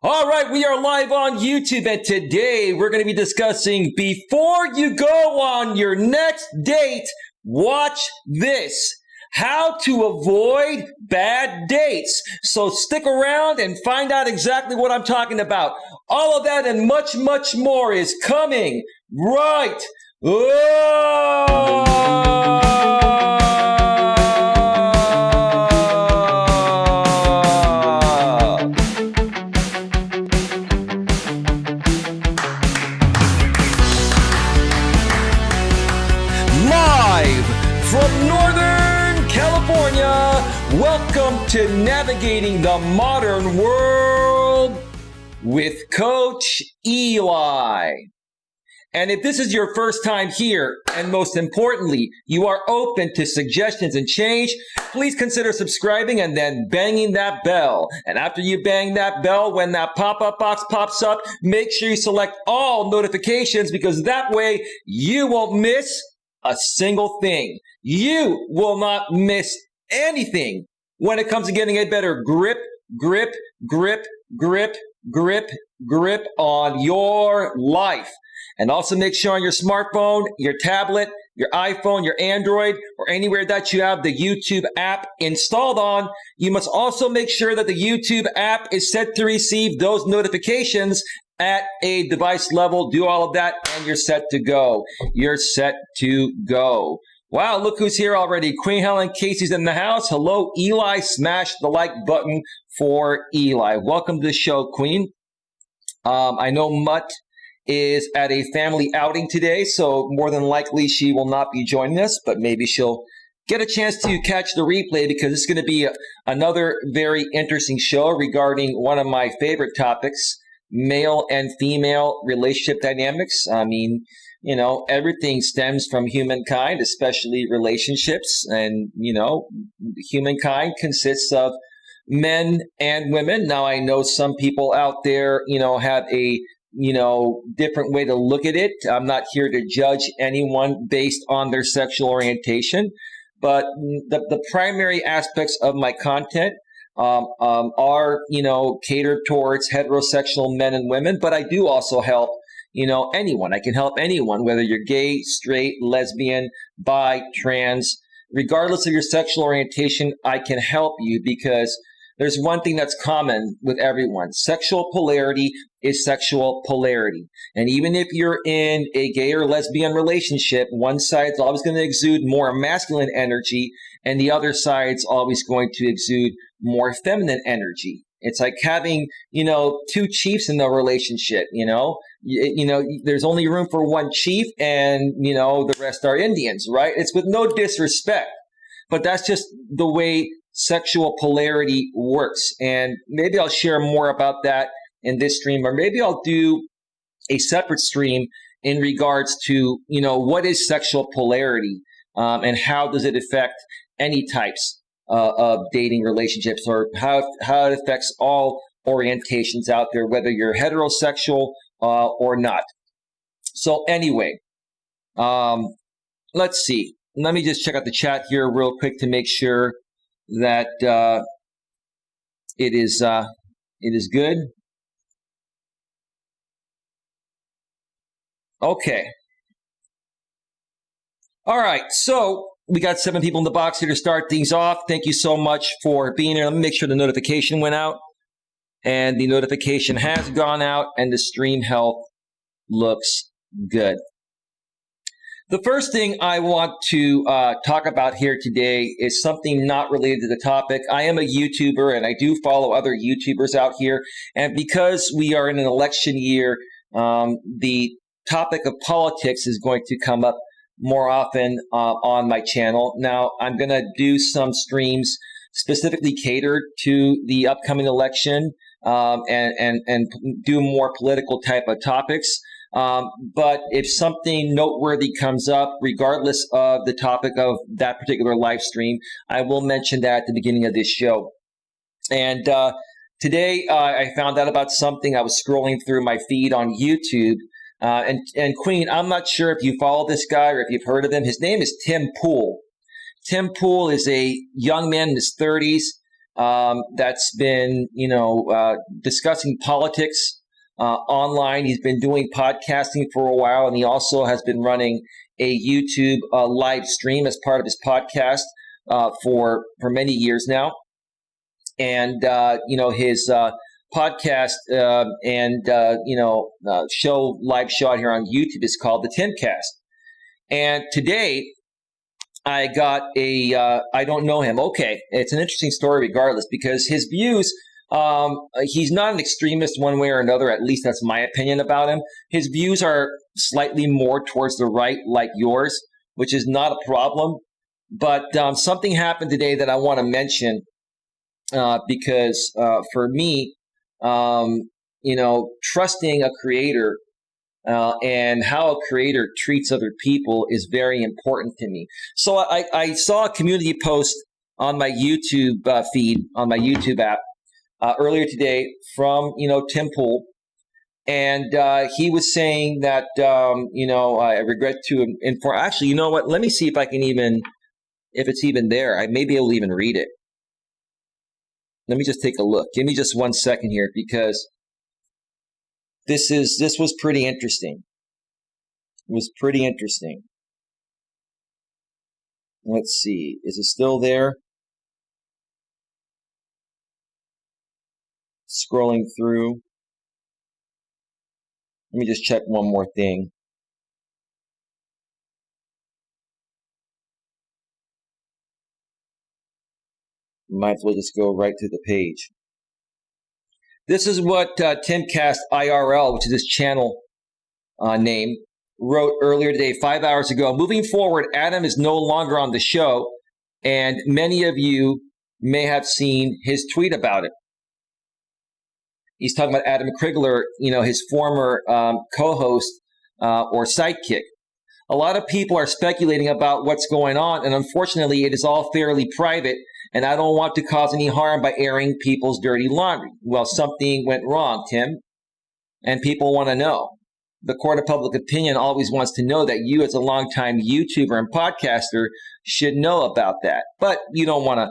All right, we are live on YouTube, and today we're going to be discussing before you go on your next date, watch this. How to avoid bad dates. So stick around and find out exactly what I'm talking about. All of that and much, much more is coming right live from Northern California. Welcome to Navigating the Modern World with Coach Eli. And if this is your first time here, and most importantly, you are open to suggestions and change, please consider subscribing and then banging that bell. And after you bang that bell, when that pop-up box pops up, make sure you select all notifications, because that way you won't miss a single thing. You will not miss anything when it comes to getting a better grip on your life. And also make sure on your smartphone, your tablet, your iPhone, your Android, or anywhere that you have the YouTube app installed on, you must also make sure that the YouTube app is set to receive those notifications at a device level. Do all of that and you're set to go. You're set to go. Wow, look who's here already. Queen Helen Casey's in the house. Hello, Eli. Smash the like button for Eli. Welcome to the show, Queen. I know Mutt is at a family outing today, so more than likely she will not be joining us, but maybe she'll get a chance to catch the replay, because it's going to be another very interesting show regarding one of my favorite topics, male and female relationship dynamics. I mean, you know, everything stems from humankind, especially relationships. And, you know, humankind consists of men and women. Now, I know some people out there, you know, have a different way to look at it. I'm not here to judge anyone based on their sexual orientation, but the primary aspects of my content are, catered towards heterosexual men and women, but I do also help, anyone. I can help anyone, whether you're gay, straight, lesbian, bi, trans, regardless of your sexual orientation. I can help you, because there's one thing that's common with everyone. Sexual polarity is sexual polarity. And even if you're in a gay or lesbian relationship, one side's always going to exude more masculine energy, and the other side's always going to exude more feminine energy. It's like having, two chiefs in the relationship, there's only room for one chief, and, the rest are Indians, right? It's with no disrespect, but that's just the way sexual polarity works. And maybe I'll share more about that in this stream, or maybe I'll do a separate stream in regards to, what is sexual polarity, and how does it affect any types of dating relationships, or how it affects all orientations out there, whether you're heterosexual or not. So anyway, let's see. Let me just check out the chat here real quick to make sure that it is good. Okay. All right. So we got 7 people in the box here to start things off. Thank you so much for being here. Let me make sure the notification went out. And the notification has gone out, and the stream health looks good. The first thing I want to talk about here today is something not related to the topic. I am a YouTuber, and I do follow other YouTubers out here. And because we are in an election year, the topic of politics is going to come up more often on my channel. Now, I'm going to do some streams specifically catered to the upcoming election, and do more political type of topics. But if something noteworthy comes up, regardless of the topic of that particular live stream, I will mention that at the beginning of this show. And today I found out about something. I was scrolling through my feed on YouTube. And Queen, I'm not sure if you follow this guy or if you've heard of him. His name is Tim Pool. Tim Pool is a young man in his 30s. that's been, discussing politics online. He's been doing podcasting for a while, and he also has been running a YouTube live stream as part of his podcast for many years now. And, his podcast live show out here on YouTube is called the Timcast. And today I got I don't know him. Okay, it's an interesting story regardless, because his views, he's not an extremist one way or another, at least that's my opinion about him. His views are slightly more towards the right, like yours, which is not a problem. But something happened today that I want to mention because for me, trusting a creator and how a creator treats other people is very important to me. So I saw a community post on my YouTube feed, on my YouTube app earlier today from, Tim Pool. And he was saying that, I regret to inform. Actually, you know what? Let me see if I can if it's even there. I may be able to even read it. Let me just take a look. Give me just 1 second here, because this was pretty interesting. It was pretty interesting. Let's see. Is it still there? Scrolling through. Let me just check one more thing. Might as well just go right to the page. This is what Timcast IRL, which is his channel name, wrote earlier today, 5 hours ago. Moving forward, Adam is no longer on the show, and many of you may have seen his tweet about it. He's talking about Adam Krigler, his former co-host or sidekick. A lot of people are speculating about what's going on, and unfortunately, it is all fairly private, and I don't want to cause any harm by airing people's dirty laundry. Well, something went wrong, Tim, and people want to know. The court of public opinion always wants to know that you, as a longtime YouTuber and podcaster, should know about that. But you don't want to,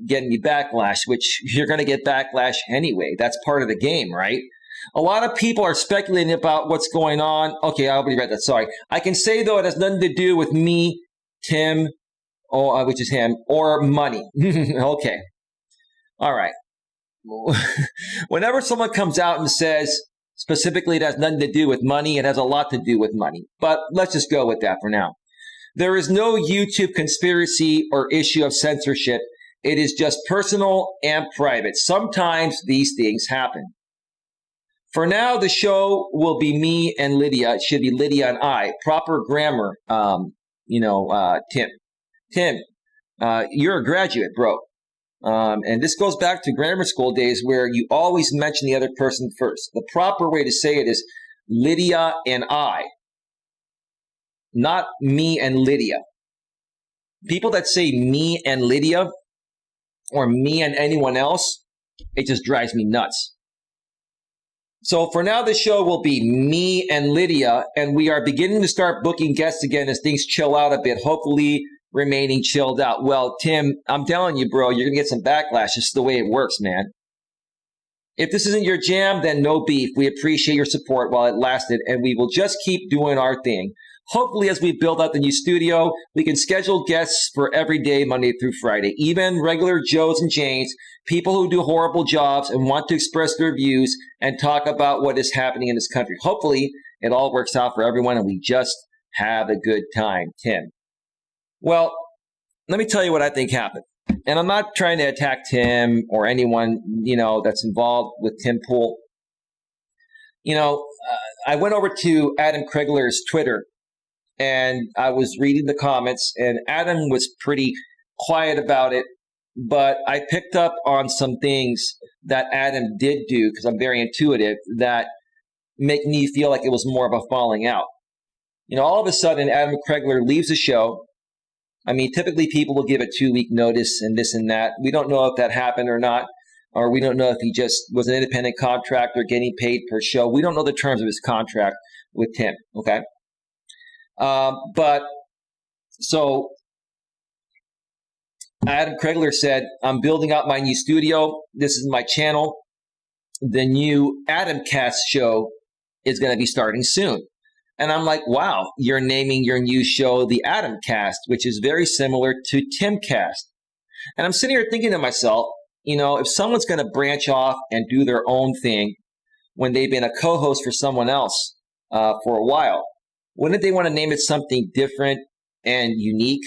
get any backlash, which you're going to get backlash anyway. That's part of the game, right? A lot of people are speculating about what's going on. Okay, I already read that. Sorry. I can say, though, it has nothing to do with me, Tim, which is him, or money. Okay. All right. Whenever someone comes out and says specifically it has nothing to do with money, it has a lot to do with money. But let's just go with that for now. There is no YouTube conspiracy or issue of censorship. It is just personal and private. Sometimes these things happen. For now, the show will be me and Lydia. It should be Lydia and I. Proper grammar, Tim. Tim, you're a graduate, bro. And this goes back to grammar school days where you always mention the other person first. The proper way to say it is Lydia and I, not me and Lydia. People that say me and Lydia or me and anyone else, it just drives me nuts. So for now, the show will be me and Lydia, and we are beginning to start booking guests again as things chill out a bit, hopefully remaining chilled out. Well, Tim, I'm telling you, bro, you're going to get some backlash. It's the way it works, man. If this isn't your jam, then no beef. We appreciate your support while it lasted, and we will just keep doing our thing. Hopefully, as we build out the new studio, we can schedule guests for every day, Monday through Friday. Even regular Joes and Janes, people who do horrible jobs and want to express their views and talk about what is happening in this country. Hopefully, it all works out for everyone and we just have a good time, Tim. Well, let me tell you what I think happened. And I'm not trying to attack Tim or anyone, that's involved with Tim Pool. I went over to Adam Krigler's Twitter and I was reading the comments, and Adam was pretty quiet about it, but I picked up on some things that Adam did do, because I'm very intuitive, that make me feel like it was more of a falling out. All of a sudden, Adam Krigler leaves the show. I mean, typically people will give a 2-week notice and this and that. We don't know if that happened or not, or we don't know if he just was an independent contractor getting paid per show. We don't know the terms of his contract with Tim, okay? Adam Krigler said, I'm building out my new studio. This is my channel. The new Adam Cast show is going to be starting soon. And I'm like, wow, you're naming your new show the Adam Cast, which is very similar to Tim Cast. And I'm sitting here thinking to myself, if someone's going to branch off and do their own thing when they've been a co-host for someone else for a while, wouldn't they want to name it something different and unique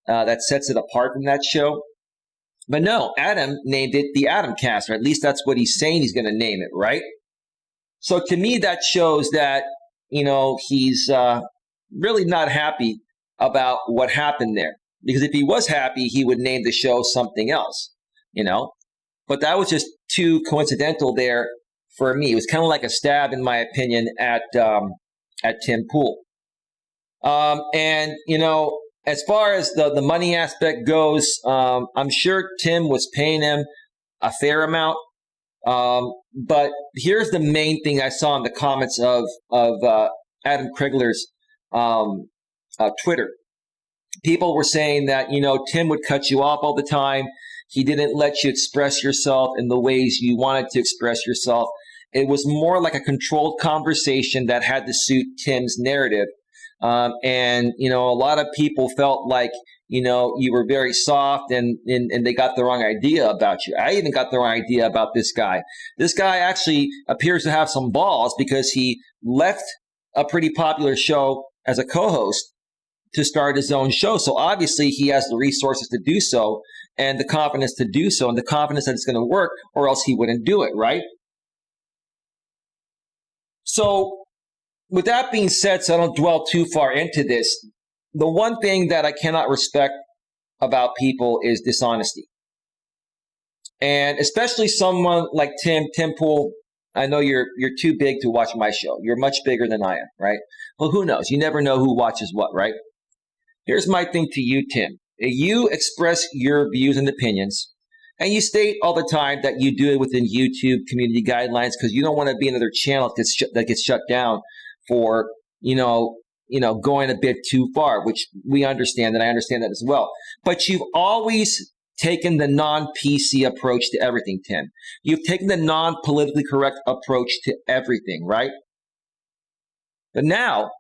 that sets it apart from that show? But no, Adam named it the Adam Cast, or at least that's what he's saying he's going to name it, right? So to me, that shows that, he's really not happy about what happened there. Because if he was happy, he would name the show something else, But that was just too coincidental there for me. It was kind of like a stab, in my opinion, at Tim Pool. As far as the money aspect goes, I'm sure Tim was paying him a fair amount. But here's the main thing I saw in the comments of Adam Krigler's Twitter. People were saying that, Tim would cut you off all the time. He didn't let you express yourself in the ways you wanted to express yourself. It was more like a controlled conversation that had to suit Tim's narrative. A lot of people felt like, you were very soft and they got the wrong idea about you. I even got the wrong idea about this guy. This guy actually appears to have some balls because he left a pretty popular show as a co-host to start his own show. So obviously he has the resources to do so and the confidence to do so and the confidence that it's going to work, or else he wouldn't do it, right? So with that being said, so I don't dwell too far into this, the one thing that I cannot respect about people is dishonesty. And especially someone like Tim Pool, I know you're too big to watch my show. You're much bigger than I am, right? Well, who knows? You never know who watches what, right? Here's my thing to you, Tim. You express your views and opinions, and you state all the time that you do it within YouTube community guidelines because you don't want to be another channel that gets shut down for, going a bit too far, which we understand, and I understand that as well. But you've always taken the non-PC approach to everything, Tim. You've taken the non-politically correct approach to everything, right? But now,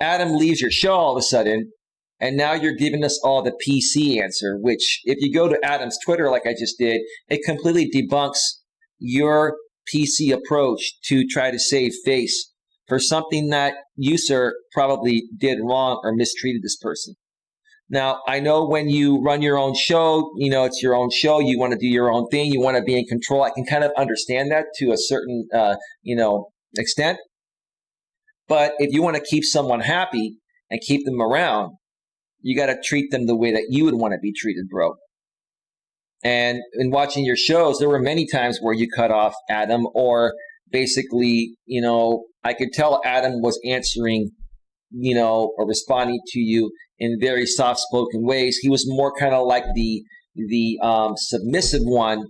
Adam leaves your show all of a sudden, and now you're giving us all the PC answer, which if you go to Adam's Twitter like I just did, it completely debunks your PC approach to try to save face for something that you, sir, probably did wrong or mistreated this person. Now, I know when you run your own show, it's your own show. You want to do your own thing. You want to be in control. I can kind of understand that to a certain, extent. But if you want to keep someone happy and keep them around, you got to treat them the way that you would want to be treated, bro. And in watching your shows, there were many times where you cut off Adam, or basically, I could tell Adam was answering, or responding to you in very soft-spoken ways. He was more kind of like the submissive one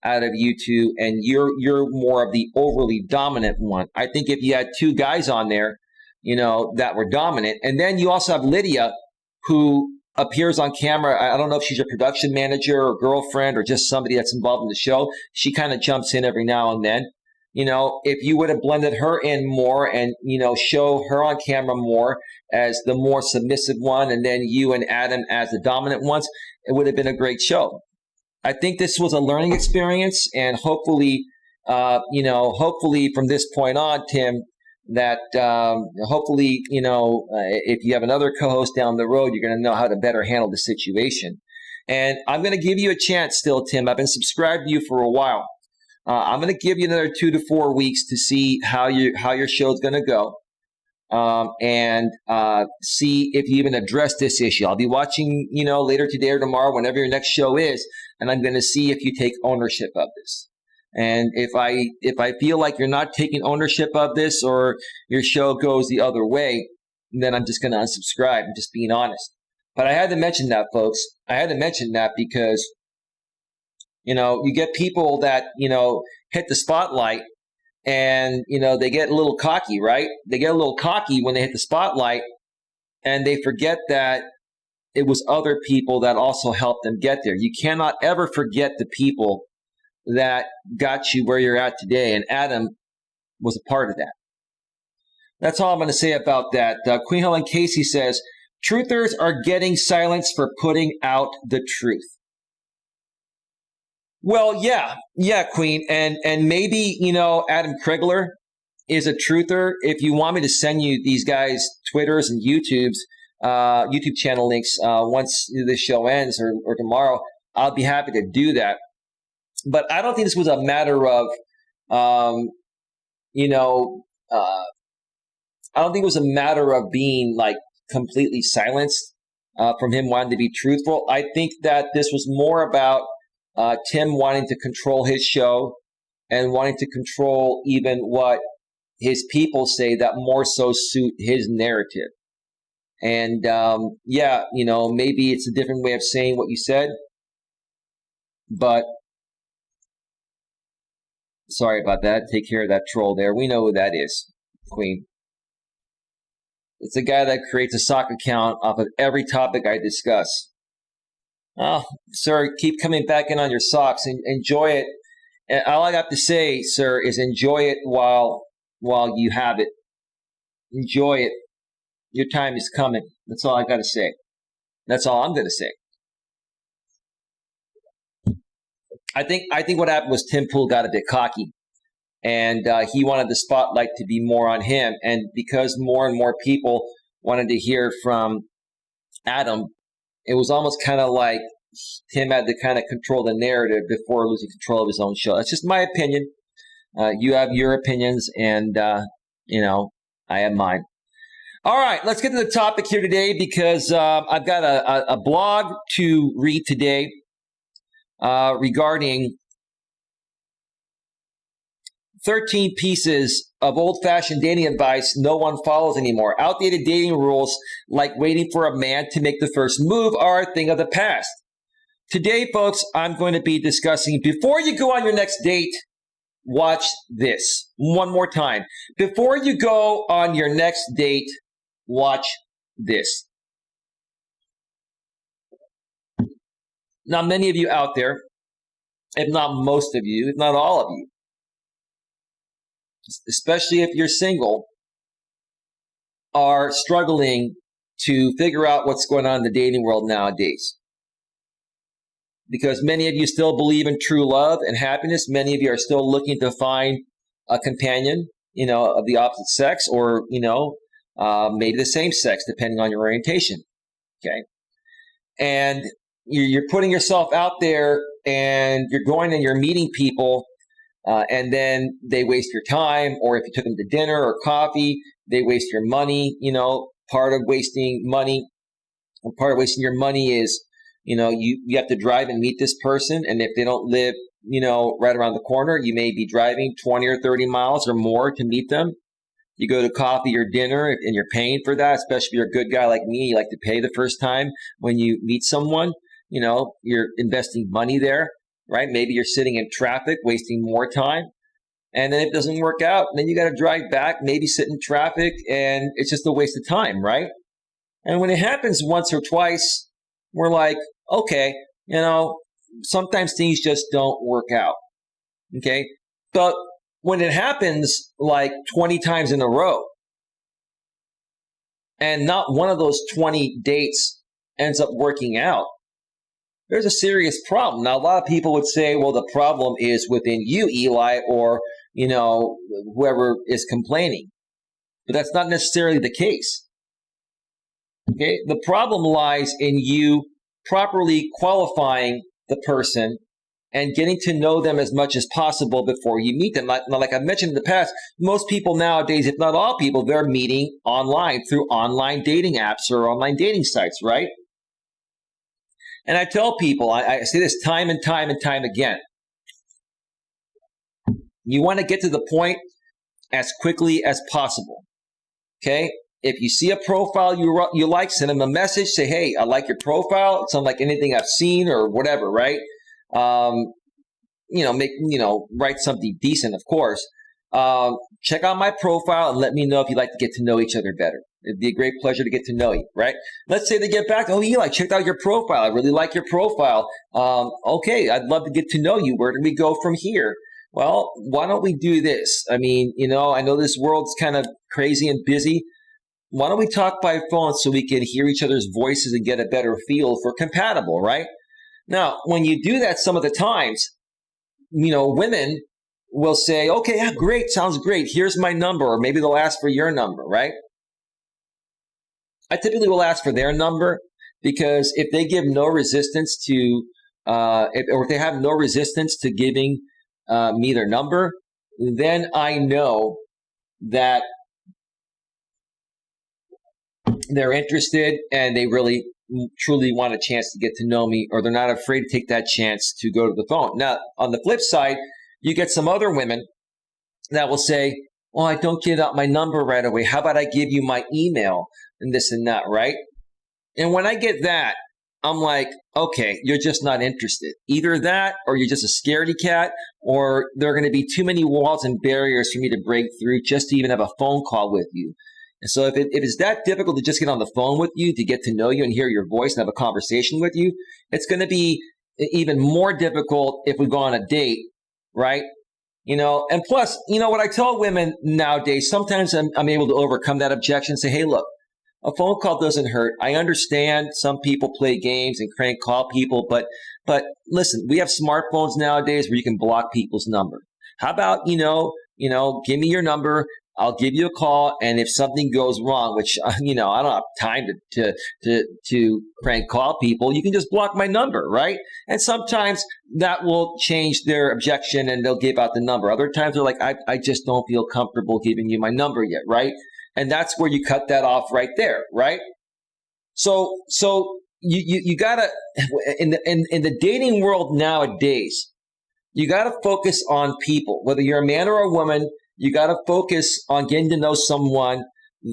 out of you two, and you're more of the overly dominant one. I think if you had two guys on there, that were dominant, and then you also have Lydia, who appears on camera. I don't know if she's your production manager or girlfriend or just somebody that's involved in the show. She kind of jumps in every now and then. If you would have blended her in more and, show her on camera more as the more submissive one, and then you and Adam as the dominant ones, it would have been a great show. I think this was a learning experience, and hopefully from this point on, Tim, that hopefully, if you have another co-host down the road, you're going to know how to better handle the situation. And I'm going to give you a chance still, Tim. I've been subscribed to you for a while. I'm going to give you another 2 to 4 weeks to see how your show's going to go, and see if you even address this issue. I'll be watching, later today or tomorrow, whenever your next show is, and I'm going to see if you take ownership of this. And if I feel like you're not taking ownership of this, or your show goes the other way, then I'm just going to unsubscribe. I'm just being honest. But I had to mention that, folks. I had to mention that because, you get people that, hit the spotlight and, they get a little cocky, right? They get a little cocky when they hit the spotlight, and they forget that, it was other people that also helped them get there. You cannot ever forget the people that got you where you're at today. And Adam was a part of that. That's all I'm going to say about that. Queen Helen Casey says, truthers are getting silenced for putting out the truth. Well, yeah, Queen. And maybe, Adam Krigler is a truther. If you want me to send you these guys' Twitters and YouTube channel links once this show ends or tomorrow, I'll be happy to do that. But I don't think this was a matter of, I don't think it was a matter of being like completely silenced from him wanting to be truthful. I think that this was more about Tim wanting to control his show and wanting to control even what his people say that more so suit his narrative. And maybe it's a different way of saying what you said, but sorry about that. Take care of that troll there. We know who that is, Queen. It's a guy that creates a sock account off of every topic I discuss. Oh, sir, keep coming back in on your socks and enjoy it. And all I got to say, sir, is enjoy it while you have it. Enjoy it. Your time is coming. That's all I got to say. That's all I'm going to say. I think what happened was Tim Pool got a bit cocky, and he wanted the spotlight to be more on him. And because more and more people wanted to hear from Adam, it was almost kind of like Tim had to kind of control the narrative before losing control of his own show. That's just my opinion. You have your opinions, and I have mine. All right, let's get to the topic here today because I've got a blog to read today regarding 13 pieces of old-fashioned dating advice no one follows anymore. Outdated dating rules like waiting for a man to make the first move are a thing of the past. Today, folks, I'm going to be discussing, before you go on your next date, watch this one more time. Before you go on your next date, watch this. Now, many of you out there, if not most of you, if not all of you, especially if you're single, are struggling to figure out what's going on in the dating world nowadays. Because many of you still believe in true love and happiness. Many of you are still looking to find a companion, of the opposite sex or, maybe the same sex, depending on your orientation. Okay. And you're putting yourself out there and you're going and you're meeting people and then they waste your time, or if you took them to dinner or coffee, they waste your money. Part of wasting money, or part of wasting your money is, you have to drive and meet this person. And if they don't live, right around the corner, you may be driving 20 or 30 miles or more to meet them. You go to coffee or dinner and you're paying for that, especially if you're a good guy like me, you like to pay the first time when you meet someone. You're investing money there, right? Maybe you're sitting in traffic, wasting more time. And then if it doesn't work out, then you got to drive back, maybe sit in traffic, and it's just a waste of time, right? And when it happens once or twice, we're like, okay, sometimes things just don't work out, okay? But when it happens like 20 times in a row, and not one of those 20 dates ends up working out, there's a serious problem. Now, a lot of people would say, well, the problem is within you, Eli, or, whoever is complaining. But that's not necessarily the case. Okay? The problem lies in you properly qualifying the person and getting to know them as much as possible before you meet them. Like I mentioned in the past, most people nowadays, if not all people, they're meeting online through online dating apps or online dating sites, right? And I tell people, I say this time and time and time again. You want to get to the point as quickly as possible. Okay? If you see a profile you like, send them a message. Say, hey, I like your profile. It's unlike anything I've seen or whatever, right? Write something decent, of course. Check out my profile and let me know if you'd like to get to know each other better. It'd be a great pleasure to get to know you, right? Let's say they get back, oh, Eli, checked out your profile. I really like your profile. Okay, I'd love to get to know you. Where do we go from here? Well, why don't we do this? I mean, I know this world's kind of crazy and busy. Why don't we talk by phone so we can hear each other's voices and get a better feel if we're compatible, right? Now, when you do that some of the times, women will say, okay, yeah, great, sounds great. Here's my number, or maybe they'll ask for your number, right? I typically will ask for their number because if they give no resistance to, or if they have no resistance to giving me their number, then I know that they're interested and they really truly want a chance to get to know me, or they're not afraid to take that chance to go to the phone. Now, on the flip side, you get some other women that will say, oh, I don't give out my number right away. How about I give you my email and this and that, right? And when I get that, I'm like, okay, you're just not interested. Either that or you're just a scaredy cat, or there are going to be too many walls and barriers for me to break through just to even have a phone call with you. And so if it's that difficult to just get on the phone with you, to get to know you and hear your voice and have a conversation with you, it's going to be even more difficult if we go on a date, right? And plus, what I tell women nowadays, sometimes I'm able to overcome that objection and say, hey, look, a phone call doesn't hurt. I understand some people play games and crank call people, but listen, we have smartphones nowadays where you can block people's number. How about, give me your number. I'll give you a call, and if something goes wrong, which I don't have time to crank call people, you can just block my number, right? And sometimes that will change their objection, and they'll give out the number. Other times they're like, I just don't feel comfortable giving you my number yet, right? And that's where you cut that off right there, right? So you gotta in the dating world nowadays, you gotta focus on people, whether you're a man or a woman. You got to focus on getting to know someone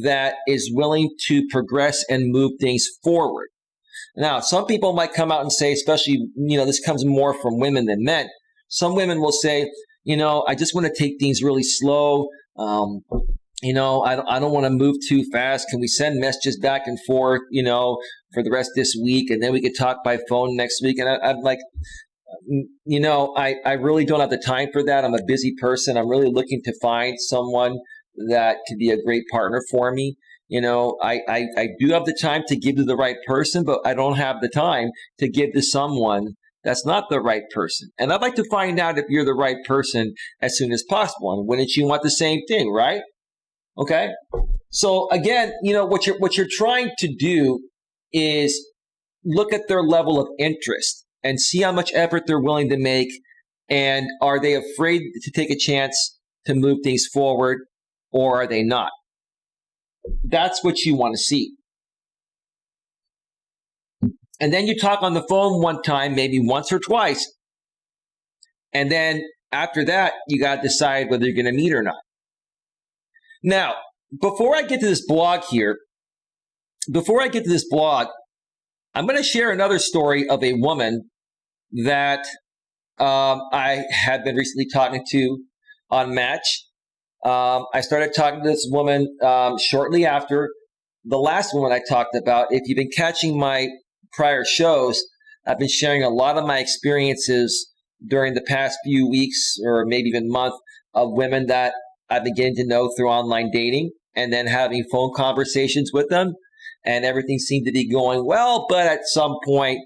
that is willing to progress and move things forward. Now, some people might come out and say, especially, this comes more from women than men. Some women will say, I just want to take things really slow. I don't want to move too fast. Can we send messages back and forth, for the rest of this week? And then we could talk by phone next week. And I'm like, I really don't have the time for that. I'm a busy person. I'm really looking to find someone that could be a great partner for me. I do have the time to give to the right person, but I don't have the time to give to someone that's not the right person. And I'd like to find out if you're the right person as soon as possible. And wouldn't you want the same thing, right? Okay. So again, what you're trying to do is look at their level of interest and see how much effort they're willing to make, and are they afraid to take a chance to move things forward, or are they not? That's what you want to see. And then you talk on the phone one time, maybe once or twice, and then after that, you got to decide whether you're going to meet or not. Now, before I get to this blog, I'm going to share another story of a woman that I had been recently talking to on Match. I started talking to this woman shortly after the last woman I talked about. If you've been catching my prior shows, I've been sharing a lot of my experiences during the past few weeks or maybe even month of women that I've been getting to know through online dating and then having phone conversations with them. And everything seemed to be going well, but at some point,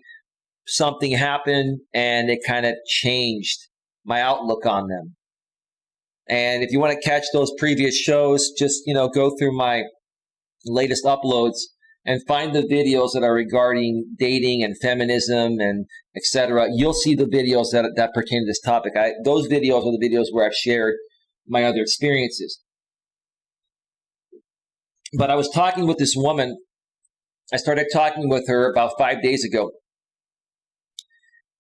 something happened and it kind of changed my outlook on them. And if you want to catch those previous shows, just, go through my latest uploads and find the videos that are regarding dating and feminism and etc. You'll see the videos that pertain to this topic. Those videos are the videos where I've shared my other experiences. But I was talking with this woman. I started talking with her about 5 days ago.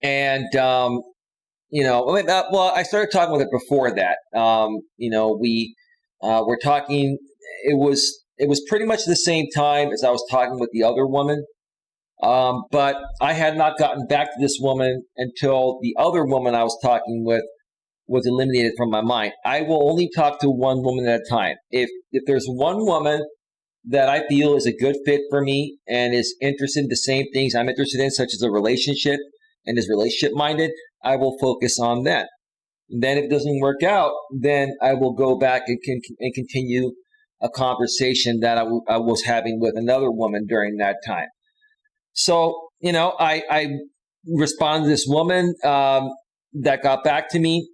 And, I started talking with her before that. We were talking, it was pretty much the same time as I was talking with the other woman. But I had not gotten back to this woman until the other woman I was talking with was eliminated from my mind. I will only talk to one woman at a time. If there's one woman that I feel is a good fit for me and is interested in the same things I'm interested in, such as a relationship, and is relationship minded, I will focus on that. And then if it doesn't work out, then I will go back and continue a conversation that I was having with another woman during that time. So, I responded to this woman that got back to me.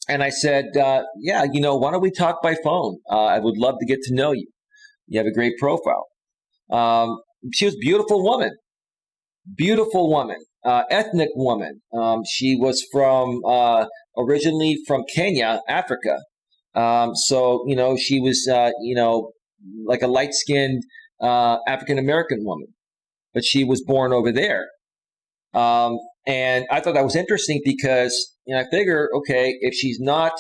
And I said, yeah, why don't we talk by phone? I would love to get to know you. You have a great profile. She was a beautiful woman, ethnic woman. She was originally from Kenya, Africa. So, she was, like a light-skinned African-American woman, but she was born over there. And I thought that was interesting because, I figure, okay, if she's not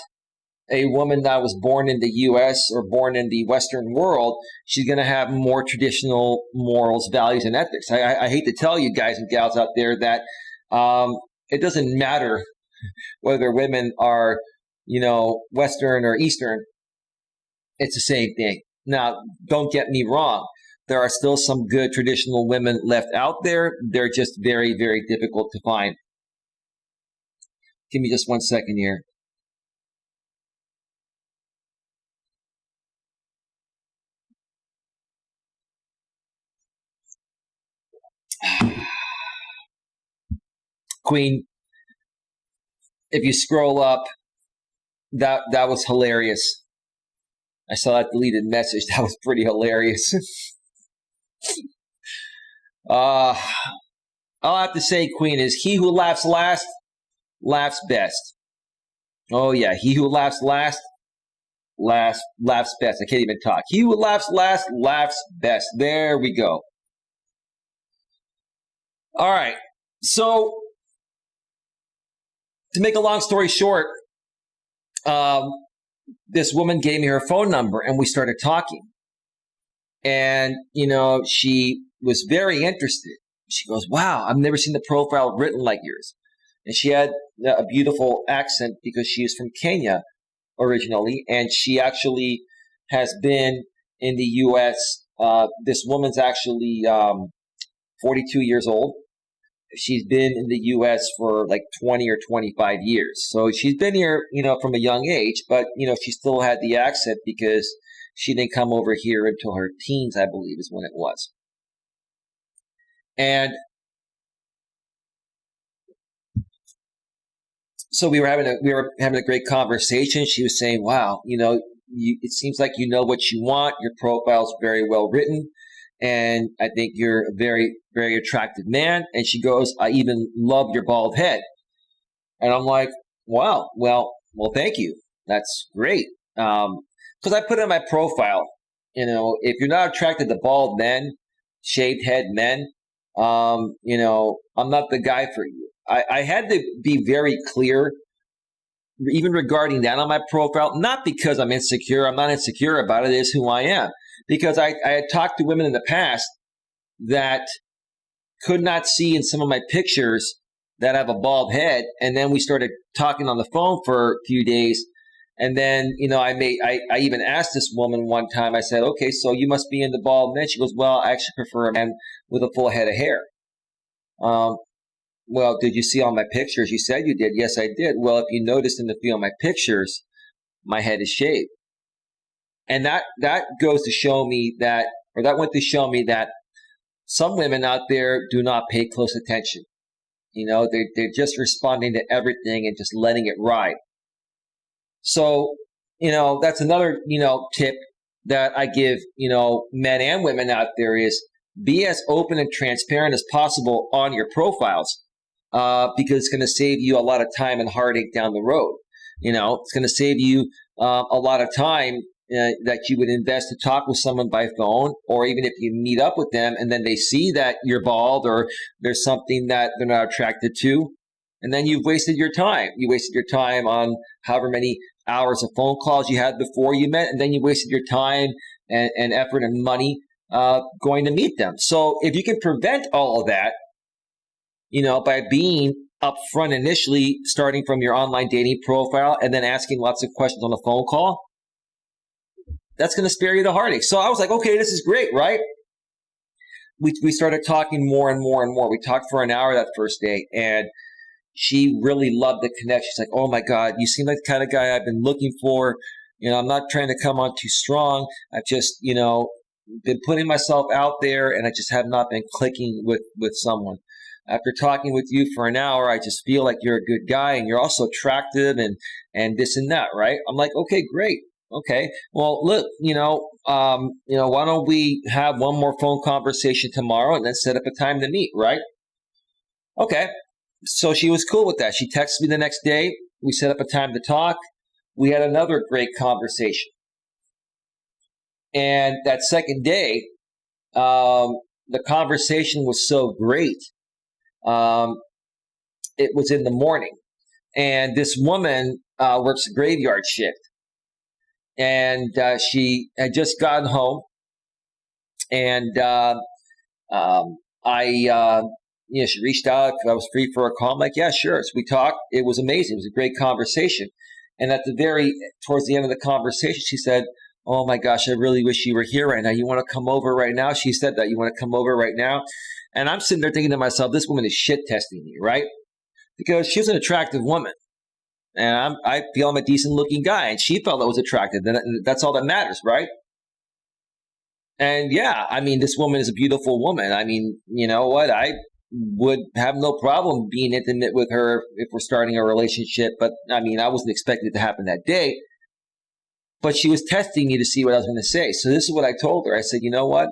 a woman that was born in the U.S. or born in the Western world, she's going to have more traditional morals, values, and ethics. I hate to tell you guys and gals out there that it doesn't matter whether women are, Western or Eastern. It's the same thing. Now, don't get me wrong. There are still some good traditional women left out there. They're just very, very difficult to find. Give me just 1 second here. Queen, if you scroll up, that was hilarious. I saw that deleted message. That was pretty hilarious. All I have to say, Queen, is he who laughs last laughs best. Oh yeah, he who laughs last laughs best. I can't even talk. He who laughs last laughs best. There we go. All right. So, to make a long story short, this woman gave me her phone number and we started talking. And, she was very interested. She goes, wow, I've never seen the profile written like yours. And she had a beautiful accent because she is from Kenya originally. And she actually has been in the U.S. This woman's actually 42 years old. She's been in the U.S. for like 20 or 25 years. So she's been here, from a young age, but, she still had the accent because she didn't come over here until her teens, I believe, is when it was. And so we were having a great conversation. She was saying, wow, it seems like you know what you want. Your profile's very well written. And I think you're a very, very attractive man. And she goes, I even love your bald head. And I'm like, wow, well, thank you. That's great. Because I put in my profile, if you're not attracted to bald men, shaved head men, I'm not the guy for you. I had to be very clear, even regarding that on my profile, not because I'm insecure. I'm not insecure about it. It is who I am. Because I had talked to women in the past that could not see in some of my pictures that I have a bald head. And then we started talking on the phone for a few days. And then, I even asked this woman one time, I said, okay, so you must be into bald men. She goes, well, I actually prefer a man with a full head of hair. Well, did you see all my pictures? You said you did. Yes, I did. Well, if you noticed in the few of my pictures, my head is shaved. And that goes to show me that some women out there do not pay close attention. They're just responding to everything and just letting it ride. So, that's another, tip that I give, men and women out there is be as open and transparent as possible on your profiles, because it's going to save you a lot of time and heartache down the road. It's going to save you a lot of time that you would invest to talk with someone by phone, or even if you meet up with them and then they see that you're bald or there's something that they're not attracted to, and then you've wasted your time. You wasted your time on however many hours of phone calls you had before you met, and then you wasted your time and effort and money going to meet them. So if you can prevent all of that, by being upfront initially, starting from your online dating profile and then asking lots of questions on the phone call, that's going to spare you the heartache. So I was like, okay, this is great, right? We started talking more and more and more. We talked for an hour that first day, and she really loved the connection. She's like, oh my God, you seem like the kind of guy I've been looking for. I'm not trying to come on too strong. I've just, been putting myself out there, and I just have not been clicking with someone. After talking with you for an hour, I just feel like you're a good guy, and you're also attractive and this and that, right? I'm like, okay, great. Okay. Well, look, why don't we have one more phone conversation tomorrow and then set up a time to meet, right? Okay. So she was cool with that. She texted me the next day. We set up a time to talk. We had another great conversation. And that second day, the conversation was so great. It was in the morning. And this woman works a graveyard shift. And she had just gotten home, and she reached out if I was free for a call. I'm like, yeah, sure. So we talked. It was amazing. It was a great conversation. And towards the end of the conversation, she said, oh my gosh, I really wish you were here right now. You want to come over right now? She said that. You want to come over right now? And I'm sitting there thinking to myself, this woman is shit testing me, right? Because she's an attractive woman. And I feel I'm a decent looking guy, and she felt I was attractive. And that's all that matters, right? And yeah, I mean, this woman is a beautiful woman. I mean, you know what? I would have no problem being intimate with her if we're starting a relationship. But I mean, I wasn't expecting it to happen that day. But she was testing me to see what I was going to say. So this is what I told her. I said, you know what?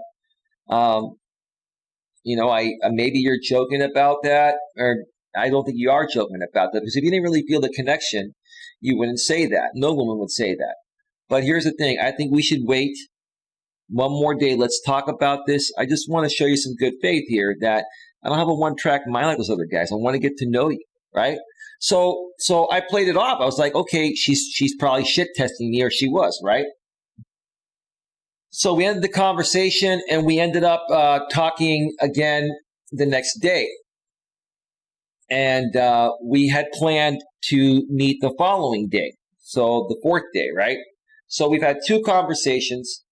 Maybe you're joking about that, or I don't think you are joking about that, because if you didn't really feel the connection, you wouldn't say that. No woman would say that. But here's the thing. I think we should wait one more day. Let's talk about this. I just want to show you some good faith here, that I don't have a one-track mind like those other guys. I want to get to know you, right? So I played it off. I was like, okay, she's probably shit testing me, or she was, right? So we ended the conversation, and we ended up talking again the next day. And we had planned to meet the following day. So the fourth day, right? So we've had two conversations.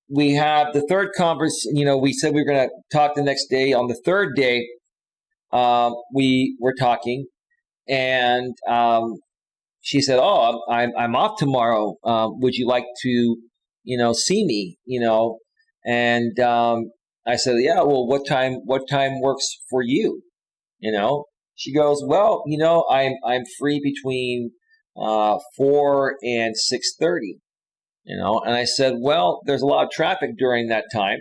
We have the third conversation. We said we were going to talk the next day. On the third day, we were talking, and she said, "Oh, I'm off tomorrow. Would you like to, see me? And I said, "Yeah. Well, what time works for you?" She goes, well, I'm free between 4 and 6:30. And I said, well, there's a lot of traffic during that time.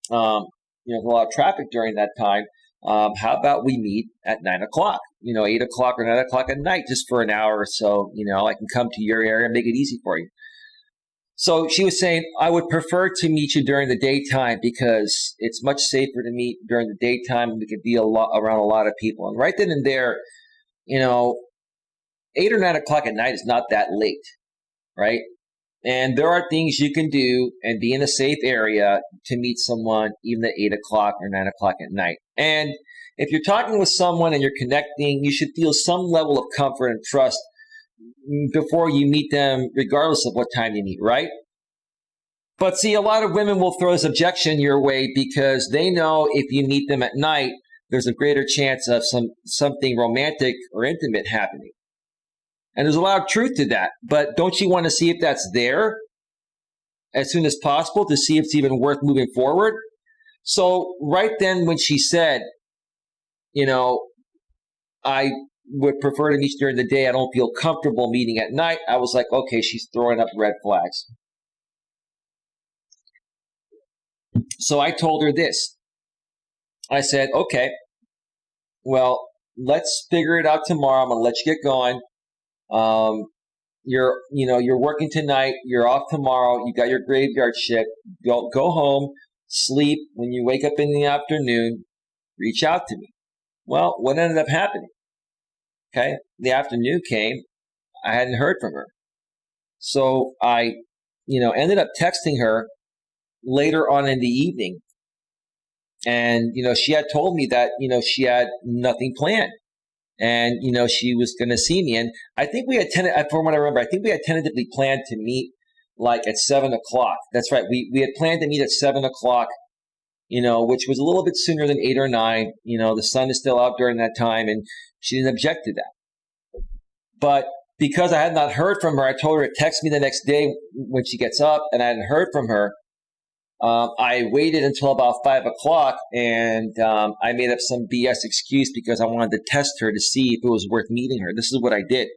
There's a lot of traffic during that time. How about we meet at 9 o'clock? 8 o'clock or 9 o'clock at night, just for an hour or so. I can come to your area and make it easy for you. So she was saying, I would prefer to meet you during the daytime because it's much safer to meet during the daytime. We could be around a lot of people. And right then and there, 8 or 9 o'clock at night is not that late, right? And there are things you can do and be in a safe area to meet someone even at 8 o'clock or 9 o'clock at night. And if you're talking with someone and you're connecting, you should feel some level of comfort and trust before you meet them, regardless of what time you meet, right? But see, a lot of women will throw this objection your way because they know if you meet them at night, there's a greater chance of something romantic or intimate happening. And there's a lot of truth to that. But don't you want to see if that's there as soon as possible to see if it's even worth moving forward? So right then when she said, I would prefer to meet you during the day, I don't feel comfortable meeting at night, I was like, okay, she's throwing up red flags. So I told her this. I said, okay, well, let's figure it out tomorrow. I'm going to let you get going. You're working tonight. You're off tomorrow. You got your graveyard shift. Go home, sleep. When you wake up in the afternoon, reach out to me. Well, what ended up happening? Okay, the afternoon came. I hadn't heard from her. So I, ended up texting her later on in the evening. And, she had told me that, she had nothing planned. And, she was going to see me. And I think we had from what I remember, I think we had tentatively planned to meet like at 7:00. That's right. We had planned to meet at 7:00, which was a little bit sooner than 8 or 9. The sun is still out during that time, and she didn't object to that. But because I had not heard from her, I told her to text me the next day when she gets up, and I hadn't heard from her. I waited until about 5:00, and I made up some BS excuse because I wanted to test her to see if it was worth meeting her. This is what I did.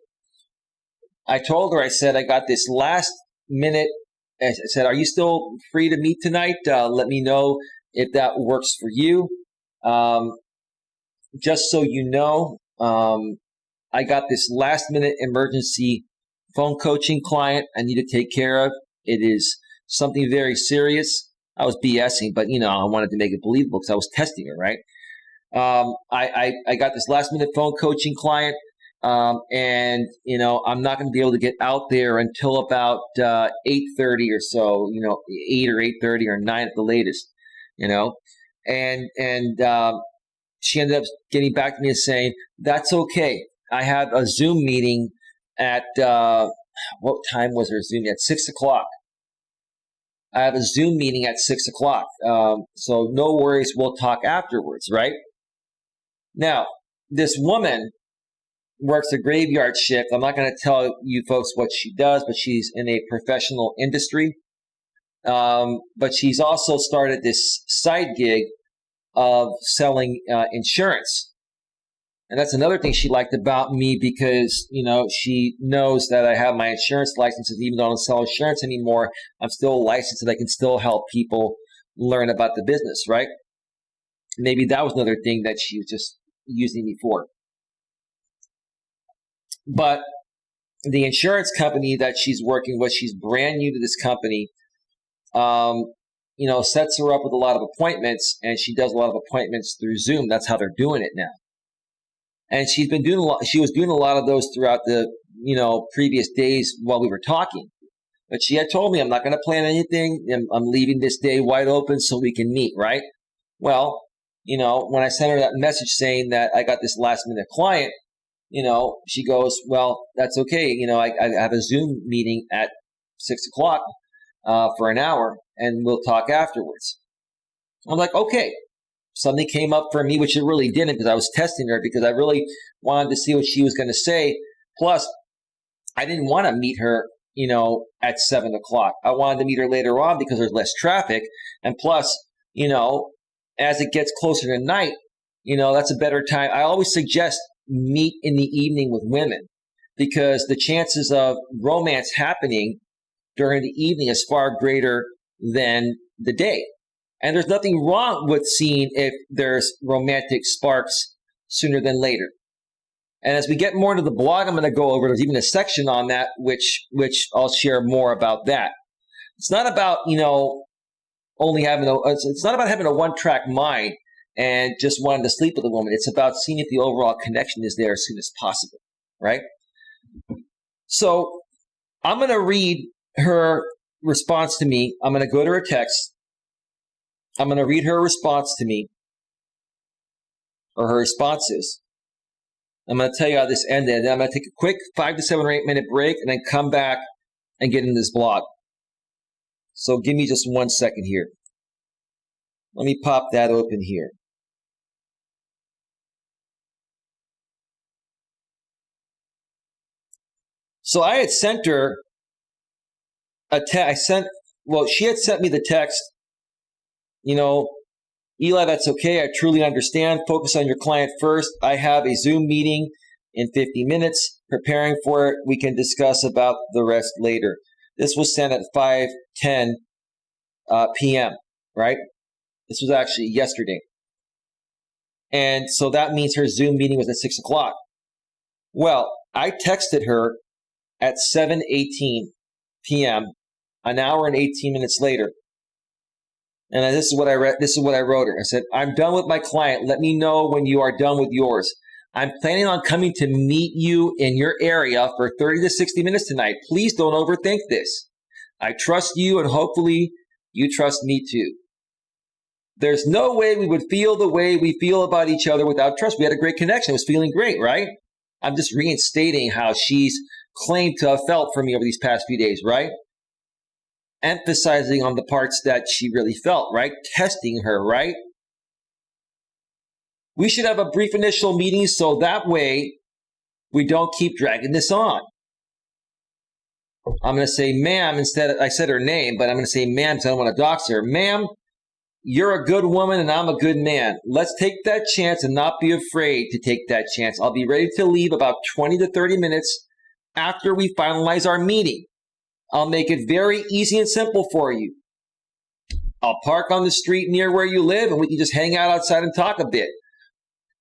I told her, I said, I got this last minute. I said, are you still free to meet tonight? Let me know if that works for you. Just so you know, I got this last minute emergency phone coaching client I need to take care of. It is something very serious. I was BSing, but I wanted to make it believable because I was testing her, right? I got this last minute phone coaching client, and I'm not going to be able to get out there until about 8:30 or so. 8 or 8:30 or 9 at the latest. And she ended up getting back to me and saying, "That's okay. I have a Zoom meeting at what time was her Zoom? At 6:00. I have a Zoom meeting at 6:00. So no worries. We'll talk afterwards, right?" Now, this woman works a graveyard shift. I'm not going to tell you folks what she does, but she's in a professional industry. But she's also started this side gig of selling insurance. And that's another thing she liked about me because, she knows that I have my insurance licenses. Even though I don't sell insurance anymore, I'm still licensed and I can still help people learn about the business, right? Maybe that was another thing that she was just using me for. But the insurance company that she's working with, she's brand new to this company, sets her up with a lot of appointments, and she does a lot of appointments through Zoom. That's how they're doing it now. And she was doing a lot of those throughout the, previous days while we were talking. But she had told me, I'm not going to plan anything. I'm leaving this day wide open so we can meet, right? Well, when I sent her that message saying that I got this last minute client, she goes, well, that's okay. I have a Zoom meeting at 6:00 for an hour, and we'll talk afterwards. I'm like, okay. Something came up for me, which it really didn't, because I was testing her because I really wanted to see what she was going to say. Plus, I didn't want to meet her, at 7:00. I wanted to meet her later on because there's less traffic. And plus, as it gets closer to night, that's a better time. I always suggest meet in the evening with women because the chances of romance happening during the evening is far greater than the day. And there's nothing wrong with seeing if there's romantic sparks sooner than later. And as we get more into the blog, I'm going to go over, there's even a section on that, which I'll share more about that. It's not about, it's not about having a one-track mind and just wanting to sleep with a woman. It's about seeing if the overall connection is there as soon as possible, right? So I'm going to read her response to me. I'm going to go to her text. I'm going to read her response to me, or her responses. I'm going to tell you how this ended. And then I'm going to take a quick 5 to 7 or 8 minute break and then come back and get in this blog. So give me just 1 second here. Let me pop that open here. So I had sent her a text. She had sent me the text. Eli, that's okay. I truly understand. Focus on your client first. I have a Zoom meeting in 50 minutes. Preparing for it. We can discuss about the rest later. This was sent at 5:10 p.m., right? This was actually yesterday. And so that means her Zoom meeting was at 6:00. Well, I texted her at 7:18 p.m., an hour and 18 minutes later. And this is what I read. This is what I wrote her. I said, I'm done with my client. Let me know when you are done with yours. I'm planning on coming to meet you in your area for 30 to 60 minutes tonight. Please don't overthink this. I trust you and hopefully you trust me too. There's no way we would feel the way we feel about each other without trust. We had a great connection. It was feeling great, right? I'm just reinstating how she's claimed to have felt for me over these past few days, right? emphasizing on the parts that she really felt, right? Testing her, right? We should have a brief initial meeting so that way we don't keep dragging this on. I'm going to say, ma'am, instead I said her name, but I'm going to say ma'am because I don't want to dox her. Ma'am, you're a good woman and I'm a good man. Let's take that chance and not be afraid to take that chance. I'll be ready to leave about 20 to 30 minutes after we finalize our meeting. I'll make it very easy and simple for you. I'll park on the street near where you live and we can just hang out outside and talk a bit.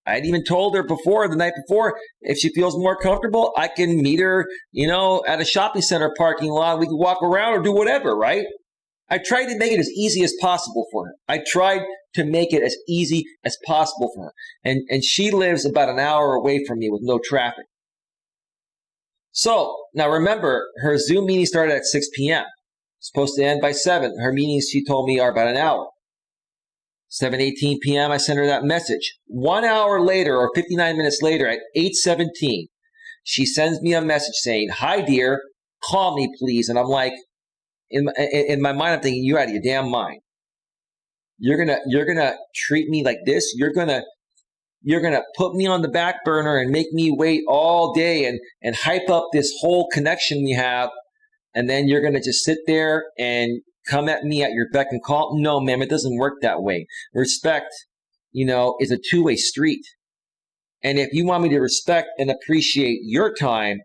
I'd even told her the night before, if she feels more comfortable, I can meet her, at a shopping center parking lot. We can walk around or do whatever, right? I tried to make it as easy as possible for her. And she lives about an hour away from me with no traffic. So, now remember, her Zoom meeting started at 6 p.m. Supposed to end by 7. Her meetings, she told me, are about an hour. 7:18 p.m., I sent her that message. 1 hour later, or 59 minutes later, at 8:17, she sends me a message saying, "Hi, dear, call me, please." And I'm like, in my mind, I'm thinking, you're out of your damn mind. You're gonna treat me like this. You're gonna put me on the back burner and make me wait all day and hype up this whole connection we have, and then you're gonna just sit there and come at me at your beck and call. No, ma'am, it doesn't work that way. Respect, is a two-way street. And if you want me to respect and appreciate your time,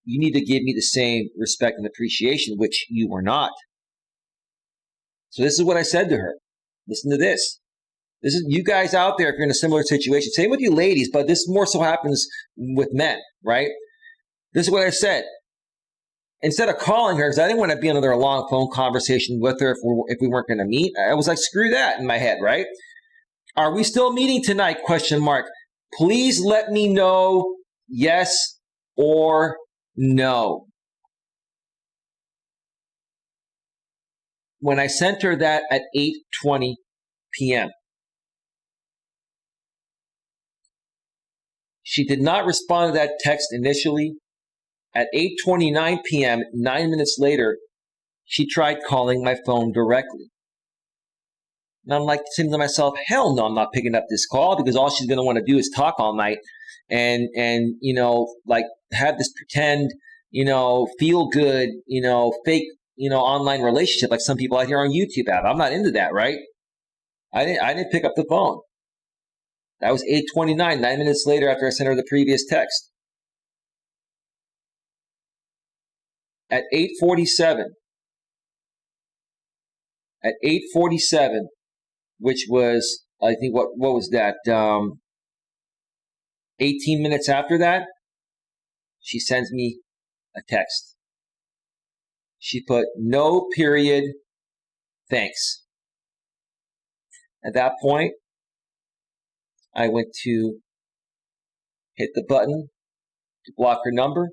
you need to give me the same respect and appreciation, which you were not. So this is what I said to her. Listen to this. This is you guys out there if you're in a similar situation. Same with you ladies, but this more so happens with men, right? This is what I said. Instead of calling her, because I didn't want to be another long phone conversation with her if we weren't going to meet, I was like, screw that in my head, right? Are we still meeting tonight? ? Please let me know yes or no. When I sent her that at 8:20 p.m., she did not respond to that text initially. At 8:29 p.m., 9 minutes later, she tried calling my phone directly. And I'm like saying to myself, hell no, I'm not picking up this call because all she's going to want to do is talk all night and have this pretend, feel good, fake, online relationship like some people out here on YouTube have. I'm not into that, right? I didn't pick up the phone. That was 8:29, 9 minutes later after I sent her the previous text. At 8:47, which was, I think, what was that? 18 minutes after that, she sends me a text. She put, "No period, thanks." At that point, I went to hit the button to block her number.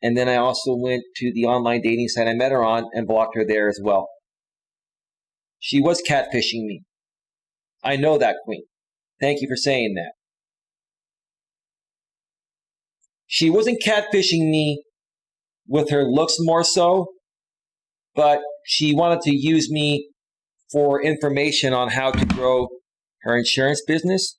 And then I also went to the online dating site I met her on and blocked her there as well. She was catfishing me. I know that, Queen. Thank you for saying that. She wasn't catfishing me with her looks more so, but she wanted to use me for information on how to grow her insurance business.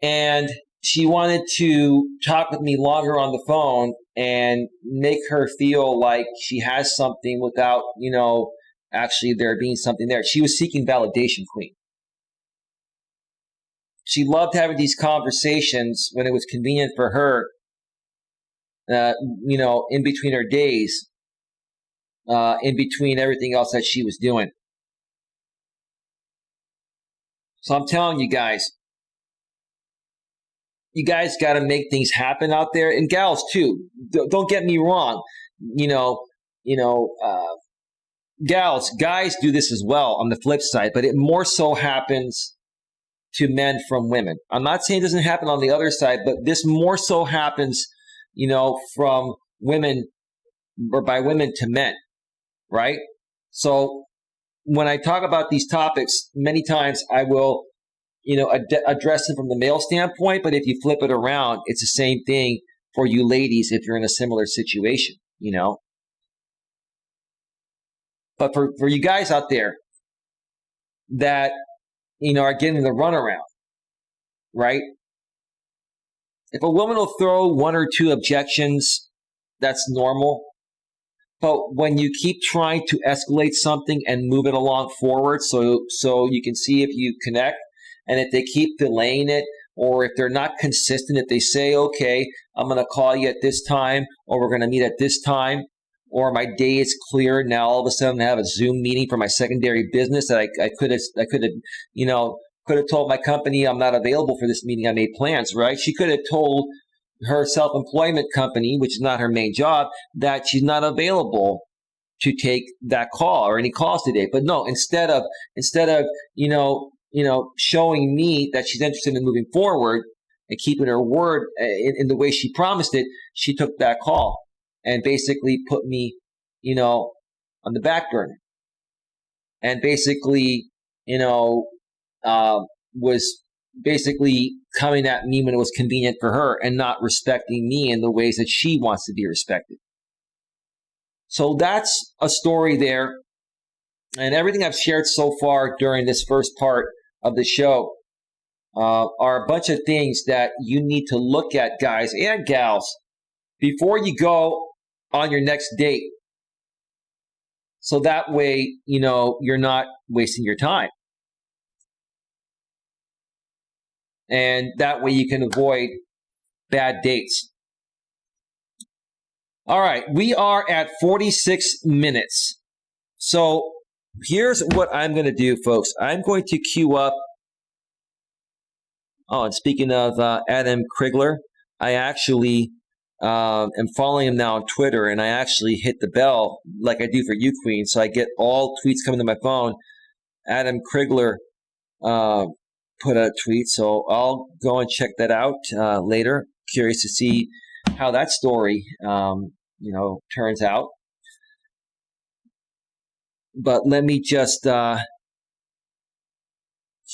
And she wanted to talk with me longer on the phone and make her feel like she has something without, actually there being something there. She was seeking validation, Queen. She loved having these conversations when it was convenient for her, in between her days, in between everything else that she was doing. So I'm telling you guys got to make things happen out there, and gals too. Don't get me wrong. Guys do this as well on the flip side, but it more so happens to men from women. I'm not saying it doesn't happen on the other side, but this more so happens, from women or by women to men, right? So when I talk about these topics, many times I will address it from the male standpoint, but if you flip it around, it's the same thing for you ladies if you're in a similar situation. But for you guys out there that, are getting the runaround, right? If a woman will throw one or two objections, that's normal. But when you keep trying to escalate something and move it along forward so you can see if you connect, and if they keep delaying it, or if they're not consistent, if they say, okay, I'm going to call you at this time, or we're going to meet at this time, or my day is clear, now all of a sudden I have a Zoom meeting for my secondary business that I could have told my company I'm not available for this meeting. I made plans, right? She could have told her self-employment company, which is not her main job, that she's not available to take that call or any calls today. But no, instead of showing me that she's interested in moving forward and keeping her word in the way she promised it, she took that call and basically put me, on the back burner. And basically, was basically coming at me when it was convenient for her and not respecting me in the ways that she wants to be respected. So that's a story there. And everything I've shared so far during this first part of the show are a bunch of things that you need to look at, guys and gals, before you go on your next date. So that way, you're not wasting your time. And that way you can avoid bad dates. All right, we are at 46 minutes. So here's what I'm going to do, folks. I'm going to queue up. Oh, and speaking of Adam Krigler, I actually am following him now on Twitter, and I actually hit the bell like I do for you, Queen, so I get all tweets coming to my phone. Adam Krigler put a tweet, so I'll go and check that out later. Curious to see how that story, turns out. But let me just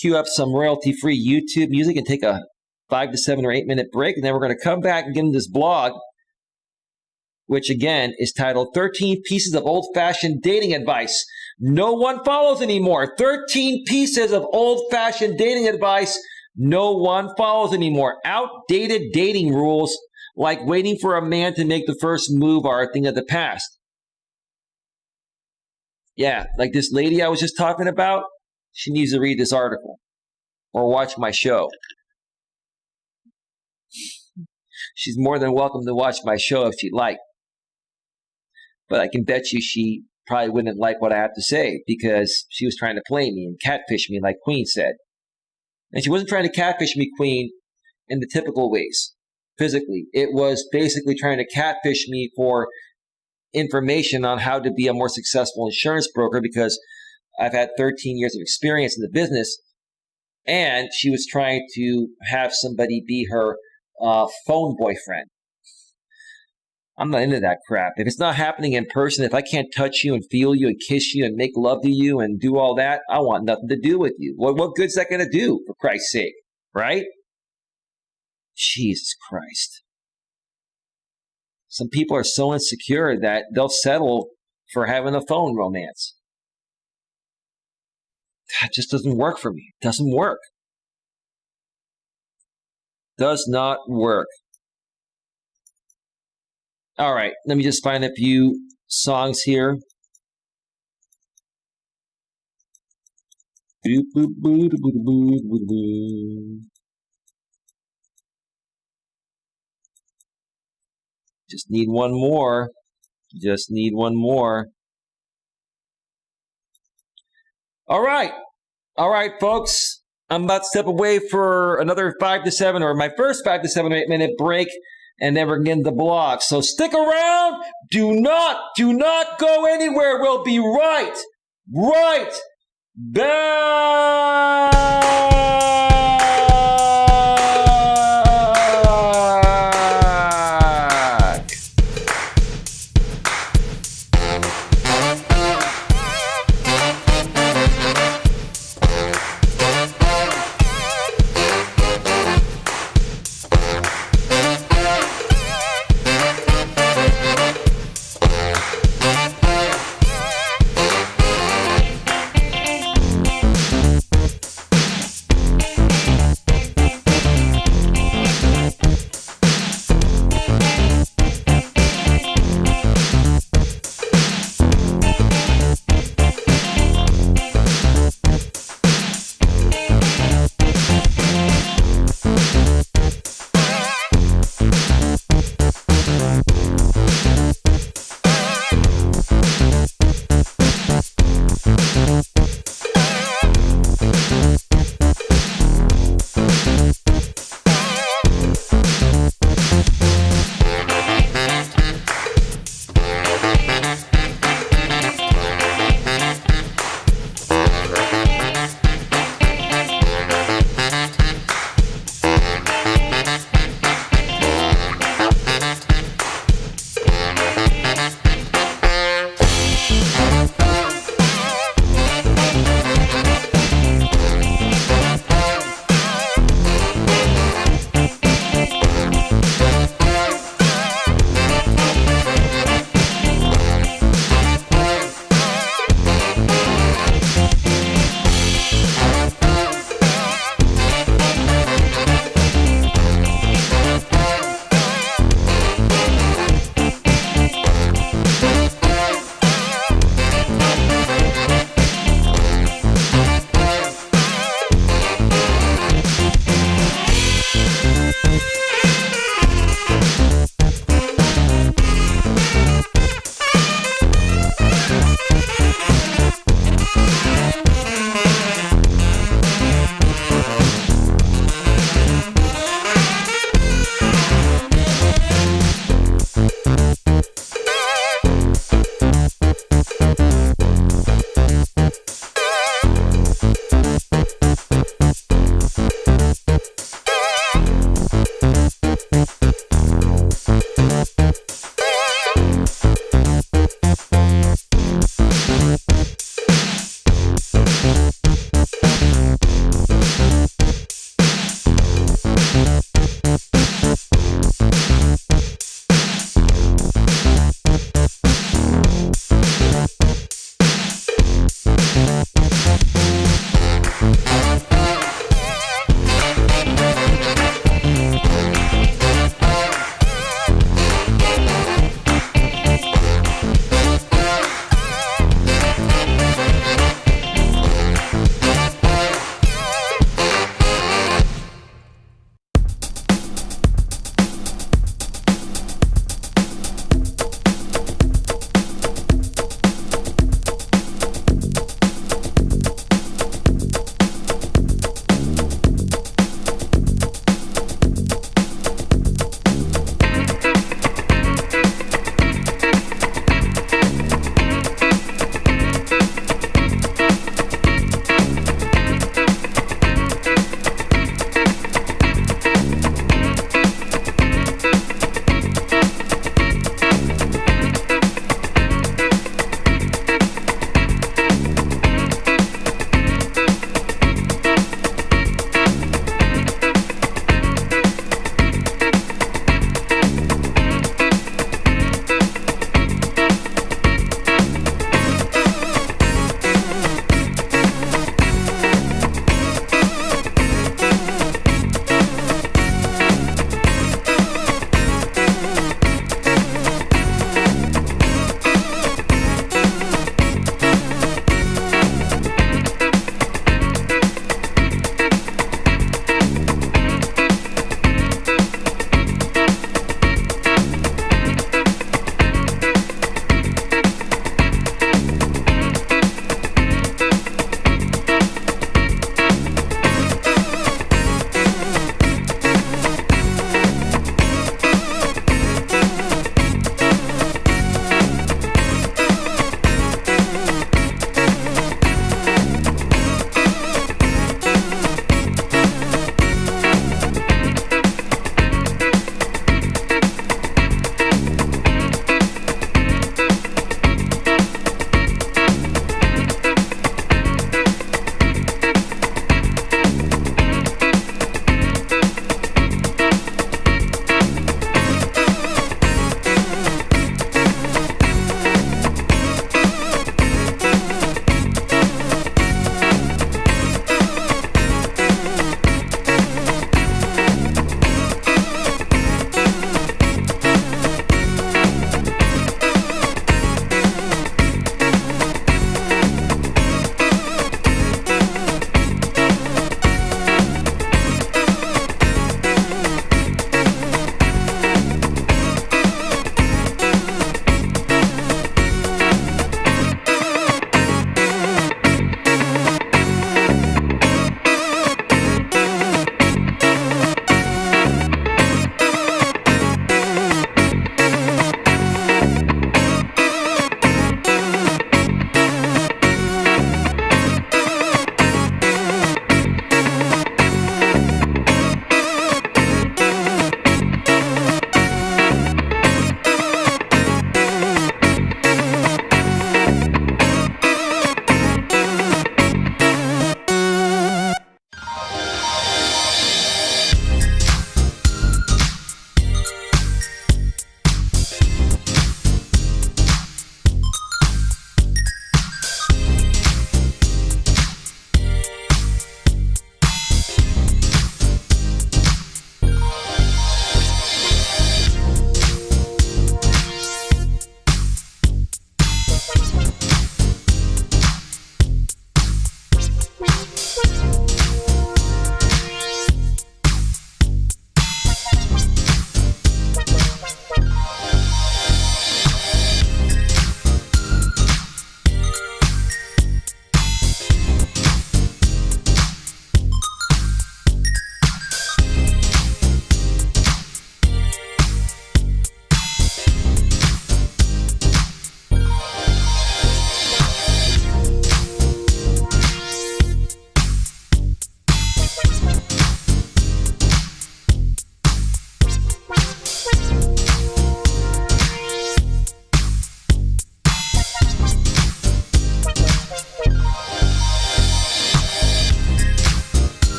cue up some royalty-free YouTube music and take a 5 to 7 or 8 minute break, and then we're going to come back and get into this blog, which again is titled 13 Pieces of Old-Fashioned Dating Advice No One Follows Anymore. 13 pieces of old-fashioned dating advice no one follows anymore. Outdated dating rules like waiting for a man to make the first move are a thing of the past. Yeah, like this lady I was just talking about, she needs to read this article or watch my show. She's more than welcome to watch my show if she'd like. But I can bet you she probably wouldn't like what I have to say because she was trying to play me and catfish me like Queen said. And she wasn't trying to catfish me, Queen, in the typical ways, physically. It was basically trying to catfish me for information on how to be a more successful insurance broker because I've had 13 years of experience in the business. And she was trying to have somebody be her phone boyfriend. I'm not into that crap. If it's not happening in person, if I can't touch you and feel you and kiss you and make love to you and do all that, I want nothing to do with you. What good's that going to do, for Christ's sake, right? Jesus Christ. Some people are so insecure that they'll settle for having a phone romance. That just doesn't work for me. It doesn't work. Does not work. All right, let me just find a few songs here. Just need one more. Just need one more. All right. All right, folks. I'm about to step away for another 5 to 7, or my first 5 to 7 or 8 minute break. And then we're getting the blog. So stick around. Do not go anywhere. We'll be right back.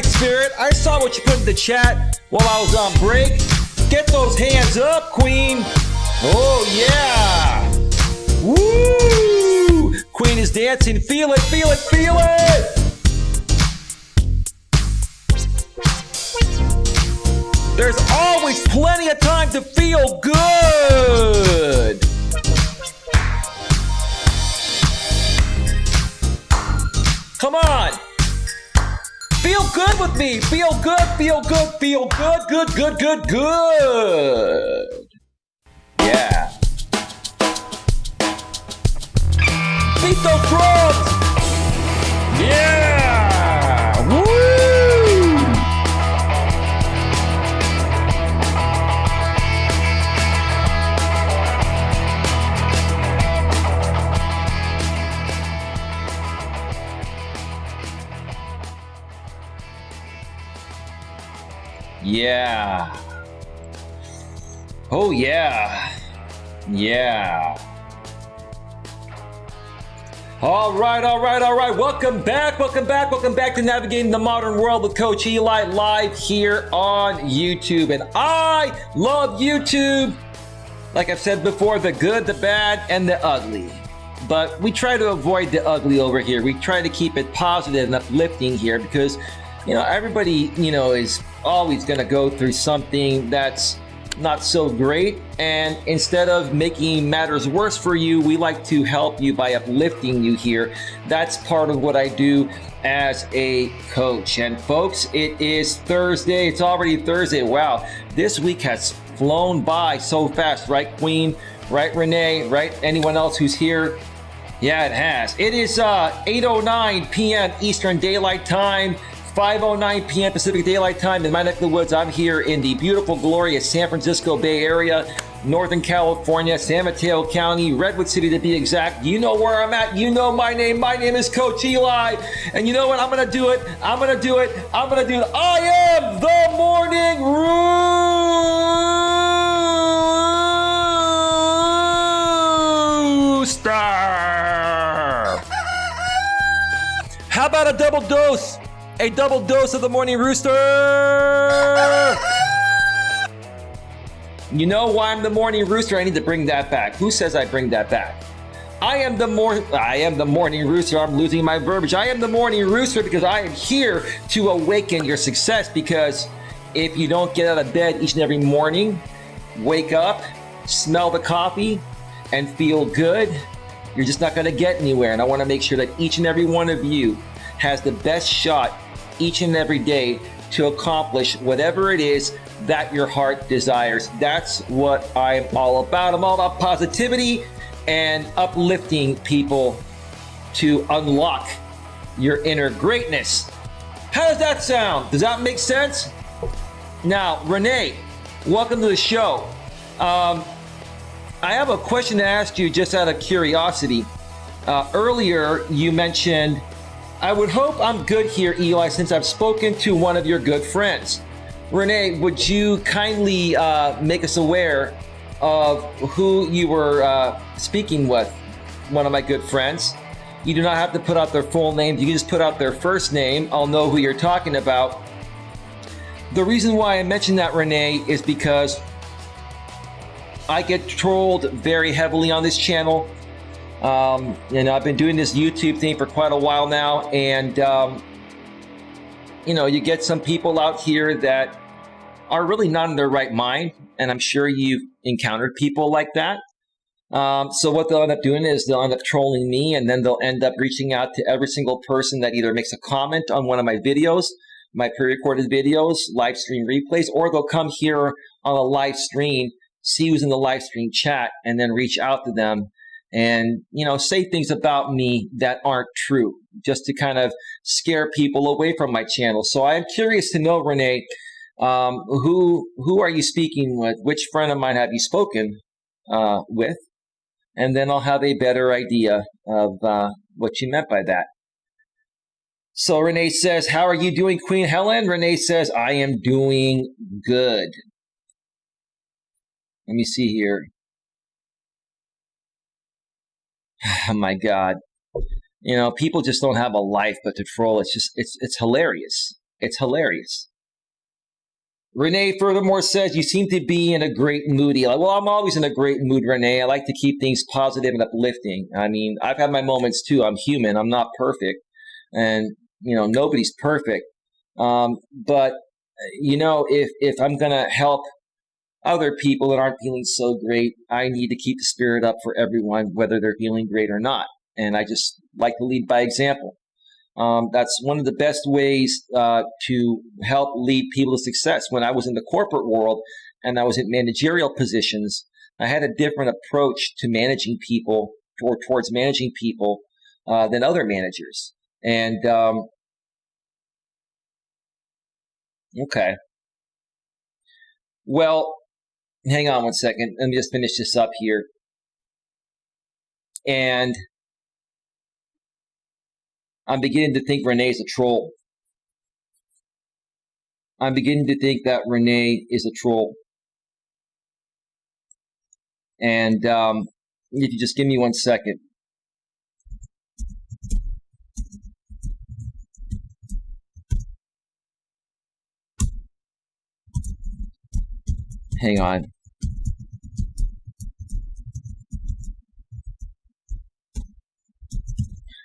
right, Spirit. I saw what you put in the chat while I was on break. Get those hands up, Queen. Oh, yeah. Woo! Queen is dancing. Feel it, feel it, feel it. There's always plenty of time to feel good. Come on. Feel good with me. Feel good, feel good, feel good, good, good, good, good. Yeah. Beat those drums. Yeah. Woo. Yeah. Oh, yeah. Yeah. All right. Welcome back to Navigating the Modern World with Coach Eli, live here on YouTube. And I love YouTube. Like I've said before, the good, the bad, and the ugly. But we try to avoid the ugly over here. We try to keep it positive and uplifting here because, everybody, is always going to go through something that's not so great. And instead of making matters worse for you, we like to help you by uplifting you here. That's part of what I do as a coach. And folks, it is Thursday. It's already Thursday. Wow. This week has flown by so fast, right, Queen? Right, Renee? Right? Anyone else who's here? Yeah, it has. It is 8:09 p.m. Eastern Daylight Time. 5:09 p.m. Pacific Daylight Time in my neck of the woods. I'm here in the beautiful, glorious San Francisco Bay Area, Northern California, San Mateo County, Redwood City to be exact. You know where I'm at. You know my name. My name is Coach Eli. And you know what? I'm going to do it. I am the Morning Rooster. How about a double dose? A double dose of the Morning Rooster! You know why I'm the Morning Rooster? I need to bring that back. Who says I bring that back? I am the Morning Rooster. I'm losing my verbiage. I am the Morning Rooster because I am here to awaken your success, because if you don't get out of bed each and every morning, wake up, smell the coffee, and feel good, you're just not going to get anywhere. And I want to make sure that each and every one of you has the best shot each and every day to accomplish whatever it is that your heart desires. That's what I'm all about. I'm all about positivity and uplifting people to unlock your inner greatness. How does that sound? Does that make sense? Now, Renee, welcome to the show. I have a question to ask you just out of curiosity. Earlier, you mentioned, I would hope I'm good here, Eli, since I've spoken to one of your good friends. Renee, would you kindly make us aware of who you were speaking with, one of my good friends? You do not have to put out their full name. You can just put out their first name. I'll know who you're talking about. The reason why I mentioned that, Renee, is because I get trolled very heavily on this channel. I've been doing this YouTube thing for quite a while now, and you get some people out here that are really not in their right mind, and I'm sure you've encountered people like that. So what they'll end up doing is they'll end up trolling me, and then they'll end up reaching out to every single person that either makes a comment on one of my videos, my pre-recorded videos, live stream replays, or they'll come here on a live stream, see who's in the live stream chat, and then reach out to them and, say things about me that aren't true, just to kind of scare people away from my channel. So I'm curious to know, Renee, who are you speaking with? Which friend of mine have you spoken with? And then I'll have a better idea of what you meant by that. So Renee says, how are you doing, Queen Helen? Renee says, I am doing good. Let me see here. Oh my God. People just don't have a life but to troll. It's hilarious. It's hilarious. Renee furthermore says, you seem to be in a great mood, Eli. Well, I'm always in a great mood, Renee. I like to keep things positive and uplifting. I mean, I've had my moments too. I'm human. I'm not perfect. And, nobody's perfect. But, if I'm going to help other people that aren't feeling so great, I need to keep the spirit up for everyone, whether they're feeling great or not. And I just like to lead by example. That's one of the best ways to help lead people to success. When I was in the corporate world and I was in managerial positions, I had a different approach to managing people or towards managing people than other managers. And okay. Well, hang on one second. Let me just finish this up here. And I'm beginning to think Renee's a troll. I'm beginning to think that Renee is a troll. And if you just give me 1 second. Hang on.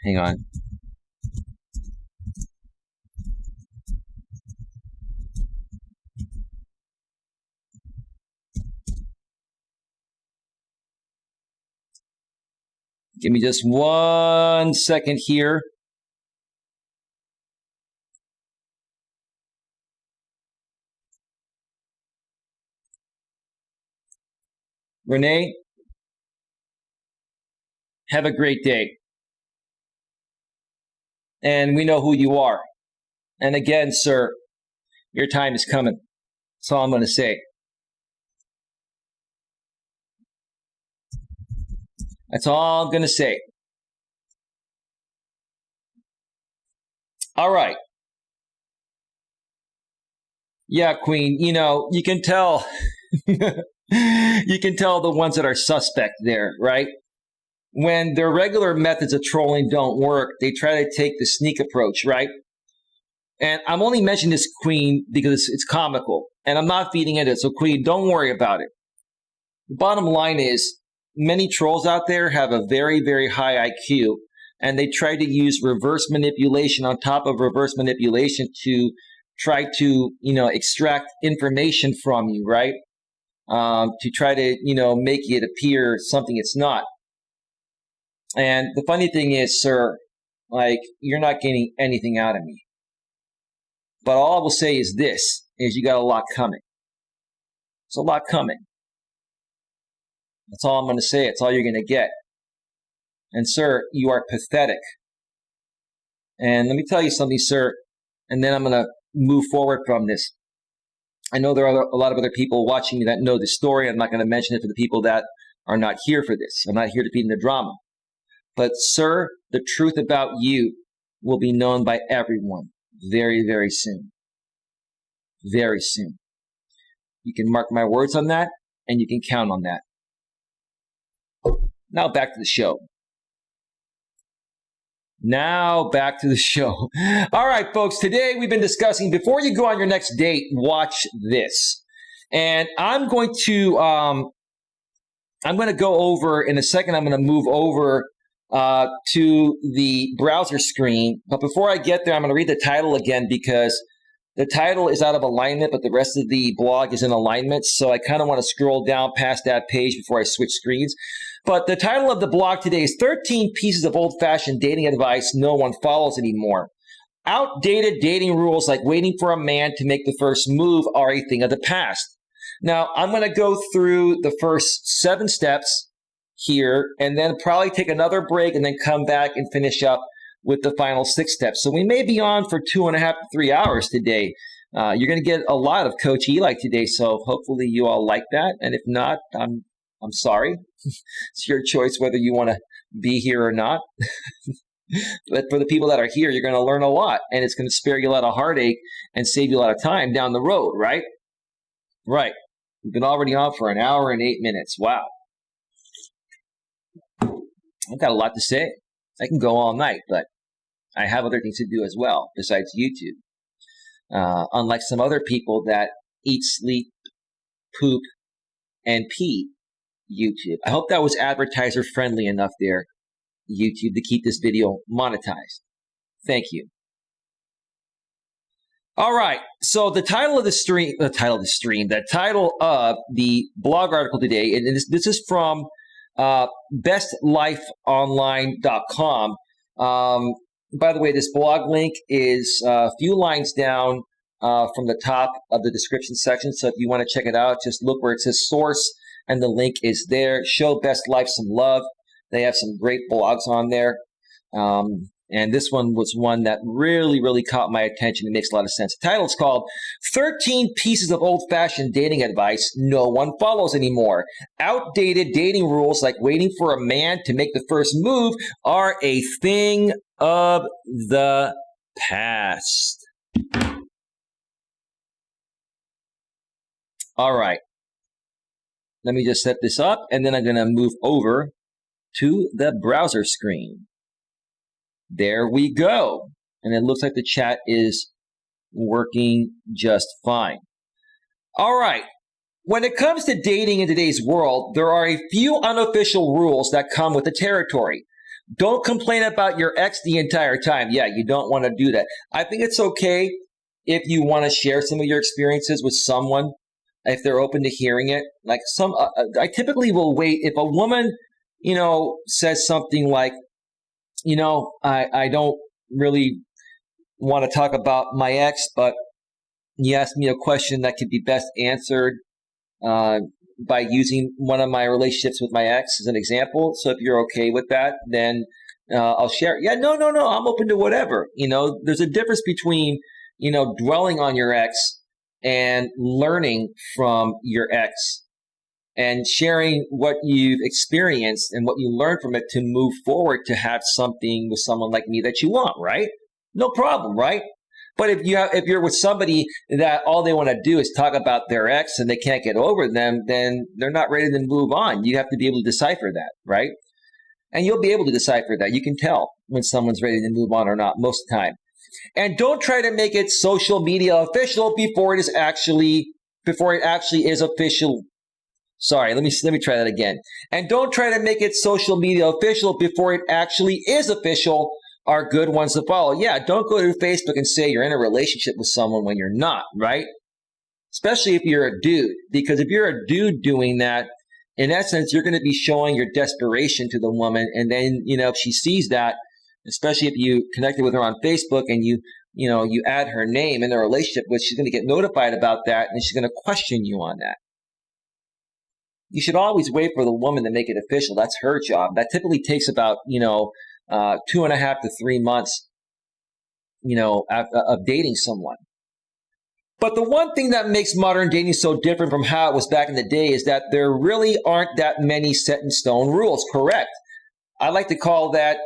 Hang on. Give me just 1 second here. Renee, have a great day. And we know who you are. And again, sir, your time is coming. That's all I'm going to say. That's all I'm going to say. All right. Yeah, Queen, you can tell. You can tell the ones that are suspect there, right? When their regular methods of trolling don't work, they try to take the sneak approach, right? And I'm only mentioning this, Queen, because it's comical. And I'm not feeding into it. So, Queen, don't worry about it. The bottom line is, many trolls out there have a very, very high IQ. And they try to use reverse manipulation on top of reverse manipulation to try to, extract information from you, right? To try to, make it appear something it's not. And the funny thing is, sir, you're not getting anything out of me. But all I will say is this, is you got a lot coming. It's a lot coming. That's all I'm going to say. It's all you're going to get. And sir, you are pathetic. And let me tell you something, sir, and then I'm going to move forward from this. I know there are a lot of other people watching me that know the story. I'm not going to mention it for the people that are not here for this. I'm not here to be in the drama. But sir, the truth about you will be known by everyone very, very soon. Very soon. You can mark my words on that, and you can count on that. Now back to the show. All right, folks, today we've been discussing, before you go on your next date, watch this. And I'm going to go over, in a second, I'm going to move over to the browser screen. But before I get there, I'm going to read the title again because the title is out of alignment, but the rest of the blog is in alignment. So I kind of want to scroll down past that page before I switch screens. But the title of the blog today is 13 Pieces of Old-Fashioned Dating Advice No One Follows Anymore. Outdated dating rules like waiting for a man to make the first move are a thing of the past. Now, I'm going to go through the first 7 steps here and then probably take another break and then come back and finish up with the final 6 steps. So we may be on for 2.5 to 3 hours today. You're going to get a lot of Coach Eli today, so hopefully you all like that. And if not, I'm sorry. It's your choice whether you want to be here or not. But for the people that are here, you're going to learn a lot, and it's going to spare you a lot of heartache and save you a lot of time down the road, right? Right. We've been already on for 1 hour and 8 minutes. Wow. I've got a lot to say. I can go all night, but I have other things to do as well besides YouTube. unlike some other people that eat, sleep, poop, and pee. YouTube. I hope that was advertiser friendly enough there, YouTube, to keep this video monetized. Thank you. All right. So the title of the blog article today, and this is from bestlifeonline.com. By the way, this blog link is a few lines down from the top of the description section. So if you want to check it out, just look where it says source, and the link is there. Show Best Life some love. They have some great blogs on there. And this one was one that really, really caught my attention. It makes a lot of sense. The title is called 13 Pieces of Old-Fashioned Dating Advice No One Follows Anymore. Outdated dating rules like waiting for a man to make the first move are a thing of the past. All right. Let me just set this up, and then I'm going to move over to the browser screen. There we go. And it looks like the chat is working just fine. All right. When it comes to dating in today's world, there are a few unofficial rules that come with the territory. Don't complain about your ex the entire time. Yeah, you don't want to do that. I think it's okay if you want to share some of your experiences with someone, if they're open to hearing it. Like I typically will wait if a woman, says something like, I don't really want to talk about my ex, but you asked me a question that could be best answered by using one of my relationships with my ex as an example. So if you're okay with that, then I'll share. Yeah, no, I'm open to whatever. There's a difference between, dwelling on your ex and learning from your ex and sharing what you've experienced and what you learned from it to move forward to have something with someone like me that you want, right? No problem, right? But if you're with somebody that all they want to do is talk about their ex and they can't get over them, then they're not ready to move on. You have to be able to decipher that, right? And you'll be able to decipher that. You can tell when someone's ready to move on or not most of the time. And don't try to make it social media official before it actually is official. Sorry, let me try that again. And don't try to make it social media official before it actually is official are good ones to follow. Yeah, don't go to Facebook and say you're in a relationship with someone when you're not, right? Especially if you're a dude. Because if you're a dude doing that, in essence, you're going to be showing your desperation to the woman. And then, if she sees that, especially if you connected with her on Facebook and you add her name in the relationship with, she's going to get notified about that and she's going to question you on that. You should always wait for the woman to make it official. That's her job. That typically takes about, 2.5 to 3 months, of dating someone. But the one thing that makes modern dating so different from how it was back in the day is that there really aren't that many set in stone rules, correct? I like to call that,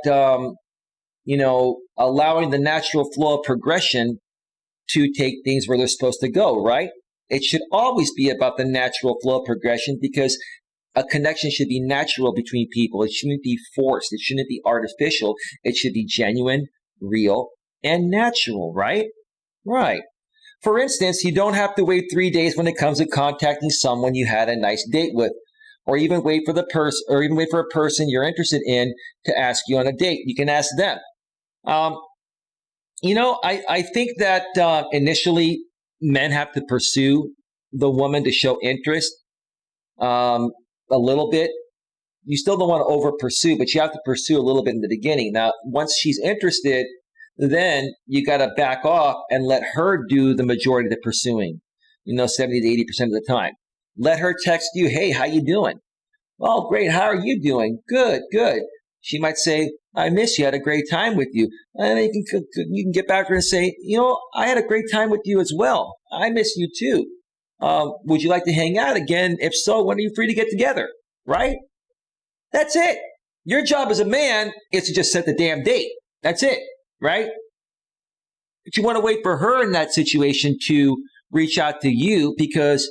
allowing the natural flow of progression to take things where they're supposed to go, right? It should always be about the natural flow of progression because a connection should be natural between people. It shouldn't be forced. It shouldn't be artificial. It should be genuine, real, and natural, right? Right. For instance, you don't have to wait 3 days when it comes to contacting someone you had a nice date with, or even wait for a person you're interested in to ask you on a date. You can ask them. I think that initially men have to pursue the woman to show interest a little bit. You still don't want to over pursue, but you have to pursue a little bit in the beginning. Now, once she's interested, then you got to back off and let her do the majority of the pursuing, 70 to 80% of the time. Let her text you, hey, how you doing? Oh, great. How are you doing? Good, good. She might say, I miss you. I had a great time with you. And then you can get back to her and say, I had a great time with you as well. I miss you too. Would you like to hang out again? If so, when are you free to get together? Right? That's it. Your job as a man is to just set the damn date. That's it. Right? But you want to wait for her in that situation to reach out to you, because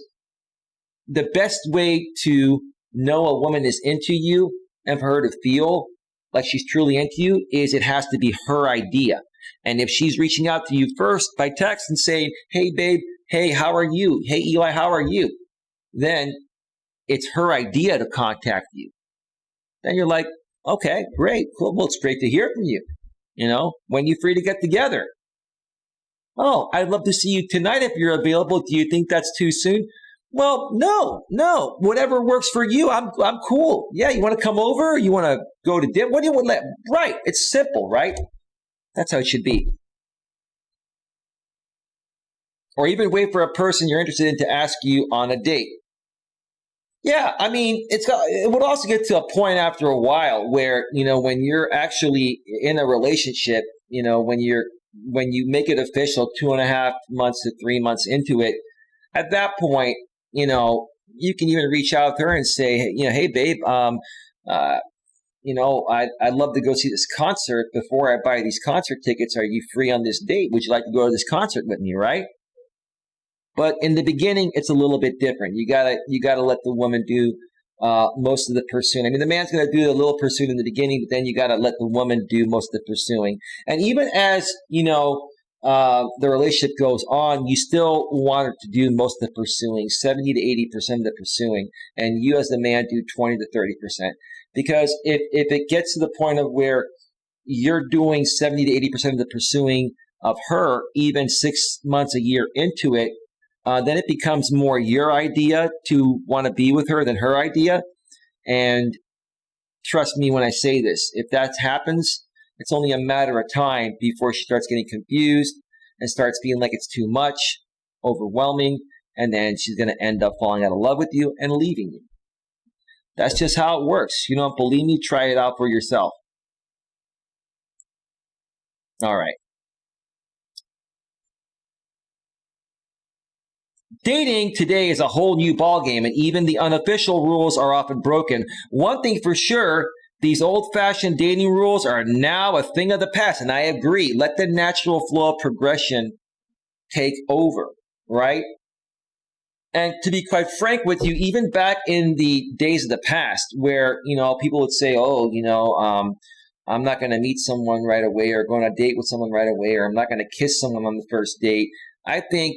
the best way to know a woman is into you and for her to feel like she's truly into you is it has to be her idea. And if she's reaching out to you first by text and saying, hey, babe, hey, how are you? Hey, Eli, how are you? Then it's her idea to contact you. Then you're like, okay, great, cool. Well, it's great to hear from you. When you free to get together? Oh, I'd love to see you tonight if you're available. Do you think that's too soon? Well, no. Whatever works for you, I'm cool. Yeah, you want to come over? You want to go to dinner? What do you want? Right. It's simple, right? That's how it should be. Or even wait for a person you're interested in to ask you on a date. Yeah, I mean, it would also get to a point after a while where, when you're actually in a relationship, when you make it official 2.5 months to 3 months into it, at that point, you can even reach out to her and say, hey, babe, I'd love to go see this concert. Before I buy these concert tickets, are you free on this date? Would you like to go to this concert with me, right? But in the beginning, it's a little bit different. You gotta let the woman do most of the pursuing. I mean, the man's gonna do a little pursuing in the beginning, but then you gotta let the woman do most of the pursuing. And even as the relationship goes on, you still want her to do most of the pursuing, 70 to 80% of the pursuing, and you as the man do 20 to 30%. Because if it gets to the point of where you're doing 70 to 80% of the pursuing of her, even 6 months, a year into it, then it becomes more your idea to want to be with her than her idea. And trust me when I say this, if that happens, it's only a matter of time before she starts getting confused and starts feeling like it's too much, overwhelming, and then she's going to end up falling out of love with you and leaving you. That's just how it works. You don't believe me? Try it out for yourself. All right. Dating today is a whole new ballgame, and even the unofficial rules are often broken. One thing for sure, these old-fashioned dating rules are now a thing of the past, and I agree. Let the natural flow of progression take over, right? And to be quite frank with you, even back in the days of the past where, people would say, I'm not going to meet someone right away or go on a date with someone right away, or I'm not going to kiss someone on the first date. I think,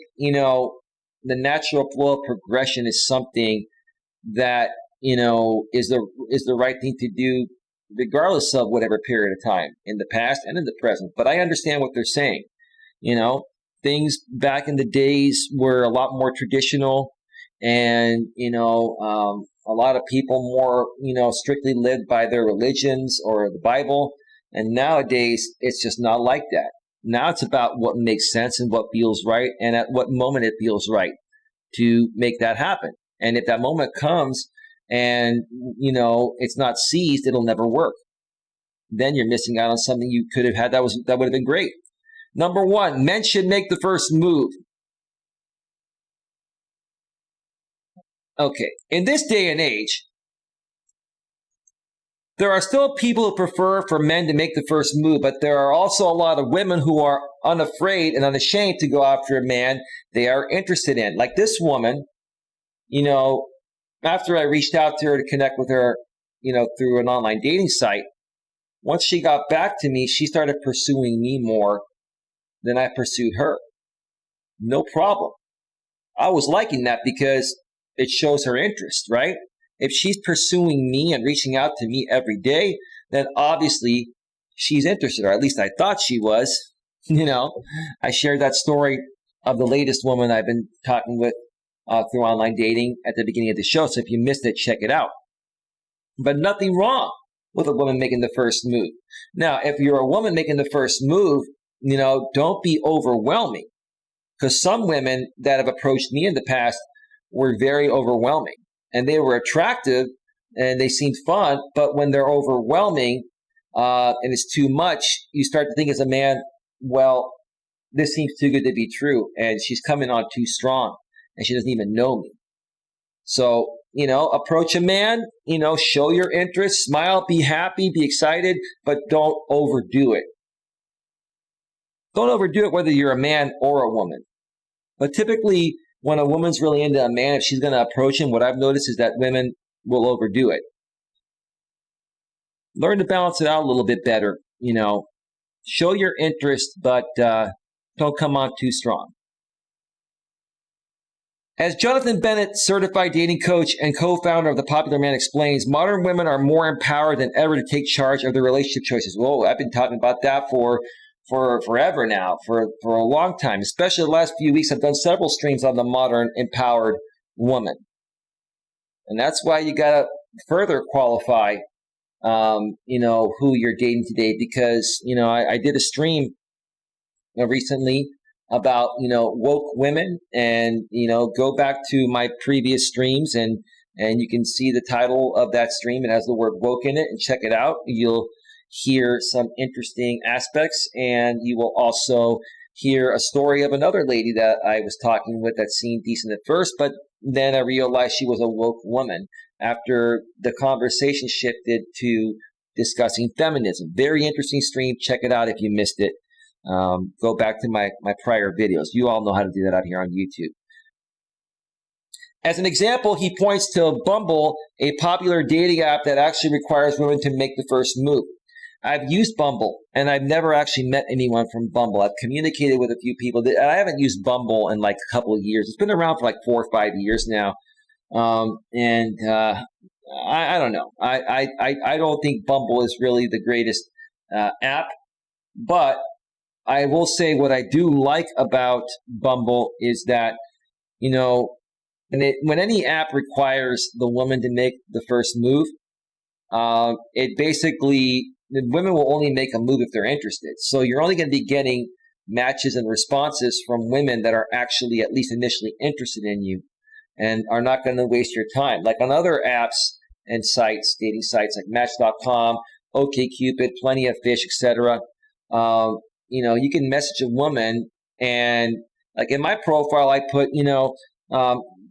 the natural flow of progression is something that, is the right thing to do regardless of whatever period of time in the past and in the present. But I understand what they're saying. Things back in the days were a lot more traditional, and, a lot of people more, strictly lived by their religions or the Bible. And nowadays, it's just not like that. Now it's about what makes sense and what feels right, and at what moment it feels right to make that happen. And if that moment comes and, it's not seized, it'll never work. Then you're missing out on something you could have had that would have been great. Number 1, men should make the first move. Okay, in this day and age, there are still people who prefer for men to make the first move, but there are also a lot of women who are unafraid and unashamed to go after a man they are interested in. Like this woman, after I reached out to her to connect with her, through an online dating site, once she got back to me, she started pursuing me more than I pursued her. No problem. I was liking that because it shows her interest, right? If she's pursuing me and reaching out to me every day, then obviously she's interested, or at least I thought she was. I shared that story of the latest woman I've been talking with through online dating at the beginning of the show. So if you missed it, check it out. But nothing wrong with a woman making the first move. Now, if you're a woman making the first move, don't be overwhelming, because some women that have approached me in the past were very overwhelming. And they were attractive and they seemed fun, but when they're overwhelming and it's too much, you start to think as a man, well, this seems too good to be true, and she's coming on too strong and she doesn't even know me. So, approach a man, show your interest, smile, be happy, be excited, but don't overdo it. Don't overdo it whether you're a man or a woman. But typically, when a woman's really into a man, if she's going to approach him, what I've noticed is that women will overdo it. Learn to balance it out a little bit better, Show your interest, but don't come on too strong. As Jonathan Bennett, certified dating coach and co-founder of The Popular Man, explains, modern women are more empowered than ever to take charge of their relationship choices. Whoa, I've been talking about that for forever now, for a long time. Especially the last few weeks, I've done several streams on the modern empowered woman. And that's why you got to further qualify, who you're dating today. Because, I did a stream recently about, woke women, and, go back to my previous streams and you can see the title of that stream. It has the word woke in it, and check it out. You'll hear some interesting aspects, and you will also hear a story of another lady that I was talking with that seemed decent at first, but then I realized she was a woke woman after the conversation shifted to discussing feminism. Very interesting stream. Check it out if you missed it. Go back to my prior videos. You all know how to do that out here on YouTube. As an example, he points to Bumble, a popular dating app that actually requires women to make the first move. I've used Bumble, and I've never actually met anyone from Bumble. I've communicated with a few people. I haven't used Bumble in like a couple of years. It's been around for like 4 or 5 years now. I don't know. I don't think Bumble is really the greatest app, but I will say what I do like about Bumble is that, when any app requires the woman to make the first move, it basically, the women will only make a move if they're interested. So you're only going to be getting matches and responses from women that are actually at least initially interested in you and are not going to waste your time. Like on other apps and sites, dating sites like Match.com, OkCupid, Plenty of Fish, etc. You can message a woman, and like in my profile, I put,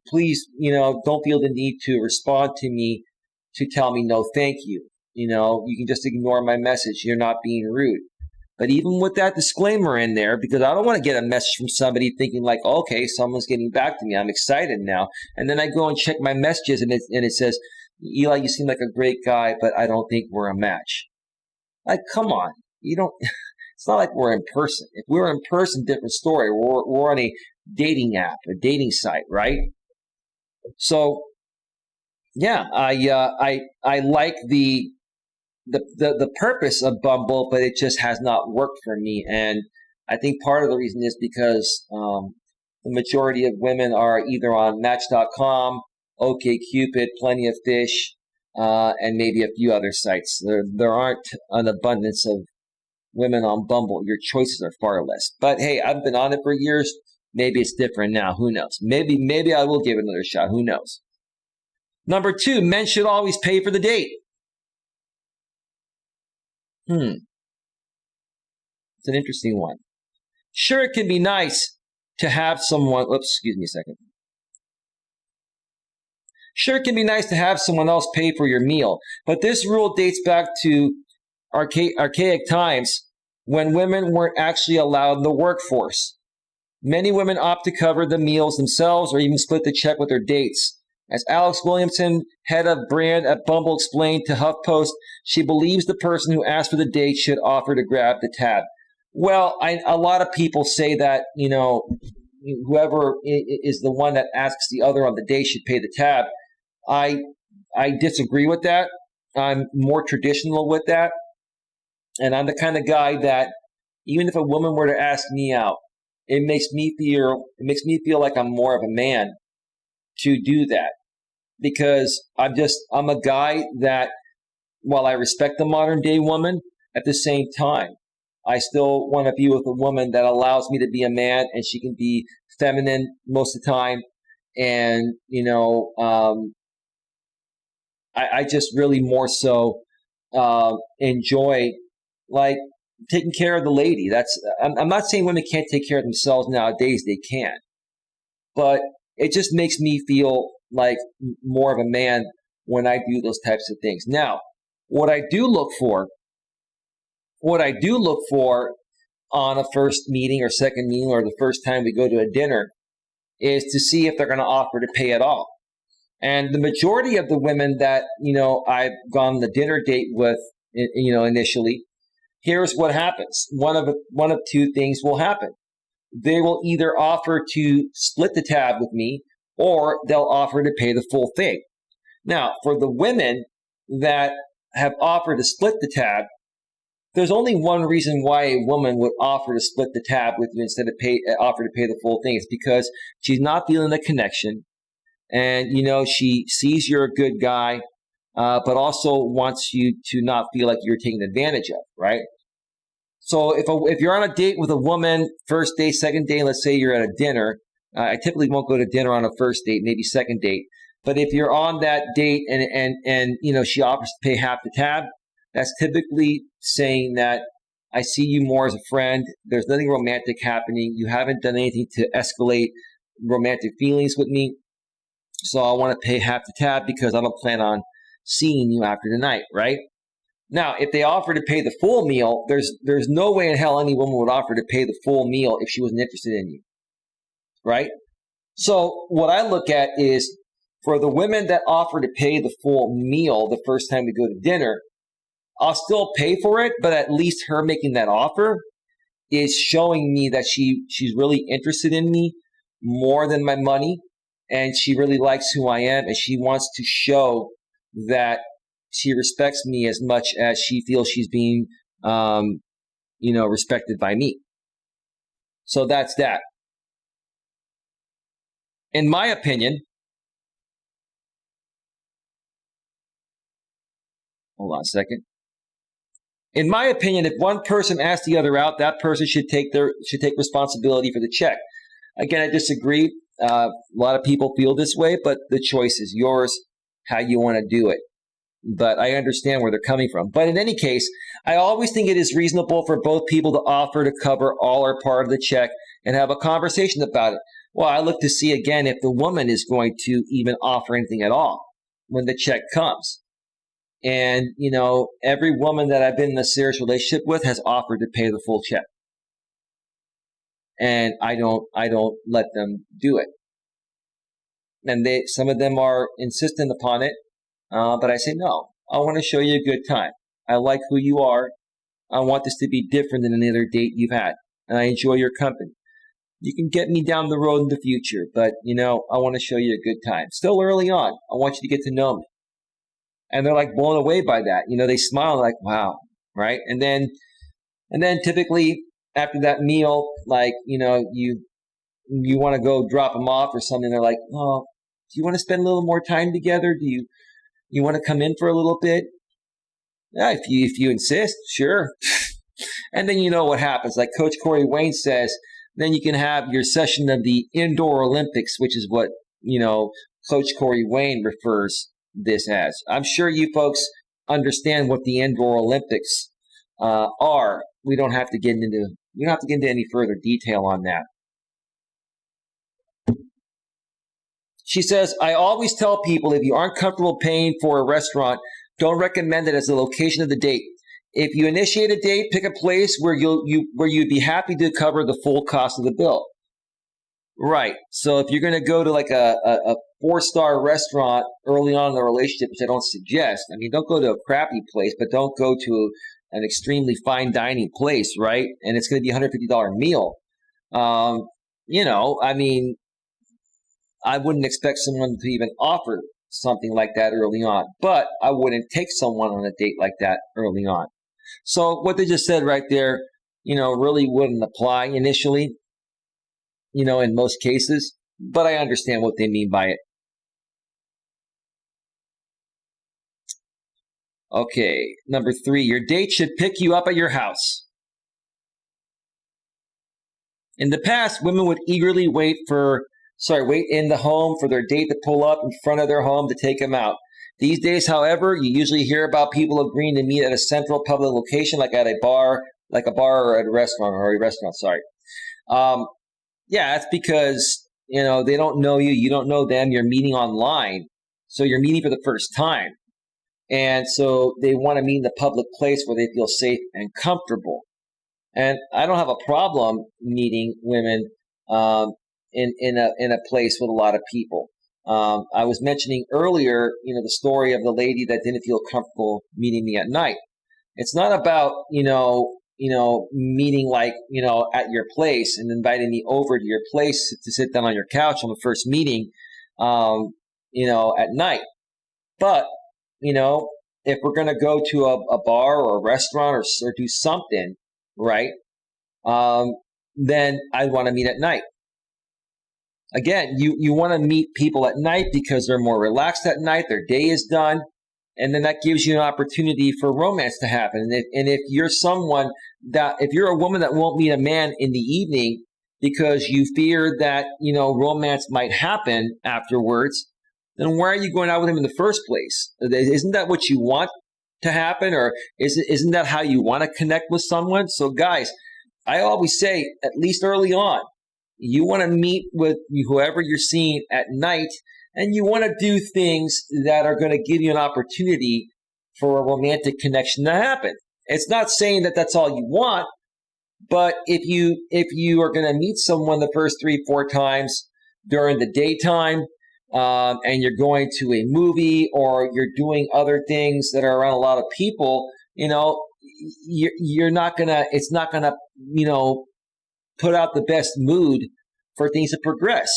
please, don't feel the need to respond to me to tell me no, thank you. You can just ignore my message. You're not being rude. But even with that disclaimer in there, because I don't want to get a message from somebody thinking like, okay, someone's getting back to me. I'm excited now. And then I go and check my messages, and it says, Eli, you seem like a great guy, but I don't think we're a match. Like, come on. It's not like we're in person. If we were in person, different story. We're on a dating app, a dating site, right? So, yeah, I like the purpose of Bumble, but it just has not worked for me. And I think part of the reason is because the majority of women are either on Match.com, OkCupid, Plenty of Fish, and maybe a few other sites. There aren't an abundance of women on Bumble. Your choices are far less. But hey, I've been on it for years. Maybe it's different now. Who knows? Maybe I will give it another shot. Who knows? Number 2, men should always pay for the date. It's an interesting one. Sure, it can be nice to have someone, excuse me a second. Sure, it can be nice to have someone else pay for your meal, but this rule dates back to archaic times when women weren't actually allowed in the workforce. Many women opt to cover the meals themselves or even split the check with their dates. As Alex Williamson, head of brand at Bumble, explained to HuffPost, she believes the person who asked for the date should offer to grab the tab. Well, a lot of people say that, whoever is the one that asks the other on the date should pay the tab. I disagree with that. I'm more traditional with that. And I'm the kind of guy that even if a woman were to ask me out, it makes me feel like I'm more of a man to do that. Because I'm a guy that, while I respect the modern day woman, at the same time, I still want to be with a woman that allows me to be a man and she can be feminine most of the time. And, I just really more so enjoy like taking care of the lady. I'm not saying women can't take care of themselves nowadays. They can. But it just makes me feel like more of a man when I do those types of things. Now, what I do look for on a first meeting or second meeting or the first time we go to a dinner is to see if they're going to offer to pay at all. And the majority of the women that, I've gone on the dinner date with, initially, here's what happens. One of two things will happen. They will either offer to split the tab with me, or they'll offer to pay the full thing. Now, for the women that have offered to split the tab, there's only one reason why a woman would offer to split the tab with you instead of offer to pay the full thing. It's because she's not feeling the connection, and she sees you're a good guy, but also wants you to not feel like you're taken advantage of, right? So if you're on a date with a woman, first date, second date, let's say you're at a dinner. I typically won't go to dinner on a first date, maybe second date. But if you're on that date and she offers to pay half the tab, that's typically saying that I see you more as a friend. There's nothing romantic happening. You haven't done anything to escalate romantic feelings with me. So I want to pay half the tab because I don't plan on seeing you after tonight, right? Now, if they offer to pay the full meal, there's no way in hell any woman would offer to pay the full meal if she wasn't interested in you, right? So what I look at is, for the women that offer to pay the full meal the first time we go to dinner, I'll still pay for it, but at least her making that offer is showing me that she's really interested in me more than my money, and she really likes who I am, and she wants to show that she respects me as much as she feels she's being, respected by me. So that's that. In my opinion, hold on a second. In my opinion, if one person asks the other out, that person should take responsibility for the check. Again, I disagree. A lot of people feel this way, but the choice is yours, how you want to do it. But I understand where they're coming from. But in any case, I always think it is reasonable for both people to offer to cover all or part of the check and have a conversation about it. Well, I look to see again if the woman is going to even offer anything at all when the check comes. And, every woman that I've been in a serious relationship with has offered to pay the full check. And I don't let them do it. And some of them are insistent upon it. But I say, no, I want to show you a good time. I like who you are. I want this to be different than any other date you've had. And I enjoy your company. You can get me down the road in the future, but, I want to show you a good time. Still early on, I want you to get to know me. And they're like blown away by that. They smile like, wow, right? And then typically after that meal, like, you want to go drop them off or something. They're like, oh, do you want to spend a little more time together? Do you want to come in for a little bit? Yeah, if you insist, sure. And then you know what happens. Like Coach Corey Wayne says, then you can have your session of the Indoor Olympics, which is what, Coach Corey Wayne refers this as. I'm sure you folks understand what the Indoor Olympics are. We don't have to get into any further detail on that. She says, I always tell people if you aren't comfortable paying for a restaurant, don't recommend it as the location of the date. If you initiate a date, pick a place where you'd be happy to cover the full cost of the bill. Right. So if you're going to go to like a 4-star restaurant early on in the relationship, which I don't suggest, don't go to a crappy place, but don't go to an extremely fine dining place, right? And it's going to be a $150 meal. I wouldn't expect someone to even offer something like that early on, but I wouldn't take someone on a date like that early on. So what they just said right there, really wouldn't apply initially, in most cases, but I understand what they mean by it. Okay, number 3, your date should pick you up at your house. In the past, women would eagerly wait in the home for their date to pull up in front of their home to take them out. These days, however, you usually hear about people agreeing to meet at a central public location, like at a bar or at a restaurant, sorry. Yeah, that's because, they don't know you. You don't know them. You're meeting online. So you're meeting for the first time. And so they want to meet in the public place where they feel safe and comfortable. And I don't have a problem meeting women in a place with a lot of people. I was mentioning earlier, the story of the lady that didn't feel comfortable meeting me at night. It's not about, meeting like, at your place and inviting me over to your place to sit down on your couch on the first meeting, at night. But, if we're going to go to a bar or a restaurant or do something, right, then I want to meet at night. Again, you want to meet people at night because they're more relaxed at night, their day is done, and then that gives you an opportunity for romance to happen. And if you're if you're a woman that won't meet a man in the evening because you fear that, romance might happen afterwards, then why are you going out with him in the first place? Isn't that what you want to happen? Or isn't that how you want to connect with someone? So guys, I always say, at least early on, you want to meet with whoever you're seeing at night, and you want to do things that are going to give you an opportunity for a romantic connection to happen. It's not saying that that's all you want, but if you are going to meet someone the first 3-4 times during the daytime, and you're going to a movie or you're doing other things that are around a lot of people, you're not gonna. It's not gonna, put out the best mood for things to progress.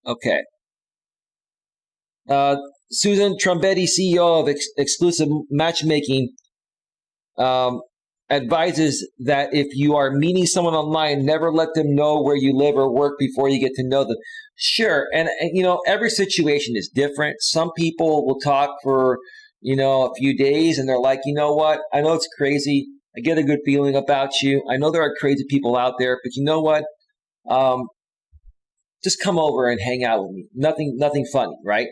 Okay. Susan Trombetti, CEO of Exclusive Matchmaking, advises that if you are meeting someone online, never let them know where you live or work before you get to know them. Sure. And every situation is different. Some people will talk for, a few days and they're like, you know what? I know it's crazy. I get a good feeling about you. I know there are crazy people out there, but you know what? Just come over and hang out with me. Nothing funny, right?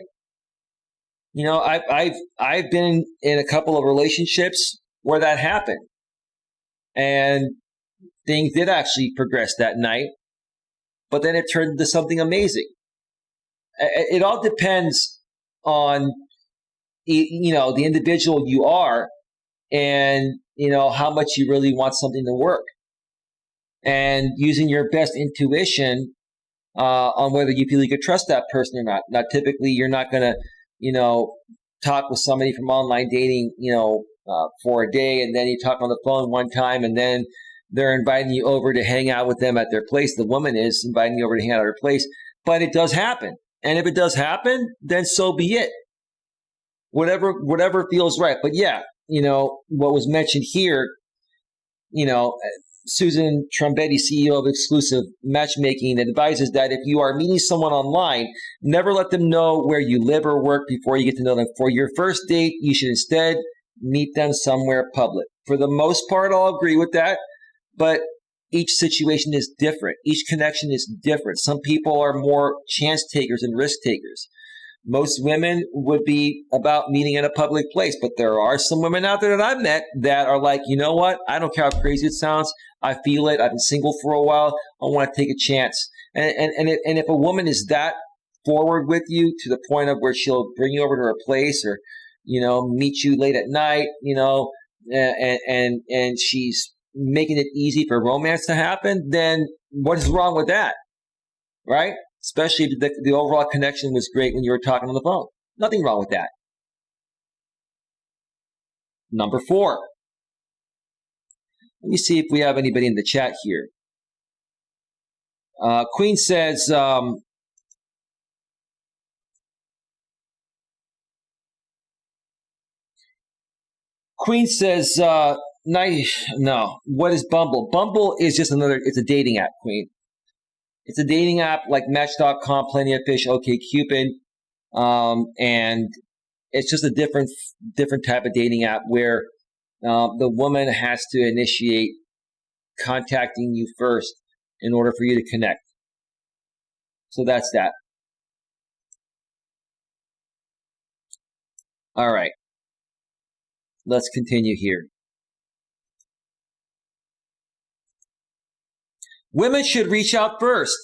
I've been in a couple of relationships where that happened. And things did actually progress that night, but then it turned into something amazing. It all depends on, the individual you are and, how much you really want something to work. And using your best intuition on whether you feel you could trust that person or not. Now, typically, you're not going to, talk with somebody from online dating, for a day, and then you talk on the phone one time, and then they're inviting you over to hang out with them at their place. The woman is inviting you over to hang out at her place, but it does happen. And if it does happen, then so be it. Whatever feels right. But yeah, what was mentioned here, Susan Trombetti, CEO of Exclusive Matchmaking, advises that if you are meeting someone online, never let them know where you live or work before you get to know them. For your first date, you should instead meet them somewhere public. For the most part, I'll agree with that, but each situation is different. Each connection is different. Some people are more chance takers and risk takers. Most women would be about meeting in a public place, but there are some women out there that I've met that are like, you know what? I don't care how crazy it sounds. I feel it. I've been single for a while. I want to take a chance. And if a woman is that forward with you to the point of where she'll bring you over to her place or, meet you late at night, and she's making it easy for romance to happen, then what is wrong with that? Right? Especially if the overall connection was great when you were talking on the phone. Nothing wrong with that. Number 4. Let me see if we have anybody in the chat here. Queen says, no. What is Bumble? Bumble is just it's a dating app, Queen. It's a dating app like Match.com, Plenty of Fish, OkCupid, and it's just a different type of dating app where the woman has to initiate contacting you first in order for you to connect. So that's that. All right. Let's continue here. Women should reach out first.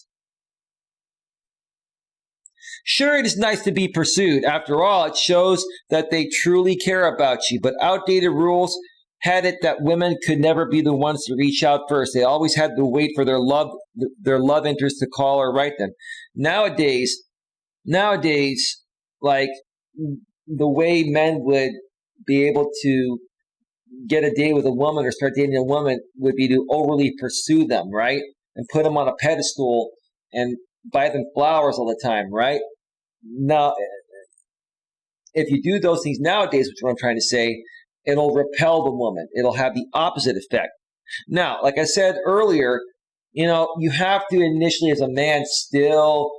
Sure, it is nice to be pursued. After all, it shows that they truly care about you. But outdated rules had it that women could never be the ones to reach out first. They always had to wait for their love interest to call or write them. Nowadays, like the way men would be able to get a date with a woman or start dating a woman would be to overly pursue them, right? And put them on a pedestal and buy them flowers all the time, right? Now, if you do those things nowadays, which is what I'm trying to say, it'll repel the woman. It'll have the opposite effect. Now, like I said earlier, you have to initially, as a man, still,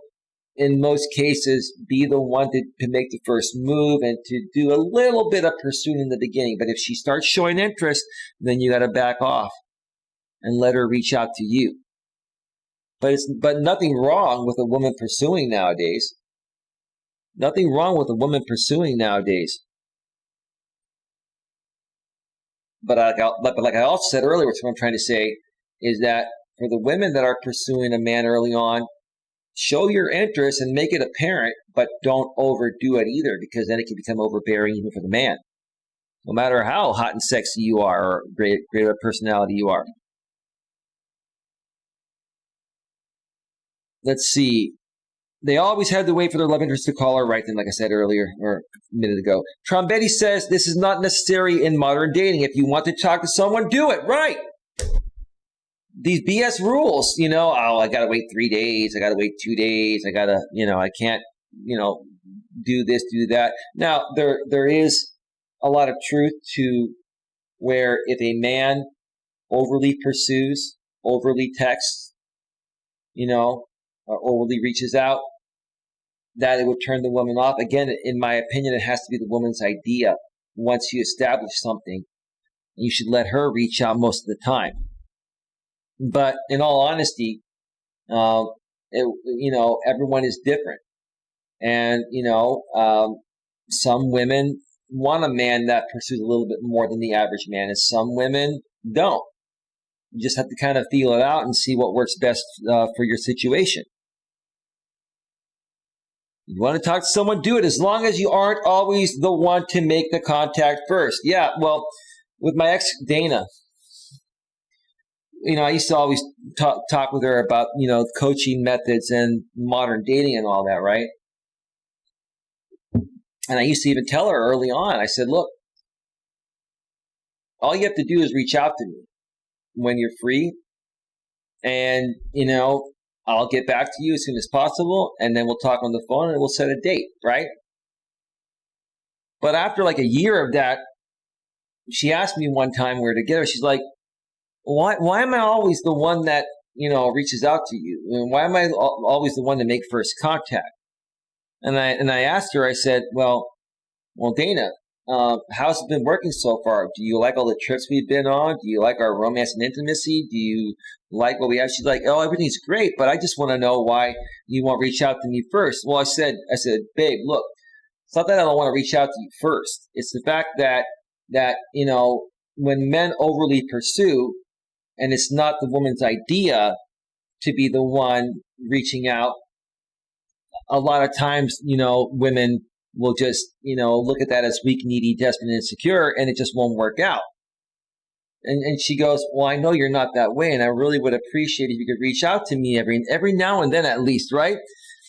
in most cases, be the one to make the first move and to do a little bit of pursuing in the beginning. But if she starts showing interest, then you got to back off and let her reach out to you. But nothing wrong with a woman pursuing nowadays. Nothing wrong with a woman pursuing nowadays. But like I also said earlier, what I'm trying to say is that for the women that are pursuing a man early on, show your interest and make it apparent, but don't overdo it either, because then it can become overbearing even for the man, no matter how hot and sexy you are or great of a personality you are. Let's see. They always had to wait for their love interest to call or write them, like I said earlier, or a minute ago. Trombetti says this is not necessary in modern dating. If you want to talk to someone, do it. Right. These BS rules, I got to wait 3 days. I got to wait 2 days. I got to, I can't, do this, do that. Now, there is a lot of truth to where if a man overly pursues, overly texts, or overly reaches out, that it would turn the woman off. Again, in my opinion, it has to be the woman's idea. Once you establish something, you should let her reach out most of the time. But in all honesty, everyone is different. And, some women want a man that pursues a little bit more than the average man, and some women don't. You just have to kind of feel it out and see what works best for your situation. You want to talk to someone, do it, as long as you aren't always the one to make the contact first. Yeah, well, with my ex, Dana, I used to always talk with her about, coaching methods and modern dating and all that, right? And I used to even tell her early on, I said, look, all you have to do is reach out to me when you're free. And, I'll get back to you as soon as possible. And then we'll talk on the phone and we'll set a date, right? But after like a year of that, she asked me one time we were together. She's like, why am I always the one that, reaches out to you? And why am I always the one to make first contact? And I asked her, I said, well, Dana, how's it been working so far? Do you like all the trips we've been on? Do you like our romance and intimacy? Do you like what we have? She's like, oh, everything's great, but I just want to know why you won't reach out to me first. Well, I said, babe, look, it's not that I don't want to reach out to you first. It's the fact that when men overly pursue, and it's not the woman's idea to be the one reaching out, a lot of times, women will just, look at that as weak, needy, desperate, and insecure, and it just won't work out. And she goes, well, I know you're not that way, and I really would appreciate if you could reach out to me every now and then at least, right?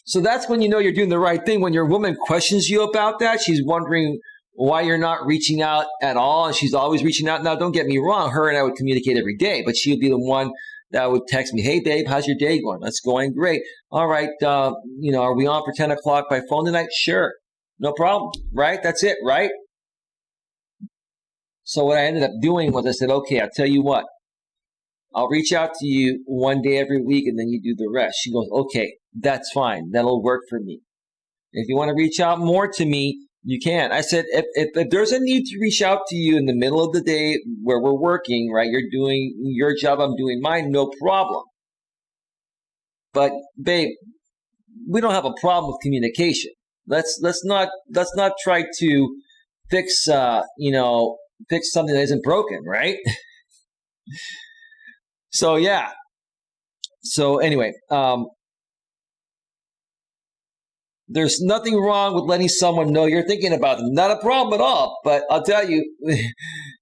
So that's when you're doing the right thing. When your woman questions you about that, she's wondering why you're not reaching out at all, and she's always reaching out. Now, don't get me wrong, her and I would communicate every day, but she would be the one that would text me, hey, babe, how's your day going? That's going great. All right, are we on for 10 o'clock by phone tonight? Sure. No problem, right? That's it, right? So what I ended up doing was I said, okay, I'll tell you what. I'll reach out to you one day every week, and then you do the rest. She goes, okay, that's fine. That'll work for me. If you want to reach out more to me, you can. I said, if there's a need to reach out to you in the middle of the day where we're working, right? You're doing your job, I'm doing mine, no problem. But babe, we don't have a problem with communication. Let's not try to fix fix something that isn't broken, right? So yeah. So anyway, there's nothing wrong with letting someone know you're thinking about them. Not a problem at all. But I'll tell you,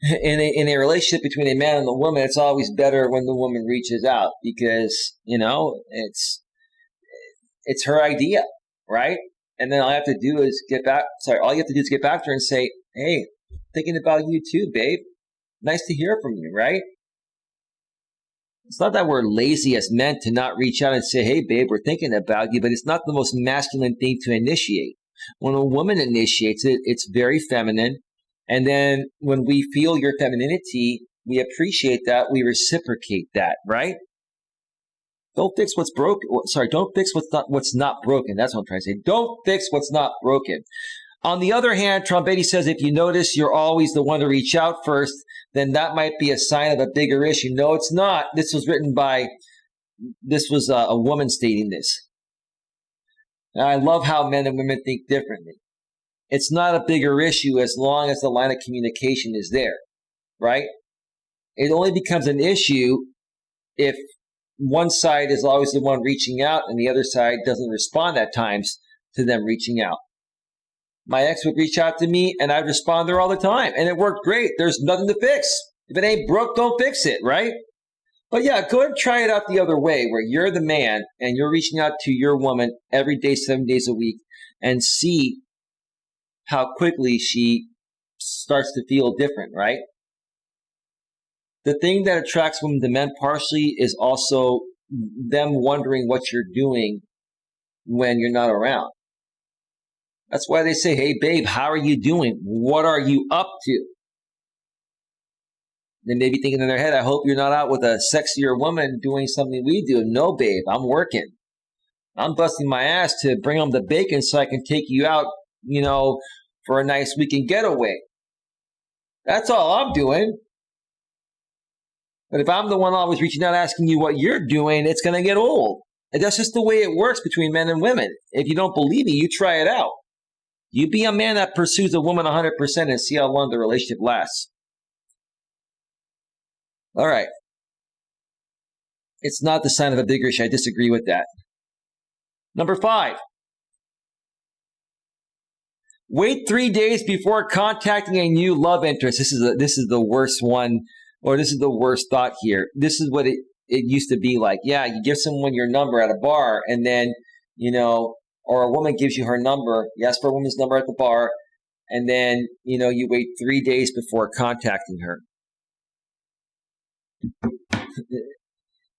in a relationship between a man and a woman, it's always better when the woman reaches out because, it's her idea, right? And then all you have to do is get back to her and say, hey, thinking about you too, babe. Nice to hear from you, right? It's not that we're lazy as men to not reach out and say, hey, babe, we're thinking about you, but it's not the most masculine thing to initiate. When a woman initiates it, it's very feminine. And then when we feel your femininity, we appreciate that, we reciprocate that, right? Don't fix what's broken. Don't fix what's not broken. That's what I'm trying to say. Don't fix what's not broken. On the other hand, Trombetti says if you notice you're always the one to reach out first, then that might be a sign of a bigger issue. No, it's not. This was a woman stating this. And I love how men and women think differently. It's not a bigger issue as long as the line of communication is there, right? It only becomes an issue if one side is always the one reaching out and the other side doesn't respond at times to them reaching out. My ex would reach out to me and I'd respond to her all the time. And it worked great. There's nothing to fix. If it ain't broke, don't fix it, right? But yeah, go ahead and try it out the other way where you're the man and you're reaching out to your woman every day, 7 days a week, and see how quickly she starts to feel different, right? The thing that attracts women to men partially is also them wondering what you're doing when you're not around. That's why they say, hey, babe, how are you doing? What are you up to? They may be thinking in their head, I hope you're not out with a sexier woman doing something we do. No, babe, I'm working. I'm busting my ass to bring home the bacon so I can take you out, for a nice weekend getaway. That's all I'm doing. But if I'm the one always reaching out asking you what you're doing, it's going to get old. And that's just the way it works between men and women. If you don't believe me, you try it out. You be a man that pursues a woman 100% and see how long the relationship lasts. All right. It's not the sign of a bigger issue. I disagree with that. Number 5. Wait 3 days before contacting a new love interest. This is the worst one, or this is the worst thought here. This is what it used to be like. Yeah, you give someone your number at a bar, and then, or a woman gives you her number. You ask for a woman's number at the bar, and then, you wait 3 days before contacting her.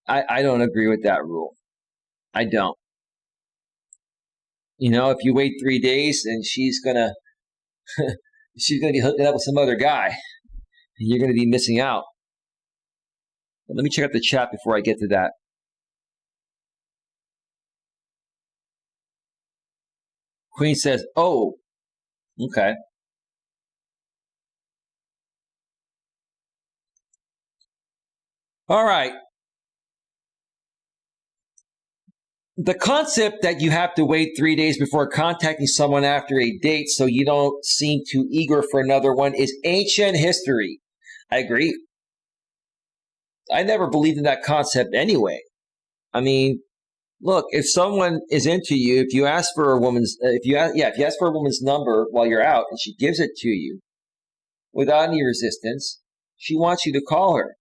I don't agree with that rule. I don't. If you wait 3 days and she's gonna be hooking up with some other guy, you're gonna be missing out. But let me check out the chat before I get to that. Queen says, oh, okay. All right. The concept that you have to wait 3 days before contacting someone after a date so you don't seem too eager for another one is ancient history. I agree. I never believed in that concept anyway. I mean, look, if someone is into you, if you ask for a woman's number while you're out and she gives it to you without any resistance, she wants you to call her.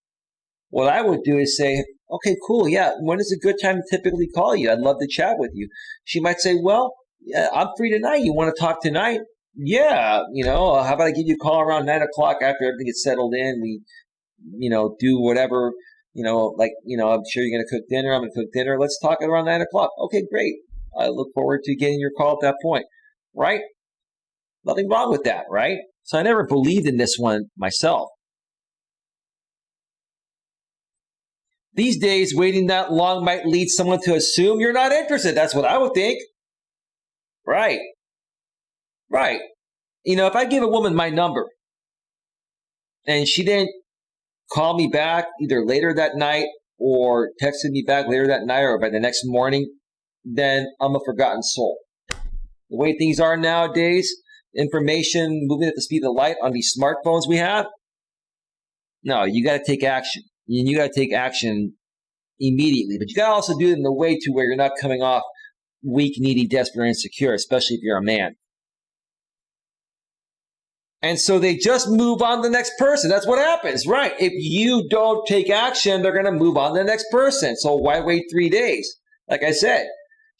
What I would do is say, okay, cool, yeah, when is a good time to typically call you? I'd love to chat with you. She might say, well, yeah, I'm free tonight. You want to talk tonight? Yeah, how about I give you a call around 9 o'clock after everything gets settled in? We, do whatever, I'm sure you're going to cook dinner. I'm going to cook dinner. Let's talk at around 9 o'clock. Okay, great. I look forward to getting your call at that point, right? Nothing wrong with that, right? So I never believed in this one myself. These days, waiting that long might lead someone to assume you're not interested. That's what I would think. Right. Right. If I give a woman my number and she didn't call me back either later that night or texted me back later that night or by the next morning, then I'm a forgotten soul. The way things are nowadays, information moving at the speed of light on these smartphones we have, no, you got to take action. And you got to take action immediately. But you got to also do it in a way to where you're not coming off weak, needy, desperate, insecure, especially if you're a man. And so they just move on to the next person. That's what happens, right? If you don't take action, they're going to move on to the next person. So why wait 3 days? Like I said,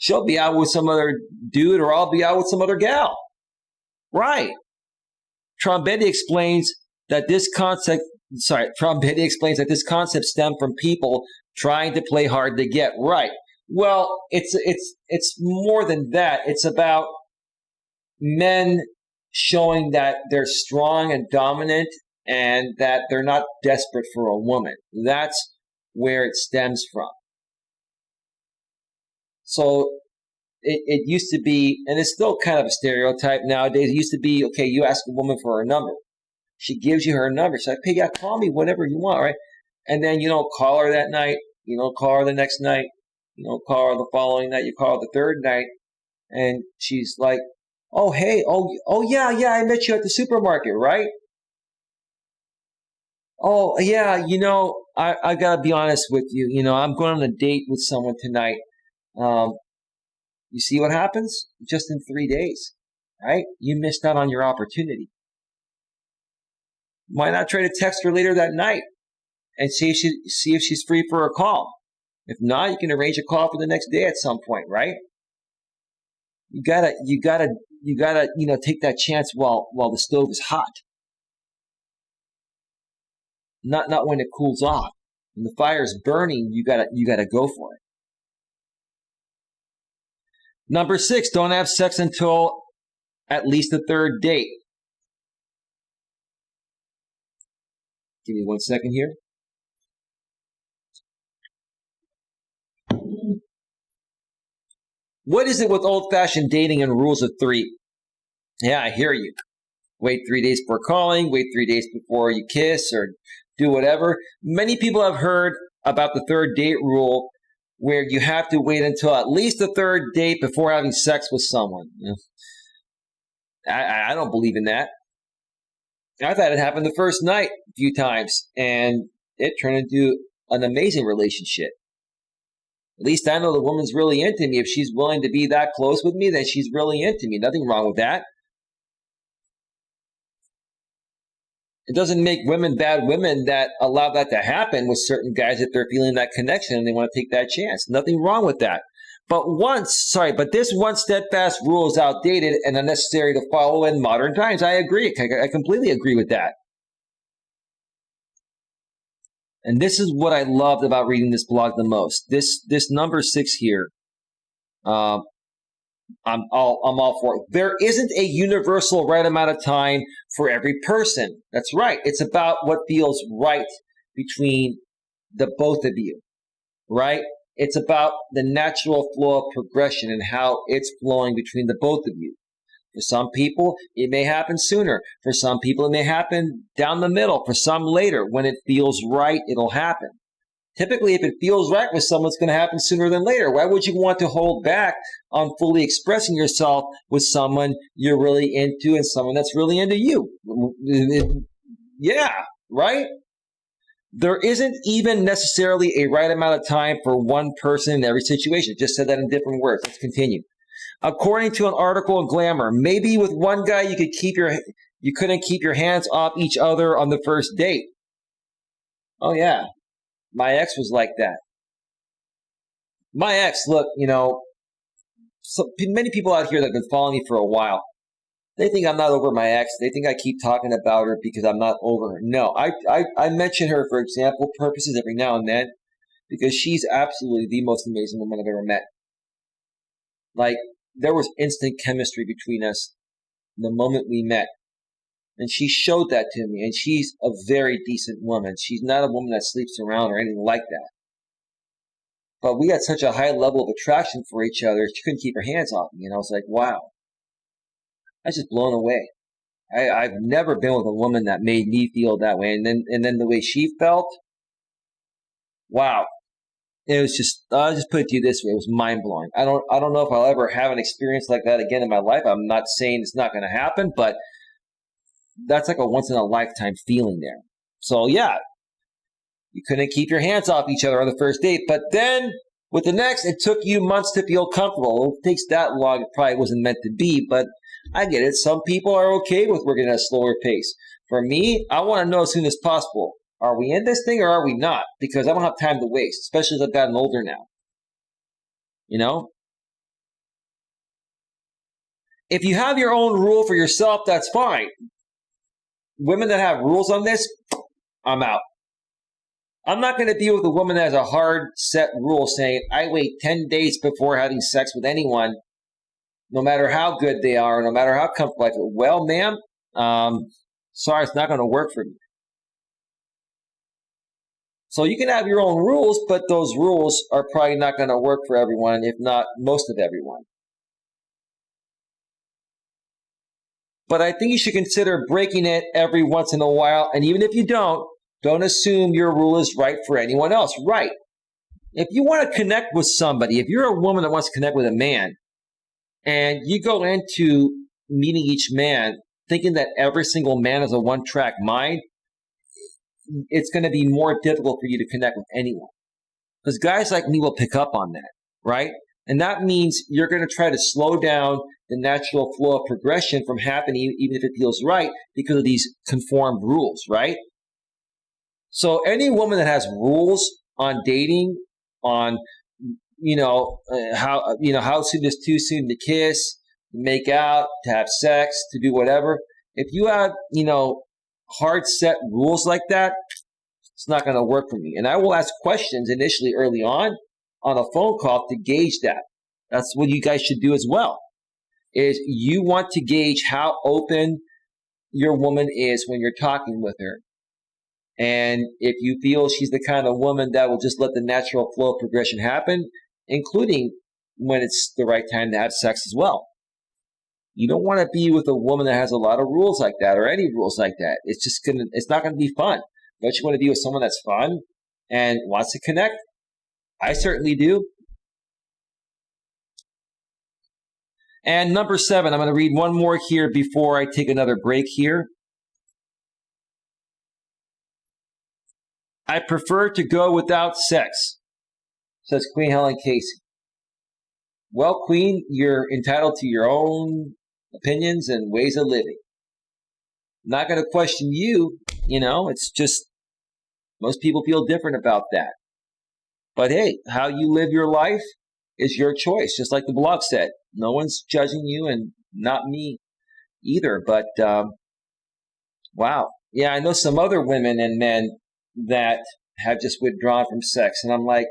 She'll be out with some other dude, or I'll be out with some other gal. Right. Trombetti explains that this concept stemmed from people trying to play hard to get. Right. Well, it's more than that. It's about men showing that they're strong and dominant and that they're not desperate for a woman. That's where it stems from. So it used to be, and it's still kind of a stereotype nowadays. It used to be, okay, you ask a woman for her number. She gives you her number. She's like, hey, yeah, call me whenever you want, right? And then you don't call her that night. You don't call her the next night. You don't call her the following night. You call her the third night. And she's like, oh, hey, oh, yeah, I met you at the supermarket, right? Oh, yeah, I got to be honest with you. I'm going on a date with someone tonight. You see what happens? Just in 3 days, right? You missed out on your opportunity. Why not try to text her later that night and see if she's free for a call? If not, you can arrange a call for the next day at some point, right? You gotta, take that chance while the stove is hot. Not when it cools off. When the fire is burning, you gotta go for it. Number 6, don't have sex until at least the third date. Give me 1 second here. What is it with old-fashioned dating and rules of 3? Yeah, I hear you. Wait 3 days before calling, wait 3 days before you kiss or do whatever. Many people have heard about the third date rule, where you have to wait until at least the third date before having sex with someone. I don't believe in that. I've had it happen the first night a few times, and it turned into an amazing relationship. At least I know the woman's really into me. If she's willing to be that close with me, then she's really into me. Nothing wrong with that. It doesn't make women bad women that allow that to happen with certain guys if they're feeling that connection and they want to take that chance. Nothing wrong with that. But this one steadfast rule is outdated and unnecessary to follow in modern times. I agree. I completely agree with that. And this is what I loved about reading this blog the most. This number 6 here, I'm all for it. There isn't a universal right amount of time for every person. That's right. It's about what feels right between the both of you, right? It's about the natural flow of progression and how it's flowing between the both of you. For some people, it may happen sooner. For some people, it may happen down the middle. For some later. When it feels right, it'll happen. Typically, if it feels right with someone, it's going to happen sooner than later. Why would you want to hold back on fully expressing yourself with someone you're really into and someone that's really into you? Yeah, right? There isn't even necessarily a right amount of time for one person in every situation. Just said that in different words. Let's continue. According to an article in Glamour, maybe with one guy you couldn't keep your hands off each other on the first date. Oh yeah. My ex was like that. My ex, look, many people out here that have been following me for a while, they think I'm not over my ex. They think I keep talking about her because I'm not over her. No, I mention her for example purposes every now and then because she's absolutely the most amazing woman I've ever met. Like, there was instant chemistry between us the moment we met. And she showed that to me. And she's a very decent woman. She's not a woman that sleeps around or anything like that. But we had such a high level of attraction for each other, she couldn't keep her hands off me. And I was like, wow. I was just blown away. I've never been with a woman that made me feel that way. And then the way she felt, wow. It was just, I'll just put it to you this way. It was mind-blowing. I don't know if I'll ever have an experience like that again in my life. I'm not saying it's not going to happen, but that's like a once-in-a-lifetime feeling there. So, yeah, you couldn't keep your hands off each other on the first date. But then, with the next, it took you months to feel comfortable. It takes that long. It probably wasn't meant to be, but I get it. Some people are okay with working at a slower pace. For me, I want to know as soon as possible, are we in this thing or are we not? Because I don't have time to waste, especially as I've gotten older now. If you have your own rule for yourself, that's fine. Women that have rules on this, I'm out. I'm not going to deal with a woman that has a hard set rule saying, I wait 10 days before having sex with anyone, no matter how good they are, no matter how comfortable I feel. Well, ma'am, sorry, it's not going to work for me. So you can have your own rules, but those rules are probably not going to work for everyone, if not most of everyone. But I think you should consider breaking it every once in a while. And even if you don't assume your rule is right for anyone else. Right. If you want to connect with somebody, if you're a woman that wants to connect with a man, and you go into meeting each man thinking that every single man is a one-track mind, it's going to be more difficult for you to connect with anyone. Because guys like me will pick up on that, right? And that means you're going to try to slow down the natural flow of progression from happening, even if it feels right, because of these conformed rules, right? So any woman that has rules on dating, on how soon is too soon to kiss, to make out, to have sex, to do whatever. If you have hard set rules like that, it's not going to work for me. And I will ask questions initially early on a phone call to gauge that. That's what you guys should do as well. Is you want to gauge how open your woman is when you're talking with her. And if you feel she's the kind of woman that will just let the natural flow of progression happen, including when it's the right time to have sex as well. You don't want to be with a woman that has a lot of rules like that or any rules like that. It's not going to be fun. Don't you want to be with someone that's fun and wants to connect? I certainly do. And number 7, I'm going to read one more here before I take another break here. I prefer to go without sex, says Queen Helen Casey. Well, Queen, you're entitled to your own opinions and ways of living. I'm not going to question you. It's just most people feel different about that. But hey, how you live your life is your choice, just like the blog said. No one's judging you, and not me either. But wow. Yeah, I know some other women and men that have just withdrawn from sex. And I'm like,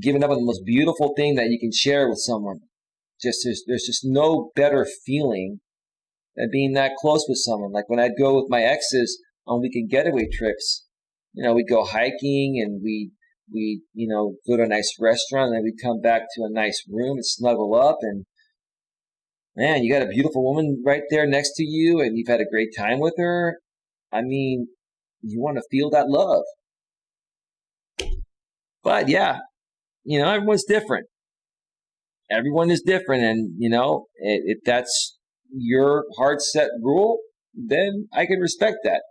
giving up on the most beautiful thing that you can share with someone. There's just no better feeling than being that close with someone. Like when I'd go with my exes on weekend getaway trips, we'd go hiking and we go to a nice restaurant, and then we'd come back to a nice room and snuggle up, and man, you got a beautiful woman right there next to you and you've had a great time with her. I mean, you want to feel that love. But yeah, everyone's different. Everyone is different. And, if that's your hard set rule, then I can respect that.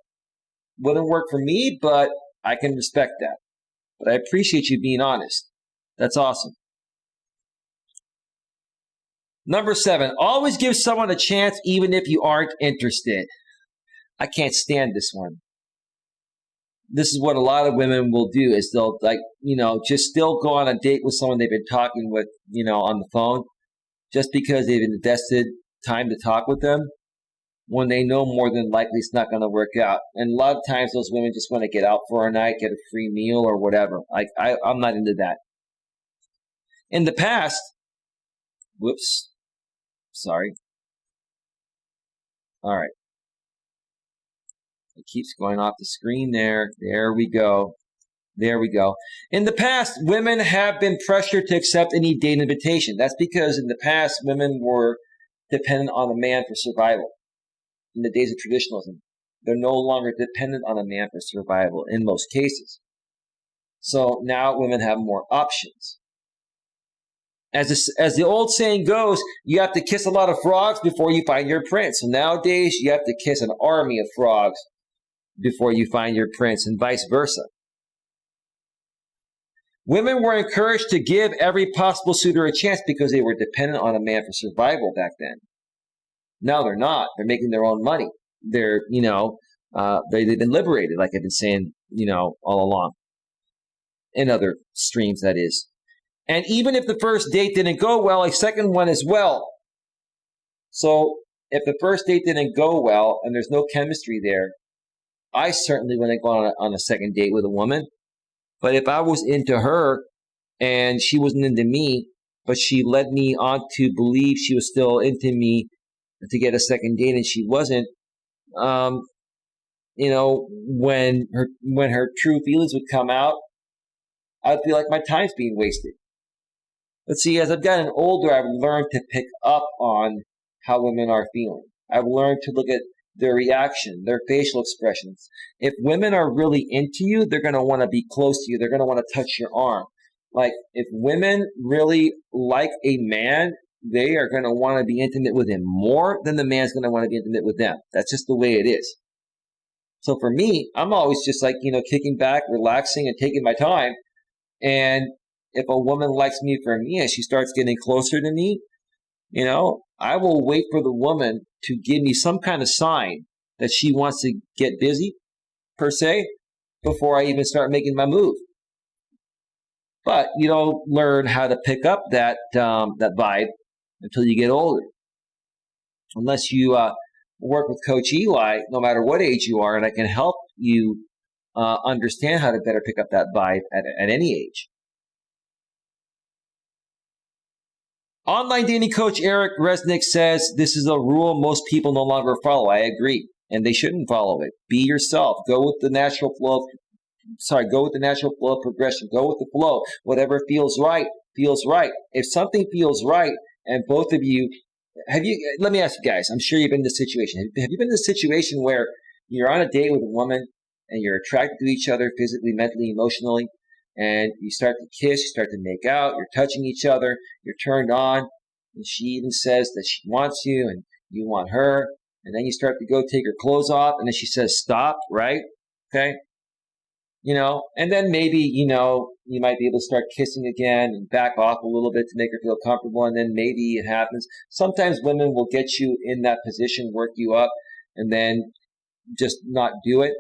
Wouldn't work for me, but I can respect that. But I appreciate you being honest. That's awesome. Number 7, always give someone a chance even if you aren't interested. I can't stand this one. This is what a lot of women will do, is they'll just still go on a date with someone they've been talking with, on the phone, just because they've invested time to talk with them, when they know more than likely it's not going to work out. And a lot of times those women just want to get out for a night, get a free meal or whatever. I'm not into that. In the past, sorry. All right. It keeps going off the screen there. There we go. In the past, women have been pressured to accept any date invitation. That's because in the past, women were dependent on a man for survival. In the days of traditionalism, they're no longer dependent on a man for survival in most cases. So now women have more options. As the old saying goes, you have to kiss a lot of frogs before you find your prince. So nowadays, you have to kiss an army of frogs before you find your prince, and vice versa. Women were encouraged to give every possible suitor a chance because they were dependent on a man for survival back then. Now they're not. They're making their own money. They've been liberated, like I've been saying, all along. In other streams, that is. And even if the first date didn't go well, a second one as well. So if the first date didn't go well and there's no chemistry there, I certainly wouldn't go on a second date with a woman. But if I was into her and she wasn't into me, but she led me on to believe she was still into me to get a second date and she wasn't, when her true feelings would come out, I'd feel like my time's being wasted. But see, as I've gotten older, I've learned to pick up on how women are feeling. I've learned to look at their reaction, their facial expressions. If women are really into you, they're going to want to be close to you. They're going to want to touch your arm. Like, if women really like a man, they are going to want to be intimate with him more than the man's going to want to be intimate with them. That's just the way it is. So for me, I'm always just like, kicking back, relaxing, and taking my time. And if a woman likes me for me and she starts getting closer to me, I will wait for the woman to give me some kind of sign that she wants to get busy, per se, before I even start making my move. But you don't learn how to pick up that vibe until you get older. Unless you work with Coach Eli, no matter what age you are, and I can help you understand how to better pick up that vibe at any age. Online dating coach Eric Resnick says this is a rule most people no longer follow. I agree, and they shouldn't follow it. Be yourself. Go with the natural flow of progression. Go with the flow. Whatever feels right, feels right. If something feels right, and both of you, let me ask you guys, I'm sure you've been in this situation. Have you been in a situation where you're on a date with a woman and you're attracted to each other physically, mentally, emotionally, and you start to kiss, you start to make out, you're touching each other, you're turned on, and she even says that she wants you and you want her, and then you start to go take her clothes off, and then she says stop, right? Okay? And then maybe, you might be able to start kissing again and back off a little bit to make her feel comfortable, and then maybe it happens. Sometimes women will get you in that position, work you up, and then just not do it.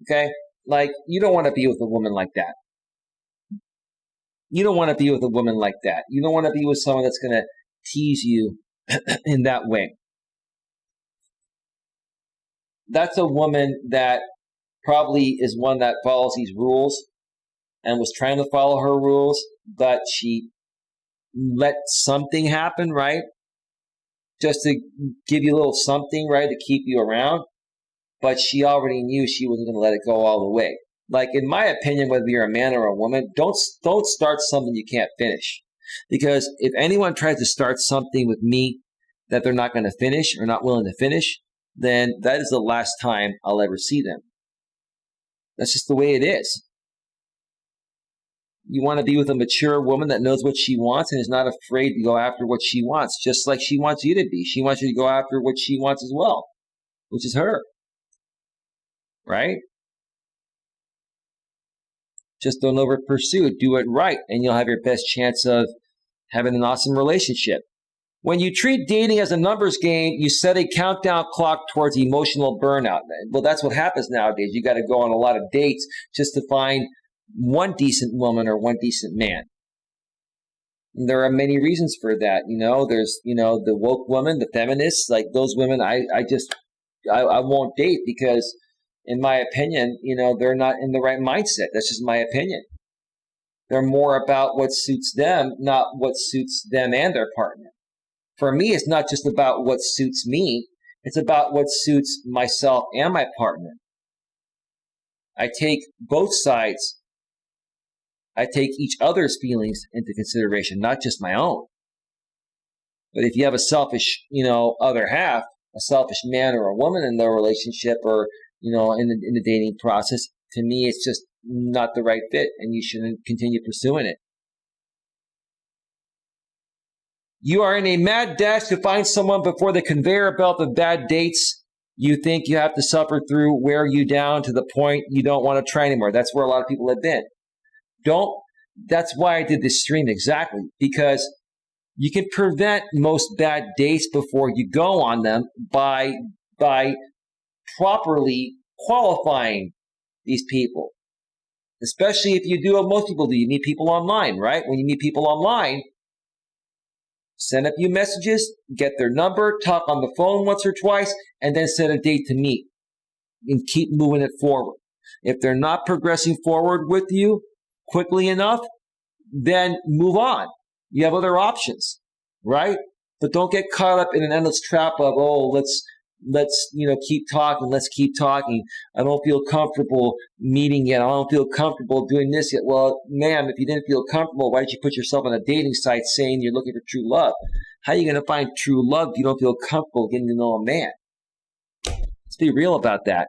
Okay? Like, you don't want to be with a woman like that. You don't want to be with a woman like that. You don't want to be with someone that's going to tease you in that way. That's a woman that probably is one that follows these rules and was trying to follow her rules, but she let something happen, right? Just to give you a little something, right, to keep you around. But she already knew she wasn't going to let it go all the way. Like, in my opinion, whether you're a man or a woman, don't start something you can't finish. Because if anyone tries to start something with me that they're not going to finish or not willing to finish, then that is the last time I'll ever see them. That's just the way it is. You want to be with a mature woman that knows what she wants and is not afraid to go after what she wants, just like she wants you to be. She wants you to go after what she wants as well, which is her. Right? Just don't over pursue. Do it right, and you'll have your best chance of having an awesome relationship. When you treat dating as a numbers game, you set a countdown clock towards emotional burnout. Well, that's what happens nowadays. You got to go on a lot of dates just to find one decent woman or one decent man. And there are many reasons for that. There's, the woke woman, the feminists, like those women I won't date because, in my opinion, they're not in the right mindset. That's just my opinion. They're more about what suits them, not what suits them and their partner. For me, it's not just about what suits me. It's about what suits myself and my partner. I take both sides. I take each other's feelings into consideration, not just my own. But if you have a selfish, other half, a selfish man or a woman in the relationship or in the dating process, to me, it's just not the right fit, and you shouldn't continue pursuing it. You are in a mad dash to find someone before the conveyor belt of bad dates you think you have to suffer through wear you down to the point you don't want to try anymore. That's where a lot of people have been. That's why I did this stream exactly, because you can prevent most bad dates before you go on them by properly qualifying these people. especially if you do what most people do. You meet people online, right? When you meet people online, send a few messages, get their number, talk on the phone once or twice, and then set a date to meet and keep moving it forward. If they're not progressing forward with you quickly enough, then move on. You have other options, right? But don't get caught up in an endless trap of, oh, let's keep talking. Let's keep talking. I don't feel comfortable meeting yet. I don't feel comfortable doing this yet. Well, ma'am, if you didn't feel comfortable, why did you put yourself on a dating site saying you're looking for true love? How are you going to find true love if you don't feel comfortable getting to know a man? Let's be real about that.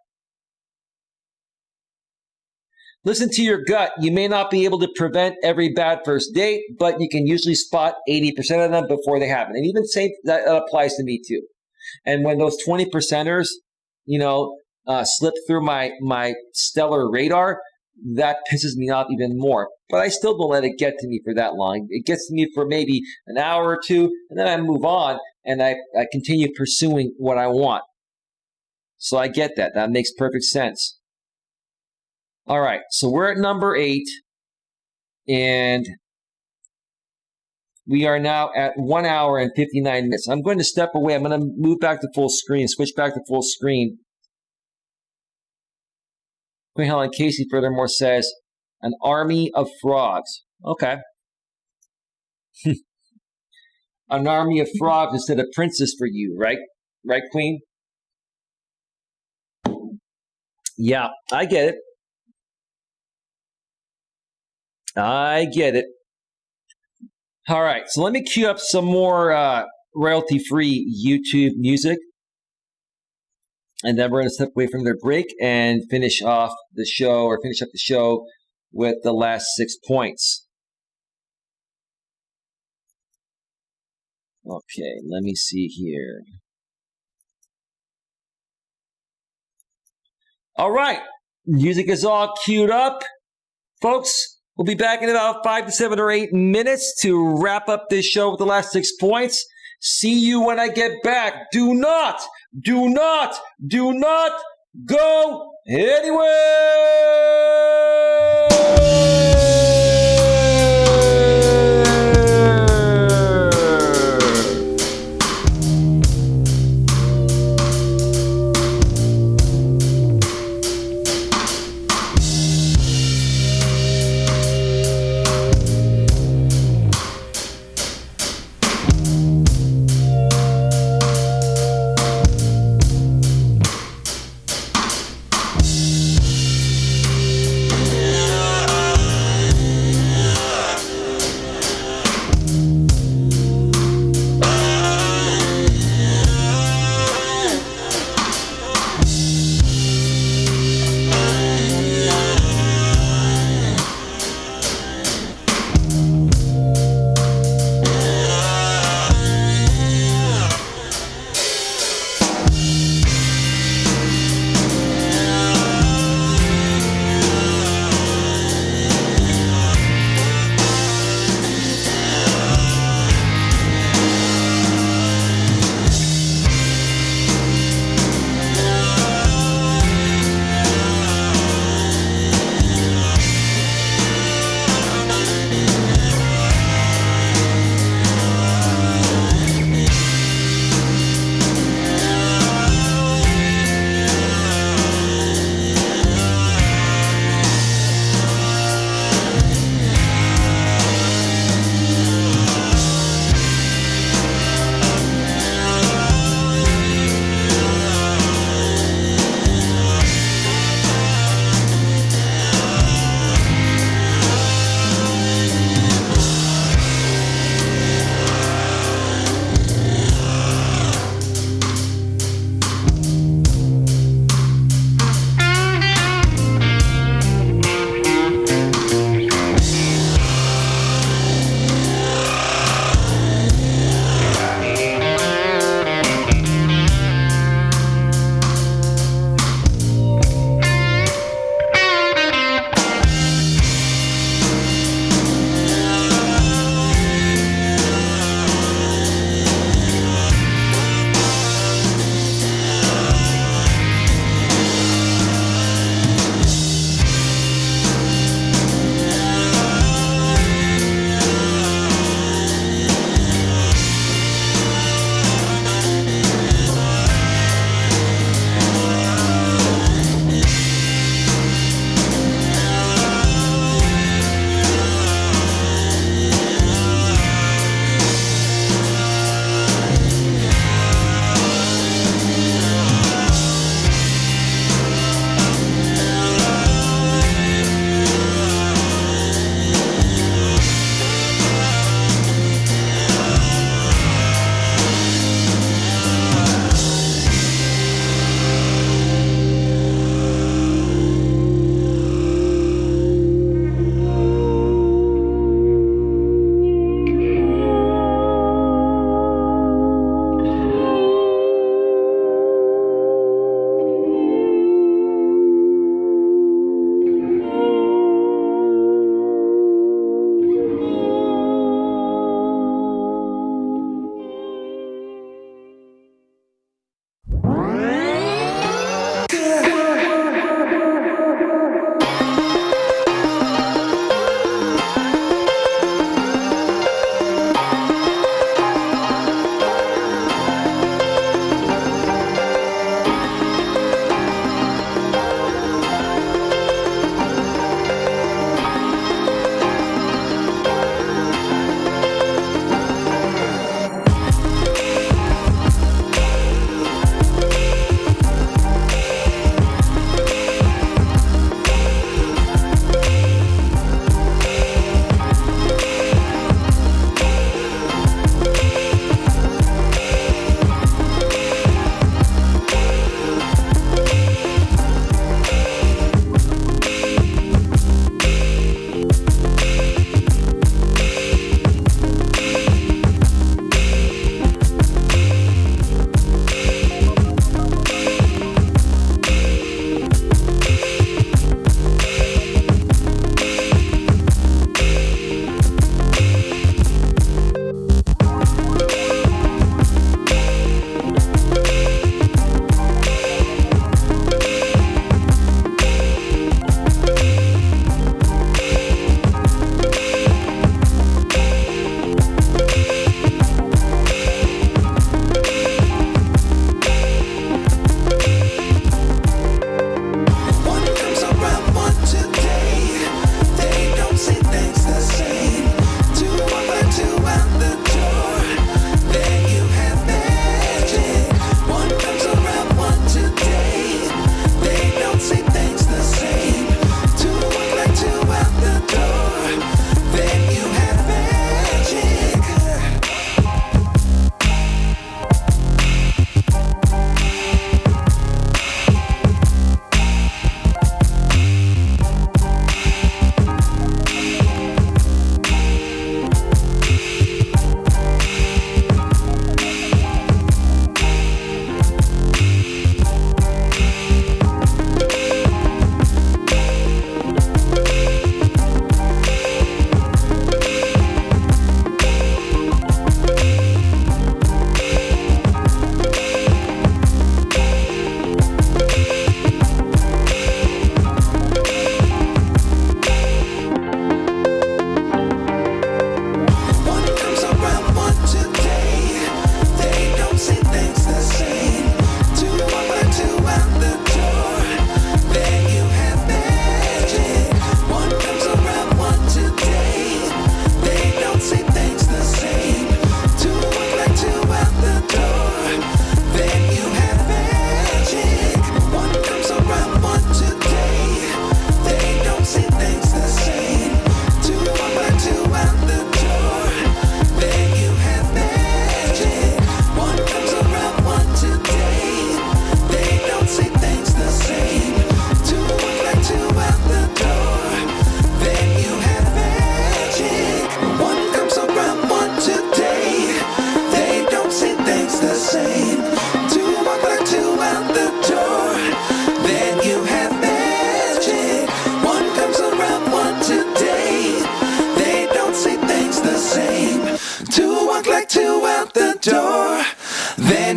Listen to your gut. You may not be able to prevent every bad first date, but you can usually spot 80% of them before they happen. And even that applies to me too. And when those 20%ers, slip through my stellar radar, that pisses me off even more. But I still don't let it get to me for that long. It gets to me for maybe an hour or two, and then I move on, and I continue pursuing what I want. So I get that. That makes perfect sense. All right, so we're at number 8, and we are now at 1 hour and 59 minutes. I'm going to step away. I'm going to move back to full screen, switch back to full screen. Queen Helen Casey furthermore says, an army of frogs. Okay. An army of frogs instead of princess for you, right? Right, Queen? Yeah, I get it. I get it. All right, so let me cue up some more royalty-free YouTube music. And then we're going to step away from their break and finish up the show with the last 6 points. Okay, let me see here. All right, music is all queued up. Folks, we'll be back in about 5 to 7 or 8 minutes to wrap up this show with the last 6 points. See you when I get back. Do not go anywhere.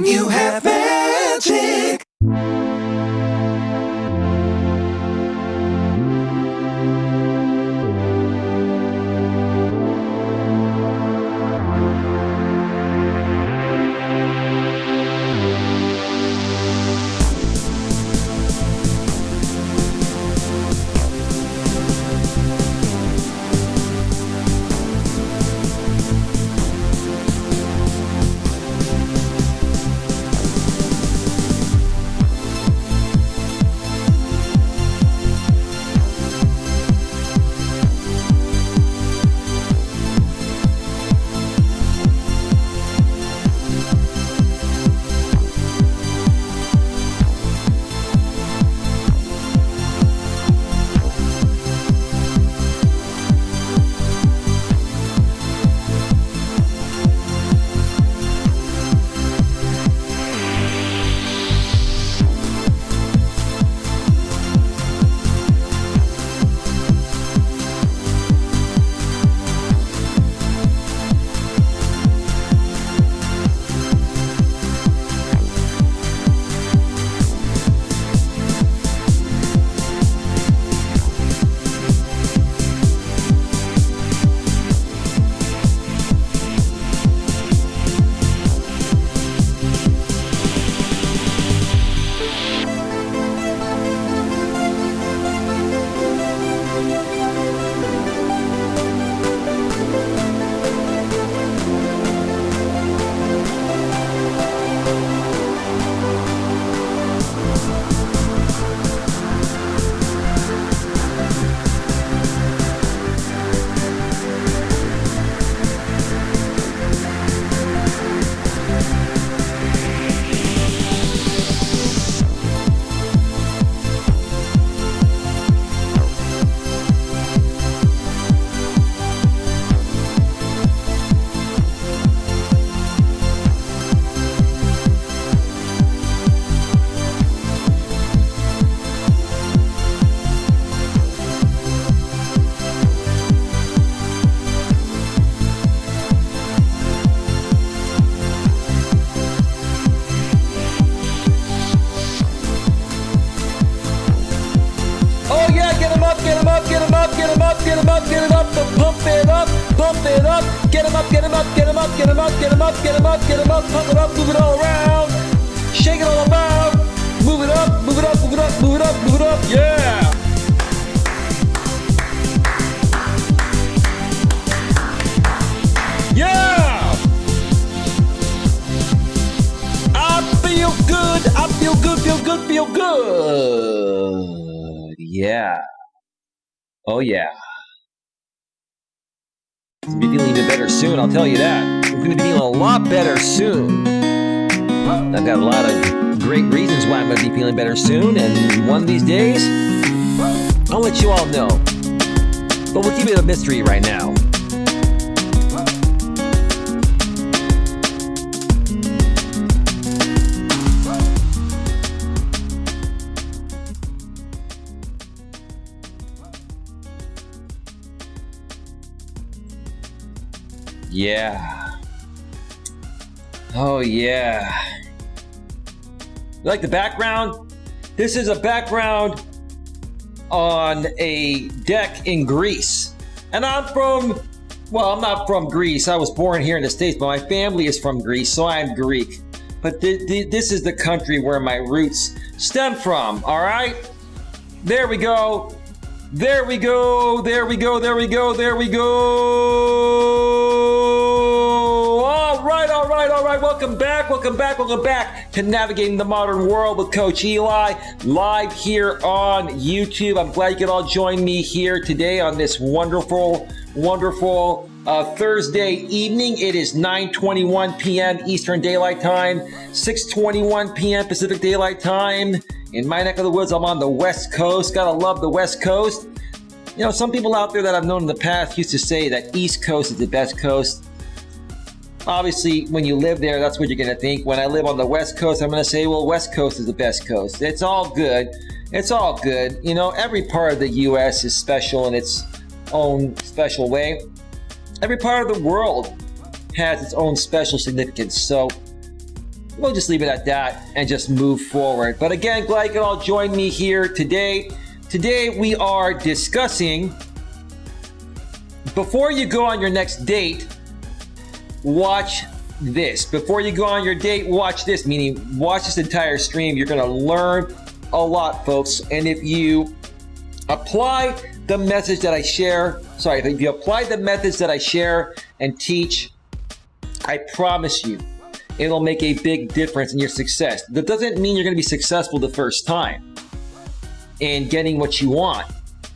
you have magic. Pump it up, move it all around, shake it all about, move it up, move it up, move it up, move it up, move it up, yeah! Yeah! I feel good, feel good. Yeah. Oh yeah. It's gonna be feeling even better soon, I'll tell you that. I'm gonna be feeling a lot better soon. I've got a lot of great reasons why I'm gonna be feeling better soon, and one of these days, I'll let you all know. But we'll keep it a mystery right now. Yeah. Oh yeah. You like the background? This is a background on a deck in Greece. And I'm not from Greece. I was born here in the States, but my family is from Greece, so I'm Greek. But this is the country where my roots stem from, all right? There we go. There we go. There we go. There we go. There we go. All right. Welcome back to Navigating the Modern World with Coach Eli, live here on YouTube. I'm glad you could all join me here today on this wonderful Thursday evening. It is 9:21 p.m. Eastern Daylight Time, 6:21 p.m. Pacific Daylight Time. In my neck of the woods, I'm on the West Coast. Gotta love the West Coast. You know, some people out there that I've known in the past used to say that East Coast is the best coast. Obviously, when you live there, that's what you're going to think. When I live on the West Coast, I'm going to say, well, West Coast is the best coast. It's all good. It's all good. You know, every part of the U.S. is special in its own special way. Every part of the world has its own special significance. So we'll just leave it at that and just move forward. But again, glad you can all join me here today. Today we are discussing, before you go on your next date, watch this. Before you go on your date, watch this, meaning watch this entire stream. You're going to learn a lot, folks. And if you apply the message that I share, if you apply the methods that I share and teach, I promise you, it'll make a big difference in your success. That doesn't mean you're going to be successful the first time in getting what you want,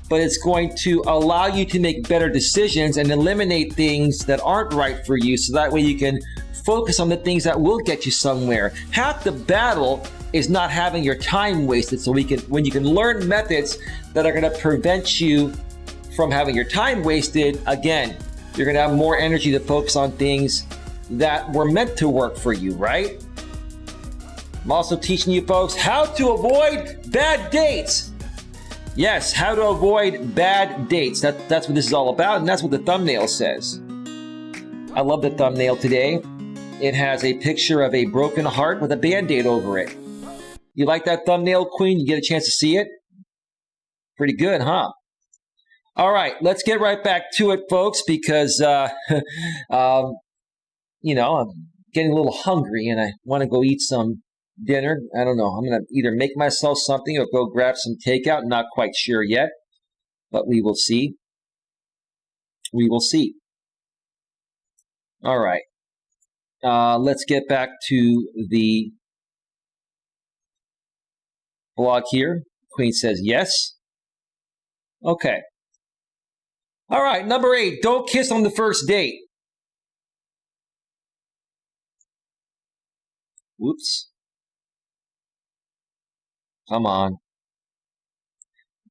but it's going to allow you to make better decisions and eliminate things that aren't right for you, so that way you can focus on the things that will get you somewhere. Half the battle is not having your time wasted. So when you can learn methods that are going to prevent you from having your time wasted, again, you're going to have more energy to focus on things that were meant to work for you, right? I'm also teaching you folks how to avoid bad dates. Yes, how to avoid bad dates. That's what this is all about, and that's what the thumbnail says. I love the thumbnail today. It has a picture of a broken heart with a Band-Aid over it. You like that thumbnail, Queen? You get a chance to see it? Pretty good, huh? All right, let's get right back to it, folks, because, I'm getting a little hungry and I want to go eat some dinner. I don't know. I'm going to either make myself something or go grab some takeout. Not quite sure yet, but we will see. We will see. All right. Let's get back to the blog here. Queen says yes. Okay. All right. Number 8, don't kiss on the first date. Whoops. Come on.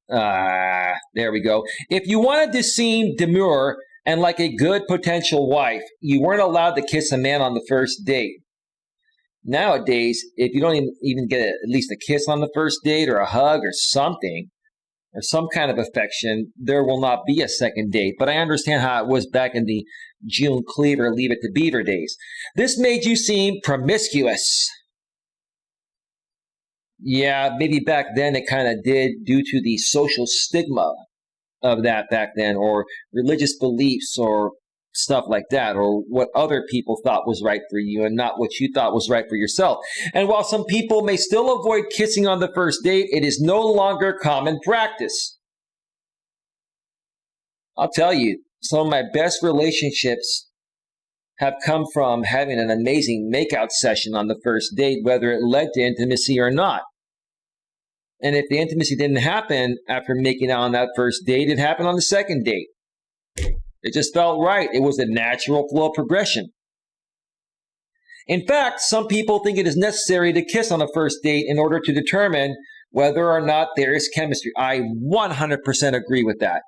There we go. If you wanted to seem demure and like a good potential wife, you weren't allowed to kiss a man on the first date. Nowadays, if you don't even get at least a kiss on the first date or a hug or something, or some kind of affection, there will not be a second date. But I understand how it was back in the June Cleaver, Leave It to Beaver days. This made you seem promiscuous. Yeah, maybe back then it kind of did, due to the social stigma of that back then, or religious beliefs or stuff like that, or what other people thought was right for you and not what you thought was right for yourself. And while some people may still avoid kissing on the first date, it is no longer common practice. I'll tell you, some of my best relationships have come from having an amazing makeout session on the first date, whether it led to intimacy or not. And if the intimacy didn't happen after making out on that first date, it happened on the second date. It just felt right. It was a natural flow of progression. In fact, some people think it is necessary to kiss on a first date in order to determine whether or not there is chemistry. I 100% agree with that.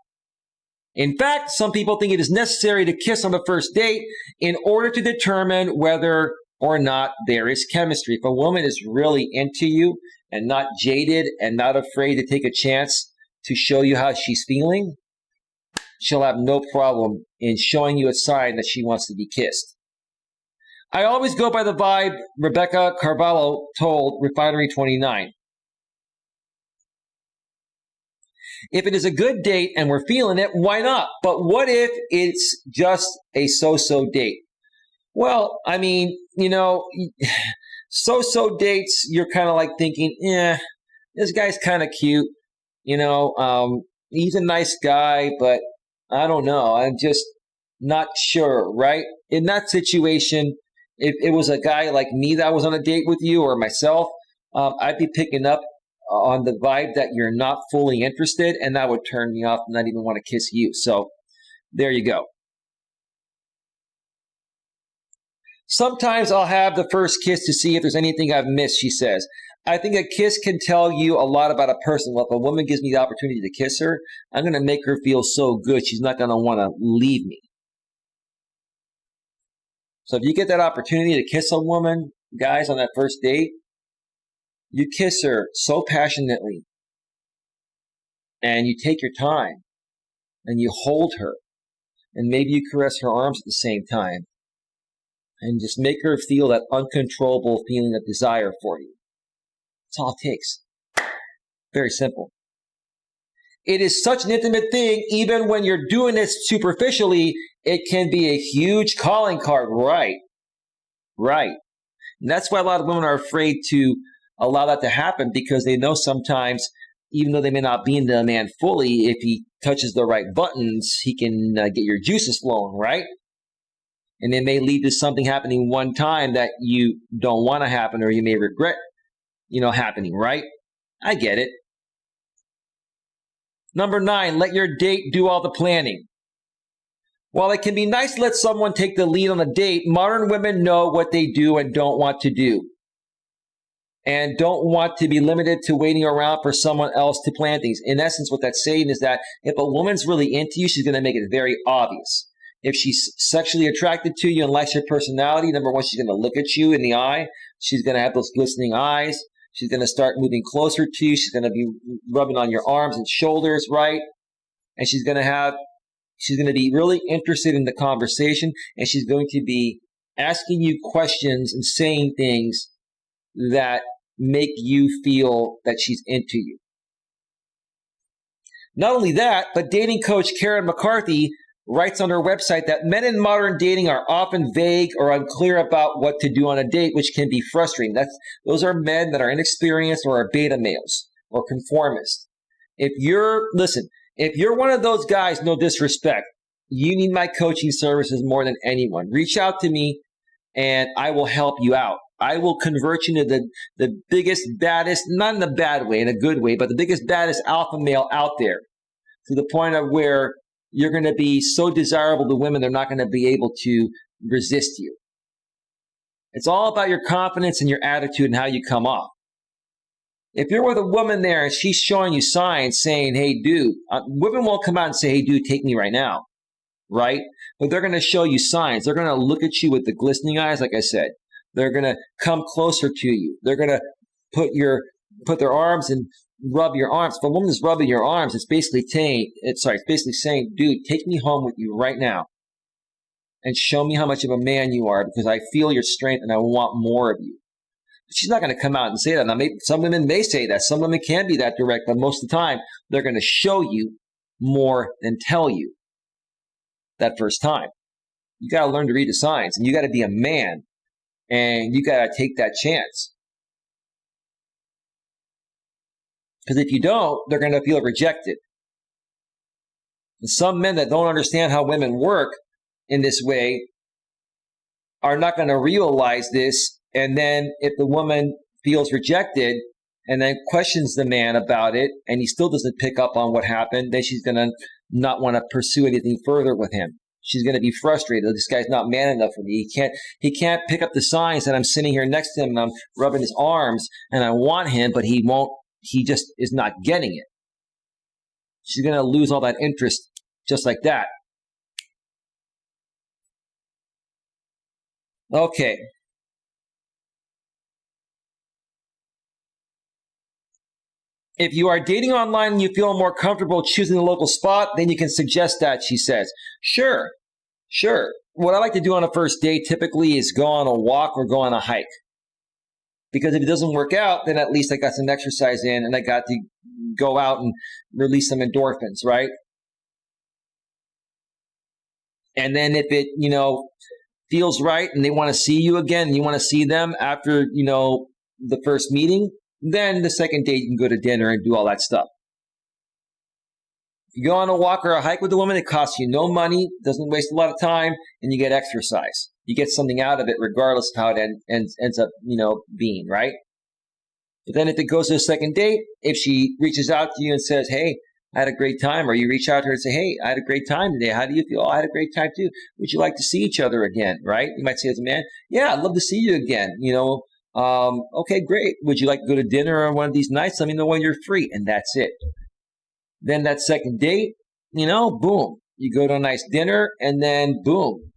In fact, some people think it is necessary to kiss on the first date in order to determine whether or not there is chemistry. If a woman is really into you and not jaded and not afraid to take a chance to show you how she's feeling, she'll have no problem in showing you a sign that she wants to be kissed. I always go by the vibe Rebecca Carvalho told Refinery 29. If it is a good date and we're feeling it, why not? But what if it's just a so-so date? Well, I mean, so-so dates, you're kind of like thinking, this guy's kind of cute. He's a nice guy, but I don't know. I'm just not sure, right? In that situation, if it was a guy like me that was on a date with you or myself, I'd be picking up on the vibe that you're not fully interested, and that would turn me off and not even want to kiss you. So there you go. Sometimes I'll have the first kiss to see if there's anything I've missed, she says. I think a kiss can tell you a lot about a person. Well, if a woman gives me the opportunity to kiss her, I'm going to make her feel so good, she's not going to want to leave me. So if you get that opportunity to kiss a woman, guys, on that first date, you kiss her so passionately, and you take your time, and you hold her, and maybe you caress her arms at the same time. and just make her feel that uncontrollable feeling of desire for you. That's all it takes. Very simple. It is such an intimate thing, even when you're doing it superficially, it can be a huge calling card. Right. And that's why a lot of women are afraid to allow that to happen, because they know sometimes, even though they may not be into a man fully, if he touches the right buttons, he can get your juices flowing, right? And it may lead to something happening one time that you don't want to happen, or you may regret, happening, right? I get it. Number 9, let your date do all the planning. While it can be nice to let someone take the lead on a date, modern women know what they do and don't want to do, and don't want to be limited to waiting around for someone else to plan things. In essence, what that's saying is that if a woman's really into you, she's going to make it very obvious. If she's sexually attracted to you and likes your personality, number one, she's going to look at you in the eye. She's going to have those glistening eyes. She's going to start moving closer to you. She's going to be rubbing on your arms and shoulders, right? And she's going to be really interested in the conversation, and she's going to be asking you questions and saying things that make you feel that she's into you. Not only that, but dating coach Karen McCarthy writes on her website that men in modern dating are often vague or unclear about what to do on a date, which can be frustrating. Those are men that are inexperienced or are beta males or conformists. If you're one of those guys, no disrespect, you need my coaching services more than anyone. Reach out to me and I will help you out. I will convert you to the biggest, baddest, not in a bad way, in a good way, but the biggest, baddest alpha male out there, to the point of where you're going to be so desirable to women, they're not going to be able to resist you. It's all about your confidence and your attitude and how you come off. If you're with a woman there and she's showing you signs saying, hey, dude, women won't come out and say, hey, dude, take me right now, right? But they're going to show you signs. They're going to look at you with the glistening eyes, like I said. They're going to come closer to you. They're going to put their arms and rub your arms. If a woman is rubbing your arms, it's basically saying, dude, take me home with you right now and show me how much of a man you are, because I feel your strength and I want more of you. But she's not going to come out and say that. Now, maybe some women may say that. Some women can be that direct, but most of the time, they're going to show you more than tell you that first time. You got to learn to read the signs, and you got to be a man, and you got to take that chance. Because if you don't, they're going to feel rejected. And some men that don't understand how women work in this way are not going to realize this. And then if the woman feels rejected and then questions the man about it, and he still doesn't pick up on what happened, then she's going to not want to pursue anything further with him. She's going to be frustrated. This guy's not man enough for me. He can't pick up the signs that I'm sitting here next to him and I'm rubbing his arms and I want him, but he won't. He just is not getting it. She's going to lose all that interest just like that. Okay. If you are dating online and you feel more comfortable choosing the local spot, then you can suggest that, she says. Sure. What I like to do on a first date typically is go on a walk or go on a hike. Because if it doesn't work out, then at least I got some exercise in and I got to go out and release some endorphins, right? And then if it, feels right and they want to see you again and you want to see them after, the first meeting, then the second date you can go to dinner and do all that stuff. If you go on a walk or a hike with a woman, it costs you no money, doesn't waste a lot of time, and you get exercise. You get something out of it regardless of how it ends up, being, right? But then if it goes to a second date, if she reaches out to you and says, hey, I had a great time, or you reach out to her and say, hey, I had a great time today. How do you feel? Oh, I had a great time too. Would you like to see each other again, right? You might say as a man, yeah, I'd love to see you again, okay, great. Would you like to go to dinner on one of these nights? Let me know when you're free. And that's it. Then that second date, boom. You go to a nice dinner and then boom.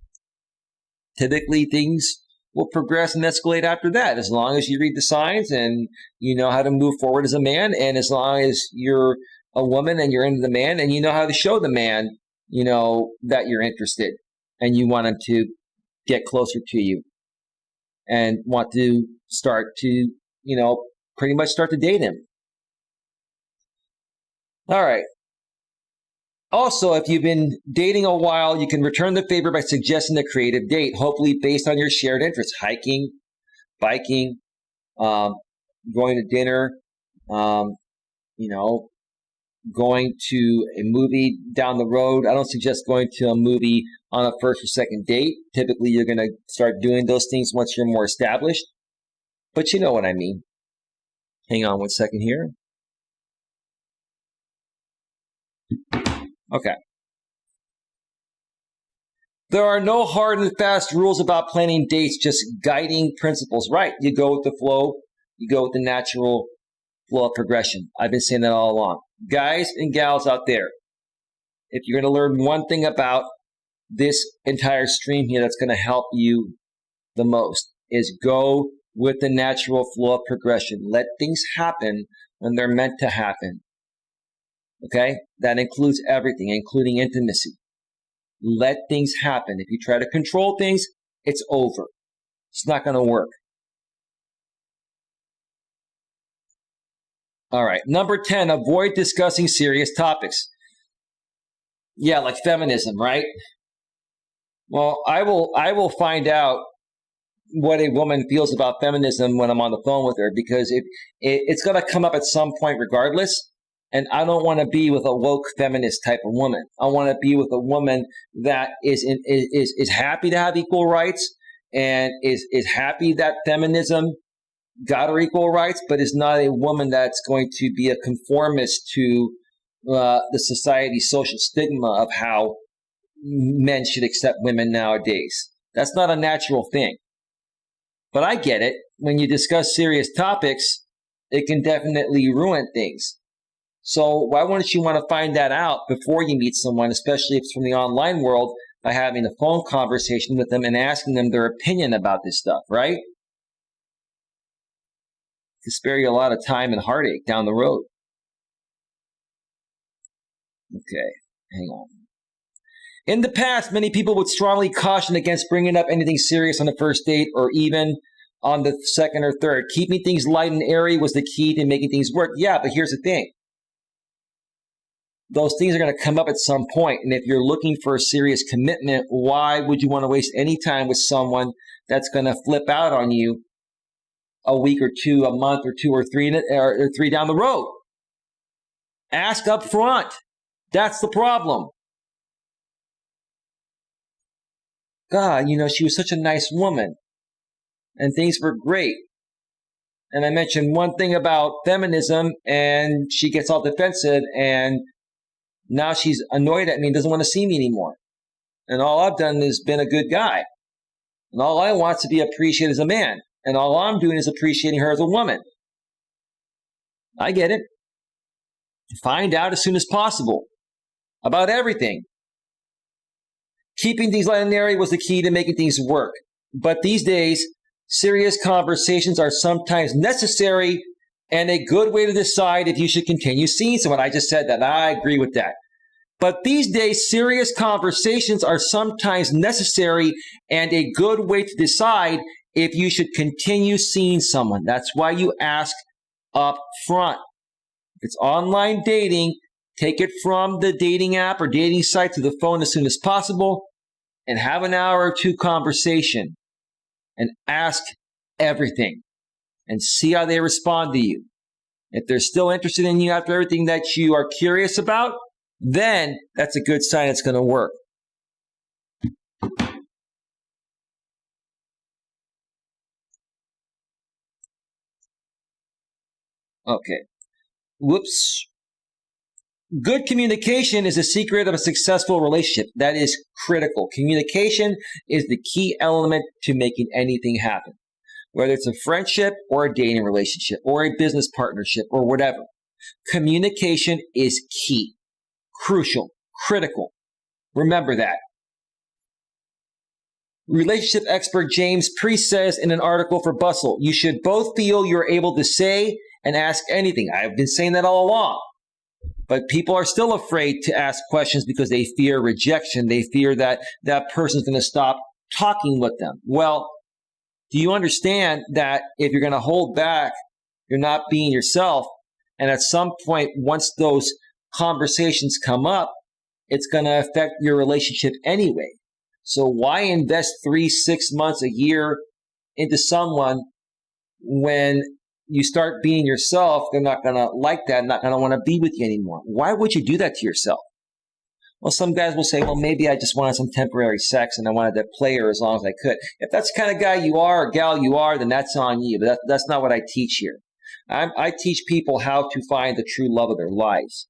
Typically things will progress and escalate after that, as long as you read the signs and you know how to move forward as a man, and as long as you're a woman and you're into the man and you know how to show the man, that you're interested and you want him to get closer to you and want to start to, pretty much start to date him. All right. Also, if you've been dating a while, you can return the favor by suggesting a creative date, hopefully based on your shared interests: hiking, biking, going to dinner, going to a movie down the road. I don't suggest going to a movie on a first or second date. Typically, you're going to start doing those things once you're more established. But you know what I mean. Hang on one second here. Okay. There are no hard and fast rules about planning dates, just guiding principles. Right. You go with the flow. You go with the natural flow of progression. I've been saying that all along. Guys and gals out there, if you're going to learn one thing about this entire stream here that's going to help you the most, is go with the natural flow of progression. Let things happen when they're meant to happen. Okay? That includes everything, including intimacy. Let things happen. If you try to control things, it's over. It's not going to work. All right. Number 10, avoid discussing serious topics. Yeah, like feminism, right? Well, I will find out what a woman feels about feminism when I'm on the phone with her, because it's going to come up at some point regardless. And I don't want to be with a woke feminist type of woman. I want to be with a woman that is happy to have equal rights and is happy that feminism got her equal rights, but is not a woman that's going to be a conformist to the society's social stigma of how men should accept women nowadays. That's not a natural thing. But I get it. When you discuss serious topics, it can definitely ruin things. So why wouldn't you want to find that out before you meet someone, especially if it's from the online world, by having a phone conversation with them and asking them their opinion about this stuff, right? To spare you a lot of time and heartache down the road. Okay, hang on. In the past, many people would strongly caution against bringing up anything serious on the first date or even on the second or third. Keeping things light and airy was the key to making things work. Yeah, but here's the thing. Those things are going to come up at some point. And if you're looking for a serious commitment, why would you want to waste any time with someone that's going to flip out on you a week or two, a month or two or three down the road? Ask up front. That's the problem. God, she was such a nice woman and things were great. And I mentioned one thing about feminism and she gets all defensive and now she's annoyed at me and doesn't want to see me anymore. And all I've done is been a good guy. And all I want is to be appreciated as a man. And all I'm doing is appreciating her as a woman. I get it. Find out as soon as possible about everything. Keeping things light and airy was the key to making things work. But these days, serious conversations are sometimes necessary and a good way to decide if you should continue seeing someone. I just said that. I agree with that. But these days, serious conversations are sometimes necessary and a good way to decide if you should continue seeing someone. That's why you ask up front. If it's online dating, take it from the dating app or dating site to the phone as soon as possible and have an hour or two conversation and ask everything and see how they respond to you. If they're still interested in you after everything that you are curious about, then that's a good sign it's going to work. Okay. Whoops. Good communication is the secret of a successful relationship. That is critical. Communication is the key element to making anything happen. Whether it's a friendship or a dating relationship or a business partnership or whatever. Communication is key, crucial, critical. Remember that. Relationship expert James Priest says in an article for Bustle, you should both feel you're able to say and ask anything. I've been saying that all along. But people are still afraid to ask questions because they fear rejection. They fear that that person's going to stop talking with them. Well, Do you understand that if you're going to hold back, you're not being yourself? And at some point, once those conversations come up, it's going to affect your relationship anyway. So why invest 3, 6 months, a year into someone when you start being yourself? They're not going to like that, not going to want to be with you anymore. Why would you do that to yourself? Well, some guys will say, well, maybe I just wanted some temporary sex and I wanted to play her as long as I could. If that's the kind of guy you are or gal you are, then that's on you. But that's not what I teach here. I teach people how to find the true love of their lives.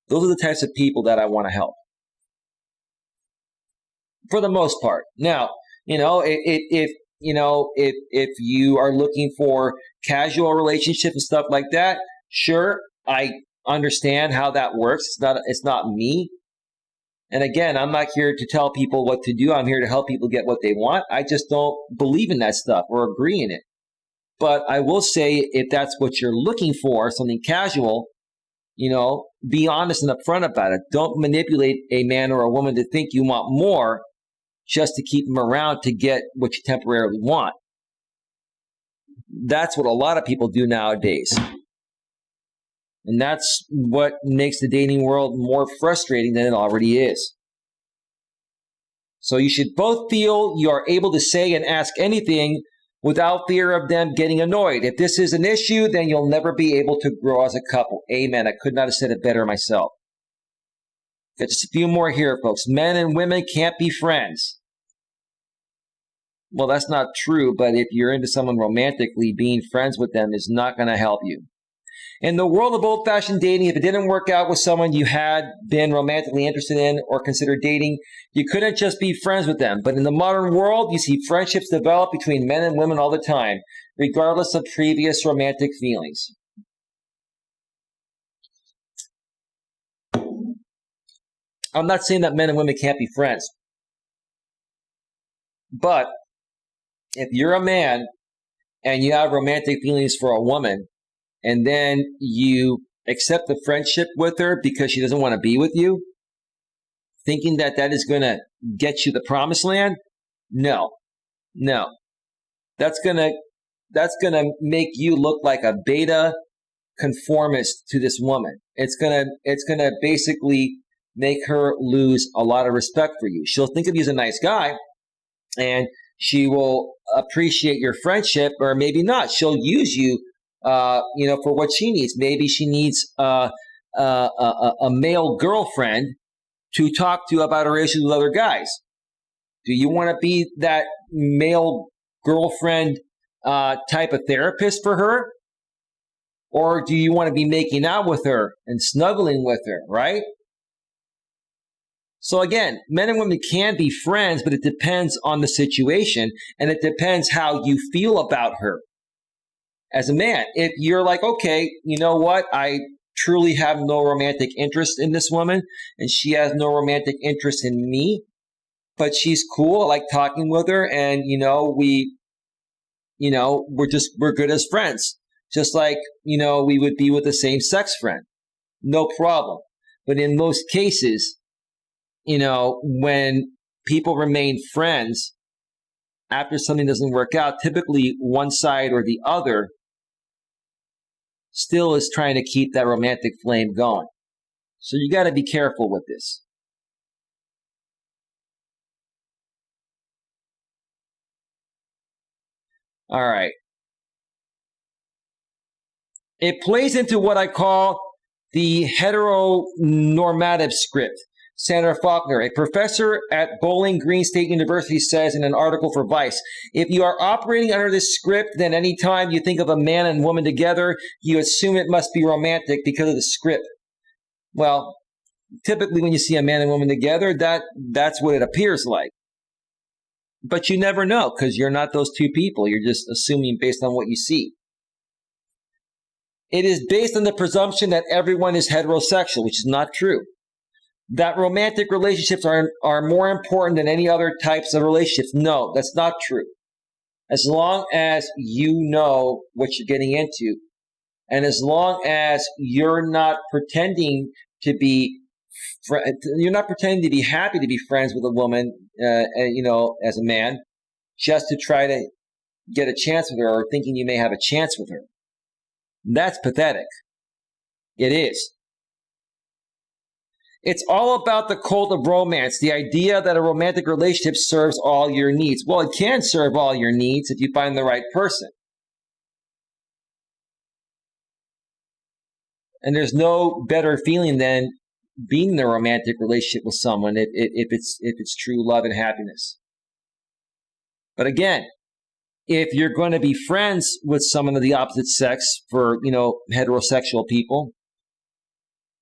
Those are the types of people that I want to help, for the most part. Now, if you are looking for casual relationships and stuff like that, sure, I understand how that works. It's not me. And again, I'm not here to tell people what to do. I'm here to help people get what they want. I just don't believe in that stuff or agree in it. But I will say, if that's what you're looking for, something casual, be honest and upfront about it. Don't manipulate a man or a woman to think you want more just to keep them around to get what you temporarily want. That's what a lot of people do nowadays. And that's what makes the dating world more frustrating than it already is. So you should both feel you are able to say and ask anything without fear of them getting annoyed. If this is an issue, then you'll never be able to grow as a couple. Amen. I could not have said it better myself. Got just a few more here, folks. Men and women can't be friends. Well, that's not true, but if you're into someone romantically, being friends with them is not going to help you. In the world of old-fashioned dating, if it didn't work out with someone you had been romantically interested in or considered dating, you couldn't just be friends with them. But in the modern world, you see friendships develop between men and women all the time, regardless of previous romantic feelings. I'm not saying that men and women can't be friends. But if you're a man and you have romantic feelings for a woman, and then you accept the friendship with her because she doesn't want to be with you, thinking that that is going to get you the promised land? No. That's going to make you look like a beta conformist to this woman. It's going to basically make her lose a lot of respect for you. She'll think of you as a nice guy, and she will appreciate your friendship, or maybe not. She'll use you for what she needs. Maybe she needs a male girlfriend to talk to about her issues with other guys. Do you want to be that male girlfriend type of therapist for her? Or do you want to be making out with her and snuggling with her, right? So again, men and women can be friends, but it depends on the situation, and it depends how you feel about her. As a man, if you're like, okay, you know what? I truly have no romantic interest in this woman, and she has no romantic interest in me, but she's cool. I like talking with her, and we're good as friends. Just like, we would be with a same-sex friend. No problem. But in most cases, when people remain friends after something doesn't work out, typically one side or the other still is trying to keep that romantic flame going. So you got to be careful with this. All right. It plays into what I call the heteronormative script. Senator Faulkner, a professor at Bowling Green State University, says in an article for Vice, if you are operating under this script, then anytime you think of a man and woman together, you assume it must be romantic because of the script. Well, typically when you see a man and woman together, that's what it appears like. But you never know because you're not those two people. You're just assuming based on what you see. It is based on the presumption that everyone is heterosexual, which is not true. That romantic relationships are more important than any other types of relationships. No, that's not true. As long as you know what you're getting into, and as long as you're not pretending to be happy to be friends with a woman, as a man, just to try to get a chance with her or thinking you may have a chance with her. That's pathetic. It is. It's all about the cult of romance, the idea that a romantic relationship serves all your needs. Well, it can serve all your needs if you find the right person. And there's no better feeling than being in a romantic relationship with someone if it's true love and happiness. But again, if you're going to be friends with someone of the opposite sex for, heterosexual people,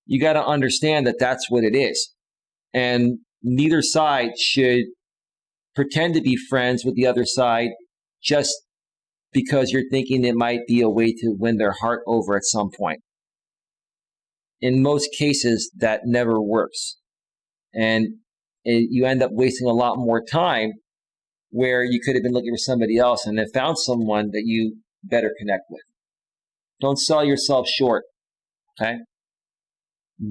you got to understand that that's what it is. And neither side should pretend to be friends with the other side just because you're thinking it might be a way to win their heart over at some point. In most cases, that never works. And you end up wasting a lot more time where you could have been looking for somebody else and have found someone that you better connect with. Don't sell yourself short, okay?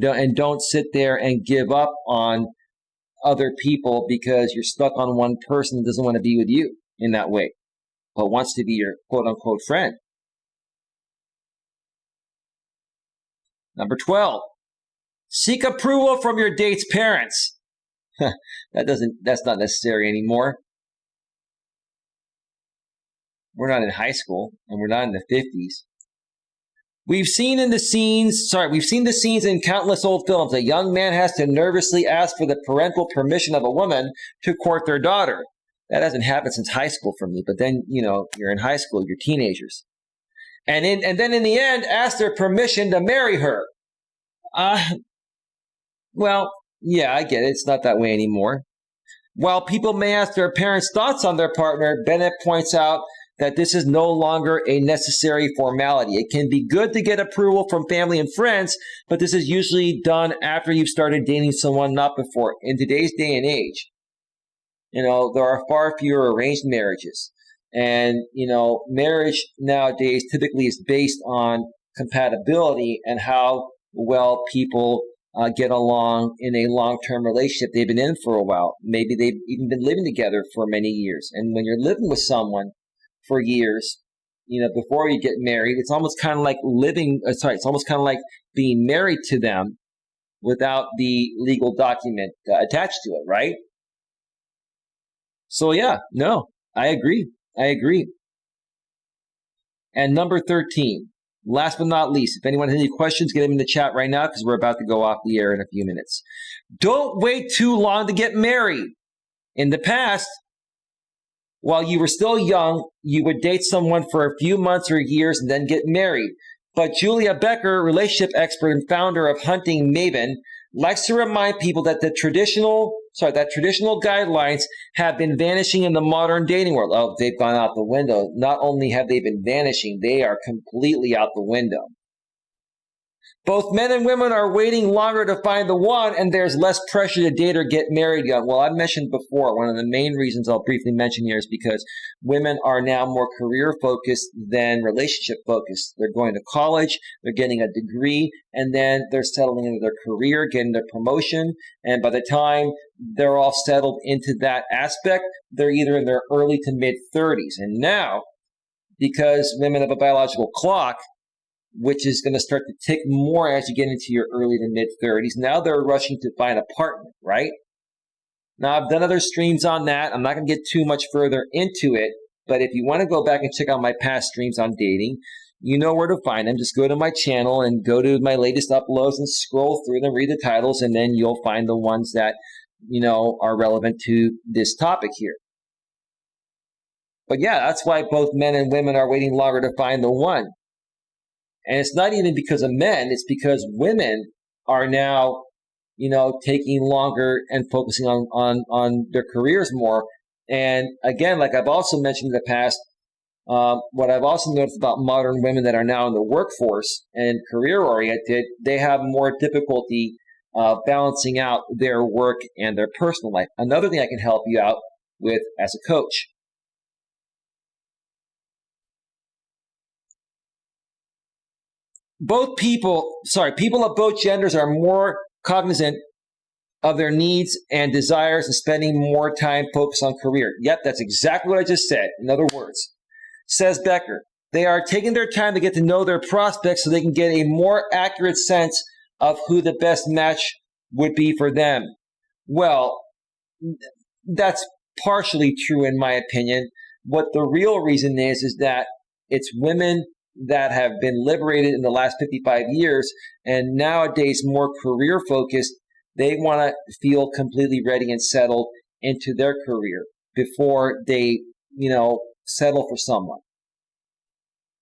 And don't sit there and give up on other people because you're stuck on one person that doesn't want to be with you in that way, but wants to be your quote-unquote friend. Number 12, seek approval from your date's parents. That's not necessary anymore. We're not in high school and we're not in the 50s. We've seen the scenes in countless old films. A young man has to nervously ask for the parental permission of a woman to court their daughter. That hasn't happened since high school for me, but then, you're in high school, you're teenagers. And then in the end, ask their permission to marry her. Well, yeah, I get it. It's not that way anymore. While people may ask their parents' thoughts on their partner, Bennett points out that this is no longer a necessary formality. It can be good to get approval from family and friends, but this is usually done after you've started dating someone, not before. In today's day and age, there are far fewer arranged marriages. And, marriage nowadays typically is based on compatibility and how well people get along in a long-term relationship they've been in for a while. Maybe they've even been living together for many years. And when you're living with someone for years, before you get married, it's almost kind of like it's almost kind of like being married to them without the legal document attached to it, right? So yeah, no, I agree. And number 13, last but not least, if anyone has any questions, get them in the chat right now because we're about to go off the air in a few minutes. Don't wait too long to get married. In the past, while you were still young, you would date someone for a few months or years and then get married. But Julia Becker, relationship expert and founder of Hunting Maven, likes to remind people that traditional guidelines have been vanishing in the modern dating world. Oh, they've gone out the window. Not only have they been vanishing, they are completely out the window. Both men and women are waiting longer to find the one, and there's less pressure to date or get married young. Well, I mentioned before, one of the main reasons I'll briefly mention here is because women are now more career-focused than relationship-focused. They're going to college, they're getting a degree, and then they're settling into their career, getting their promotion, and by the time they're all settled into that aspect, they're either in their early to mid-30s. And now, because women have a biological clock, which is going to start to tick more as you get into your early to mid-30s. Now they're rushing to find a partner, right? Now, I've done other streams on that. I'm not going to get too much further into it, but if you want to go back and check out my past streams on dating, you know where to find them. Just go to my channel and go to my latest uploads and scroll through them, read the titles, and then you'll find the ones that, are relevant to this topic here. But yeah, that's why both men and women are waiting longer to find the one. And it's not even because of men, it's because women are now, taking longer and focusing on their careers more. And again, like I've also mentioned in the past, what I've also noticed about modern women that are now in the workforce and career-oriented, they have more difficulty balancing out their work and their personal life. Another thing I can help you out with as a coach. People of both genders are more cognizant of their needs and desires and spending more time focused on career. Yep, that's exactly what I just said. In other words, Says Becker, they are taking their time to get to know their prospects so they can get a more accurate sense of who the best match would be for them. Well, that's partially true in my opinion. What the real reason is that it's women that have been liberated in the last 55 years and nowadays more career focused. They want to feel completely ready and settled into their career before they, settle for someone.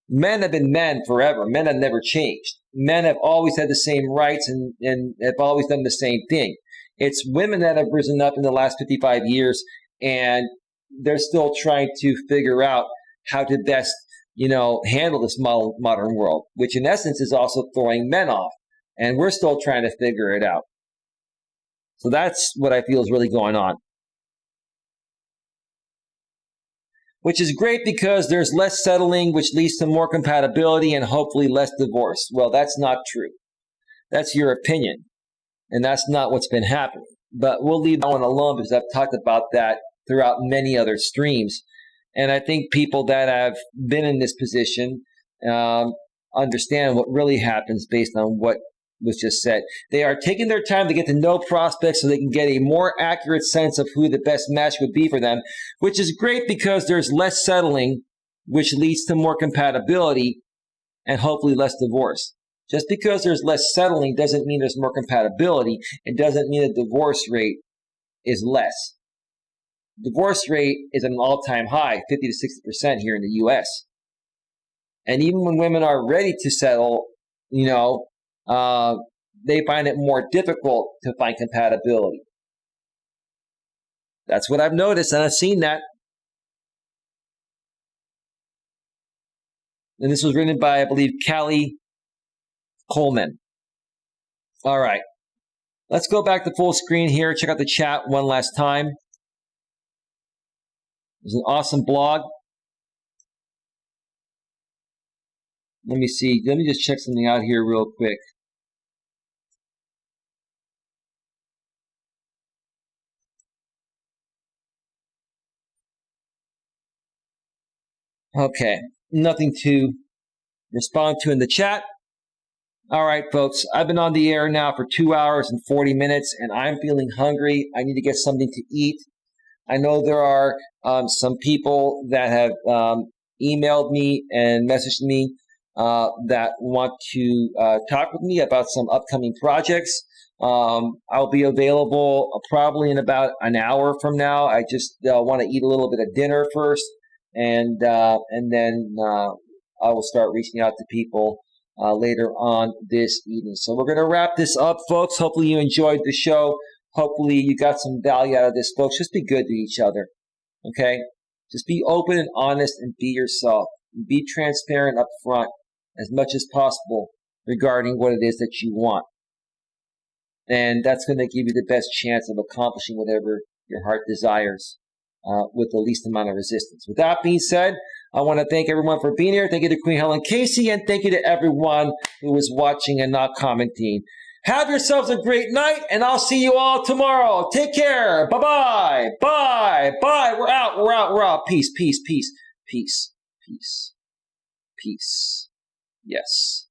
Men have been men forever. Men have never changed. Men have always had the same rights and have always done the same thing. It's women that have risen up in the last 55 years, and they're still trying to figure out how to best, handle this modern world, which in essence is also throwing men off. And we're still trying to figure it out. So that's what I feel is really going on. Which is great because there's less settling, which leads to more compatibility and hopefully less divorce. Well, that's not true. That's your opinion. And that's not what's been happening. But we'll leave that one alone because I've talked about that throughout many other streams. And I think people that have been in this position understand what really happens based on what was just said. They are taking their time to get to know prospects so they can get a more accurate sense of who the best match would be for them, which is great because there's less settling, which leads to more compatibility and hopefully less divorce. Just because there's less settling doesn't mean there's more compatibility. It doesn't mean the divorce rate is less. Divorce rate is at an all-time high, 50 to 60% here in the U.S. And even when women are ready to settle, they find it more difficult to find compatibility. That's what I've noticed, and I've seen that. And this was written by, I believe, Callie Coleman. All right. Let's go back to full screen here. Check out the chat one last time. There's an awesome blog. Let me see. Let me just check something out here real quick. Okay. Nothing to respond to in the chat. All right, folks. I've been on the air now for 2 hours and 40 minutes, and I'm feeling hungry. I need to get something to eat. I know there are some people that have emailed me and messaged me that want to talk with me about some upcoming projects. I'll be available probably in about an hour from now. I just want to eat a little bit of dinner first, and then I will start reaching out to people later on this evening. So we're going to wrap this up, folks. Hopefully you enjoyed the show. Hopefully you got some value out of this, folks. Just be good to each other, okay? Just be open and honest and be yourself. Be transparent up front as much as possible regarding what it is that you want. And that's going to give you the best chance of accomplishing whatever your heart desires with the least amount of resistance. With that being said, I want to thank everyone for being here. Thank you to Queen Helen Casey, and thank you to everyone who is watching and not commenting. Have yourselves a great night, and I'll see you all tomorrow. Take care. Bye-bye. Bye. Bye. We're out. We're out. We're out. Peace, peace, peace, peace, peace, peace. Yes.